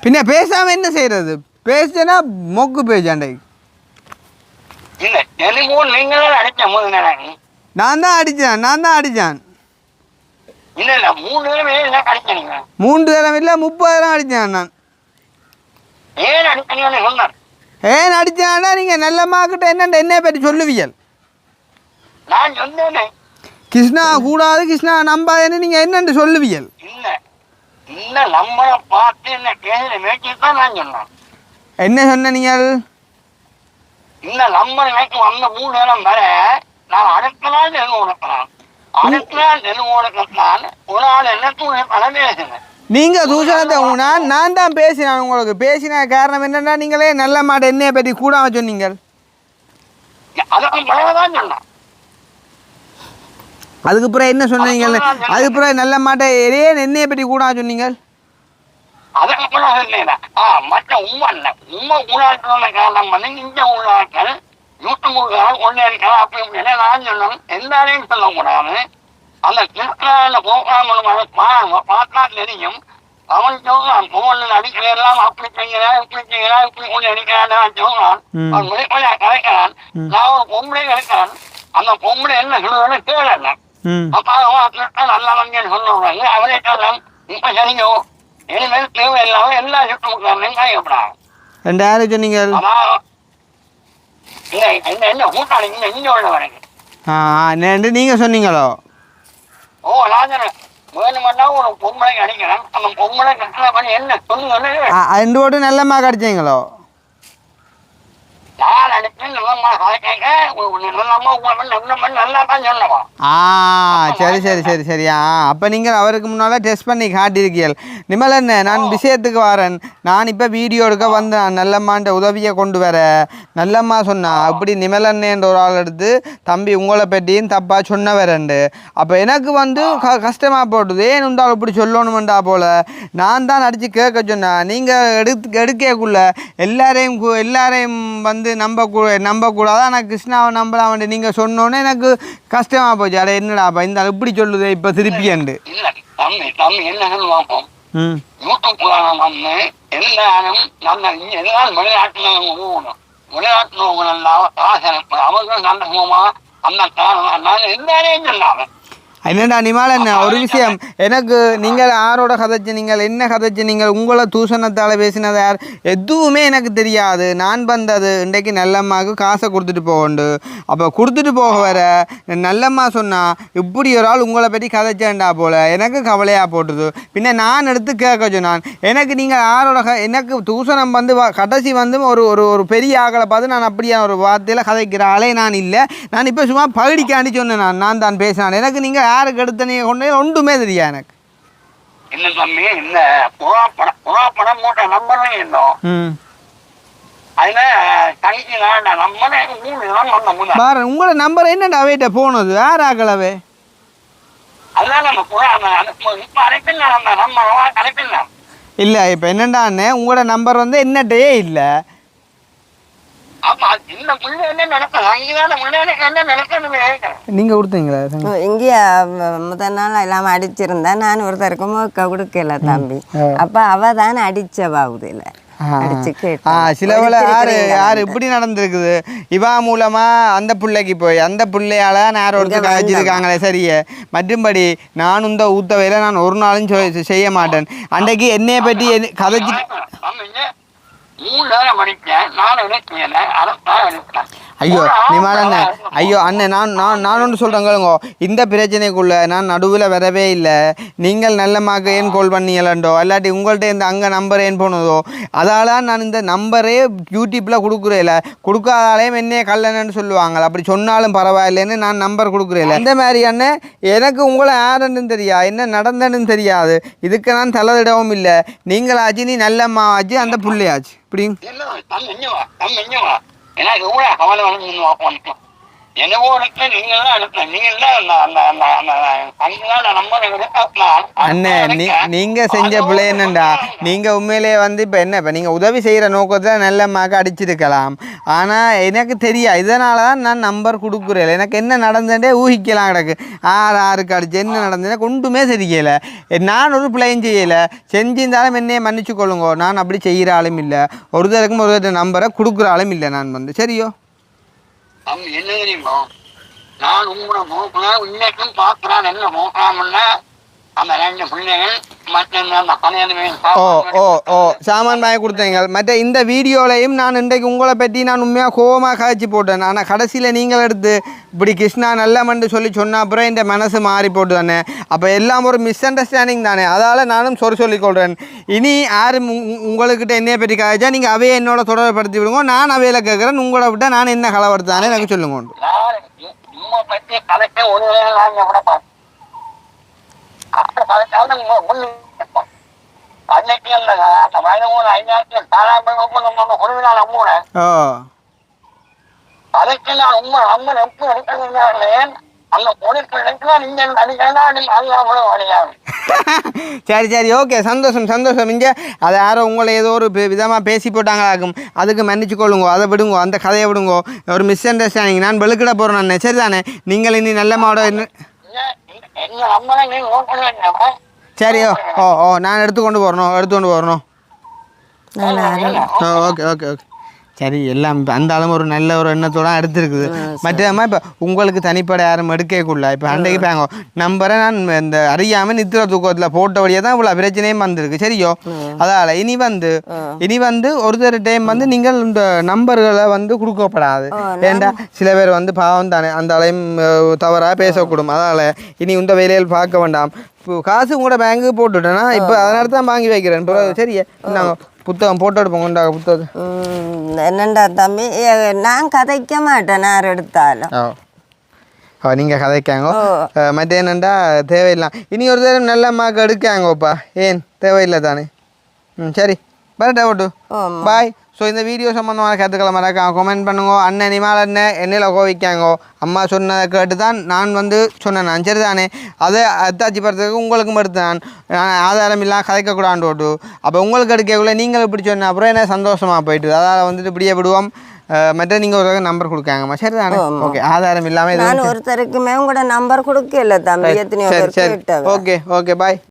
பின்ன பேசாம என்ன செய்யறது? பேசுனா மொக்கு பேஜாண்டை. நான் தான் அடிச்சான். 3 தடவை இல்லை 30 தடவை அடிச்சான் நான். ஏன் அடிச்சான்னா நீங்க நல்ல மாக்கிட்ட என்னை பற்றி சொல்லுவீங்கள். கிருஷ்ணா கூடாது, கிருஷ்ணா நம்பாதுன்னு நீங்க என்னன்னு சொல்லுவீங்கள். என்ன சொன்ன நீங்கள்? நீங்க தூஷணத்தை நான் தான் பேசினேன். உங்களுக்கு பேசின காரணம் என்னன்னா நீங்களே நல்ல மாட்டை என்னைய பற்றி கூடாம சொன்னீங்க. அதுக்கு பிறகு என்ன சொன்னீங்க? அதுக்கு பிறகு நல்ல மாட்டை என்னைய பற்றி கூடாம சொன்னீங்க. அந்த கிருஷ்ணான போக்காமலையும் அவன் சொல்றான் போன் அடிக்கிறதெல்லாம் அப்படி செய்கிறான் இப்படி செய்கிறான் இப்படி கொண்டு அடிக்கிறான் சொல்றான். அவன் வெளிப்படையா கலைக்கிறான். நான் ஒரு பொம்பளை கிடைக்கிறான். அந்த பொம்பளை என்ன சொல்லுவேன்னு கேள அப்ப கிருஷ்ணன் நல்லவங்கன்னு சொல்லுவாங்க. அவரே சொல்றான் இப்ப சரிங்கோ இனிமேல் தேவை இல்லாம எல்லா சுற்றமுக்காரனையும் காயப்படாது. 2000 சொன்னீங்க. என்ன கூட்டாளி இங்க உள்ள வரைக்கும் நீங்க சொன்னீங்களோ? வேணுமென்னா ஒரு பொம்பளை அடிக்கிறேன். அந்த பொம்பளை கட்டளை பண்ணி என்ன சொல்லுங்க. 2 ஓட்டு நல்லம்மா கிடைச்சீங்களோ? நான் அடிப்பேன் நல்லம்மா கேட்க நல்லம்மா நல்லா தான் சொல்லவா. சரி. அப்போ நீங்கள் அவருக்கு முன்னால் டெஸ்ட் பண்ணி காட்டியிருக்கீர்கள். நிமலன் நான் விஷயத்துக்கு வரேன். நான் இப்போ வீடியோ எடுக்க வந்தேன். நல்லம்மான்ற உதவியை கொண்டு வர நல்லம்மா சொன்னா அப்படி நிமலன்ன்ற ஒரு ஆள் எடுத்து தம்பி உங்களை பற்றியும் தப்பாக சொன்னவரண்டு. அப்போ எனக்கு வந்து கஷ்டமாக போட்டுது. ஏன் இருந்தாலும் இப்படி சொல்லணுமெண்டா போல் நான் தான் அடித்து கேட்க சொன்னேன். நீங்கள் எடுக்கக்குள்ள எல்லாரையும் வந்து நம்பக்கூடாது. ஆனால் கிருஷ்ணாவை நம்பலாம் வந்து நீங்கள் சொன்னோன்னே எனக்கு கஷ்டமாக போச்சு. அட என்னடாப்பா இந்த இப்படி சொல்லுது இப்போ திருப்பியண்டு. என்ன சொல்லுவாங்க யூடியூப் புராணம் வந்து எல்லாரும் நம்ம எல்லாம் விளையாட்டுனவங்க அவர்கள் நல்ல அந்த காரணம் நான் எல்லாரையும் சொல்லாம என்னடா நிமாலன் ஒரு விஷயம் எனக்கு நீங்கள் யாரோட கதைச்சு நீங்கள் என்ன கதைச்சு நீங்கள் உங்களை தூஷணத்தால் பேசினது யார் எதுவுமே எனக்கு தெரியாது. நான் வந்தது இன்றைக்கு நல்லம்மாவுக்கு காசை கொடுத்துட்டு போகண்டு. அப்போ கொடுத்துட்டு போக வர நல்லம்மா சொன்னால் இப்படி ஒரு ஆள் உங்களை பற்றி கதைச்சேன்டா போல் எனக்கு கவலையாக போட்டுது. பின்ன நான் எடுத்து கேட்க சொன்னான். எனக்கு நீங்கள் யாரோட எனக்கு தூஷணம் வந்து கடைசி வந்து ஒரு ஒரு பெரிய ஆக்களை பார்த்து நான் அப்படியே ஒரு வார்த்தையில் கதைக்கிற ஆளே நான் இல்லை. நான் இப்போ சும்மா பகுடிக்காண்டி சொன்னேன். நான் தான் பேசினான். எனக்கு நீங்கள் யாருக்கு எடுத்த நீ கொண்டு ஒன்றுமே தெரியா எனக்கு. என்ன தம்பி இந்த புறாப்படம் மூட்டை நம்பரும் இருந்தோம். உங்களோட நம்பர் என்னடா அவைட்ட போனது யார் ஆக்கலவே? இல்லை இப்போ என்னண்டான்னு உங்களோட நம்பர் வந்து என்னட்டையே இல்லை. நீங்க கொடுத்தீங்களா? இங்கேயா முதல் நாள் எல்லாம் அடிச்சிருந்தேன். நான் ஒருத்தருக்கும் கொடுக்கல தம்பி. அப்ப அவ தான் அடிச்சவாகுதுல சிலவள யாரு இப்படி நடந்திருக்குது. இவா மூலமா அந்த பிள்ளைக்கு போய் அந்த பிள்ளையால நான் ஒருத்தர் கதைச்சிருக்காங்களே சரியே. மற்றும்படி நான் இந்த ஊத்தவையில நான் ஒரு நாளும் செய்ய மாட்டேன். அன்றைக்கு என்னைய பற்றி கதைச்சி ஐயோ நிமாலண்ண ஐயோ அண்ணன் நான் ஒன்று சொல்கிறேன் கேளுங்கோ. இந்த பிரச்சனைக்குள்ளே நான் நடுவில் வரவே இல்லை. நீங்கள் நல்ல மார்க்கு ஏன் கால் பண்ணியலண்டோ இல்லாட்டி உங்கள்கிட்ட இந்த அங்கே நம்பர் ஏன் போனதோ அதால் நான் இந்த நம்பரே யூடியூப்பில் கொடுக்குறேல. கொடுக்காதாலேயும் என்னையே கல்லணன்னு சொல்லுவாங்க. அப்படி சொன்னாலும் பரவாயில்லைன்னு நான் நம்பர் கொடுக்குறேன். இந்த மாதிரி அண்ணன் எனக்கு உங்களை யாருன்னு தெரியா என்ன நடந்தன்னு தெரியாது. இதுக்கு நான் தலையிடவும் இல்லை. நீங்களாச்சு நீ நல்லம்மா ஆச்சு அந்த பிள்ளையாச்சு இப்படி எனவோருக்கு நீங்க தான் அனுப்ப நீங்க தான் நம்பர் அண்ணே நீங்க செஞ்ச பிள்ளை என்னண்டா நீங்க உண்மையிலேயே வந்து இப்போ என்ன இப்போ நீங்கள் உதவி செய்கிற நோக்கத்தில் நல்ல மார்க் அடிச்சிருக்கலாம் ஆனால் எனக்கு தெரியா இதனால தான் நான் நம்பர் கொடுக்குறேன் எனக்கு என்ன நடந்ததே ஊகிக்கலாம் கிடக்கு ஆறுக்கு அடிச்சு என்ன நடந்ததுன்னா கொண்டுமே தெரியலை நான் ஒரு பிள்ளையும் செய்யலை செஞ்சிருந்தாலும் என்னையே மன்னிச்சு கொள்ளுங்கோ நான் அப்படி செய்கிற ஆளும் இல்லை ஒருத்தருக்கும் ஒரு நம்பரை கொடுக்குற ஆளும் இல்லை நான் வந்து சரியோ என்ன தெரியுமா நான் உங்களோட போக்குனா இன்னைக்கும் பார்க்குறான் என்ன போக்கலாம்னா அந்த 2 பிள்ளைகள் சாமான் வாங்கி கொடுத்தீங்க மற்ற இந்த வீடியோலையும் நான் இன்றைக்கு உங்களை பற்றி நான் உண்மையாக கோவமாக காய்ச்சி போட்டேன் ஆனால் கடைசியில் நீங்கள் எடுத்து இப்படி கிருஷ்ணா நல்லமண்டு சொன்ன அப்புறம் இந்த மனசு மாறி போட்டு தானே அப்போ எல்லாம் ஒரு மிஸ் அண்டர்ஸ்டாண்டிங் தானே அதால் நானும் சொல்லிக்கொள்கிறேன் இனி யாரும் உங்கள்கிட்ட என்னையை பற்றி காய்ச்சா நீங்கள் அவையை என்னோட தொடர்படுத்தி விடுங்க நான் அவையில் கேட்குறேன் உங்களை விட்டால் நான் என்ன கலவரத்தானே எனக்கு சொல்லுங்க அன்னைக்கு அந்த 15 அதுக்கு நான் உண்மை அம்மன் எப்ப எடுக்கிறேன் அந்த பொருட்களுக்கு நீங்க அடிக்காது. சரி ஓகே சந்தோஷம் இங்கே அதை யாரோ உங்களை ஏதோ ஒரு விதமாக பேசி போட்டாங்களாக்கும் அதுக்கு மன்னிச்சு கொள்ளுங்கோ அதை விடுங்கோ அந்த கதையை விடுங்கோ ஒரு மிஸ் அண்டர்ஸ்டாண்டிங் நான் வெளுக்கிட போகிறேன் நான் சரி தானே நீங்கள் இனி நல்ல மாவோட சரியோ நான் எடுத்துக்கொண்டு போகிறணும் ஓகே சரி எல்லாம் அந்த அளவு ஒரு நல்ல ஒரு எண்ணத்தோட எடுத்துருக்குது மற்றமா இப்போ உங்களுக்கு தனிப்பட யாரும் எடுக்கக்குள்ள இப்போ அன்றைக்கு பேங்கோ நம்பரை நான் இந்த அறியாமல் நித்திர தூக்கத்தில் போட்டபடியே தான் இவ்வளோ பிரச்சனையும் வந்திருக்கு சரியோ அதால் இனி வந்து ஒரு டைம் வந்து நீங்கள் இந்த நம்பர்களை வந்து கொடுக்கப்படாது ஏண்டா சில பேர் வந்து பாவம் தானே அந்த அளவும் தவறாக பேசக்கூடும் அதால் இனி இந்த வேலையில் பார்க்க வேண்டாம் இப்போ காசு உங்களோட பேங்க்கு போட்டுட்டேன்னா இப்போ அதனால தான் வாங்கி வைக்கிறேன் இப்போ சரியா நாங்கள் புத்தகம் போட்டு எடுப்போம் புத்தகம் என்னண்டா தம்பி நான் கதைக்க மாட்டேன் யார் எடுத்தாலும் நீங்கள் கதைக்காங்க மற்ற என்னண்டா தேவையில்லாம் இனி ஒரு தடவை நல்ல மார்க் எடுக்காங்கப்பா ஏன் தேவையில்லை தானே சரி வரட்டா ஓட்டு பாய் ஸோ இந்த வீடியோ சம்மந்தமான கருத்துக்களை மறக்காம கமெண்ட் பண்ணுங்க அண்ணன் நிமால் அண்ணன் என்னில் கோவிக்காங்கோ அம்மா சொன்னதை கேட்டு தான் நான் வந்து சொன்னேன் நான் சரி தானே அதை அத்தாச்சி படுறதுக்கு உங்களுக்கும் எடுத்து நான் ஆதாரம் இல்லாமல் கதைக்கக்கூடாது ஓட்டு அப்போ உங்களுக்கு எடுக்கக்குள்ள நீங்கள் இப்படி சொன்ன அப்புறம் என்ன சந்தோஷமாக போயிட்டு அதாவது வந்துட்டு இப்படியே விடுவோம் மற்ற நீங்கள் ஒரு நம்பர் கொடுக்காங்கம்மா சரி தானே ஓகே ஆதாரம் இல்லாமல் ஒருத்தருக்குமே உங்களோட நம்பர் கொடுக்கல தம்பி எத்தனையோ ஓகே பாய்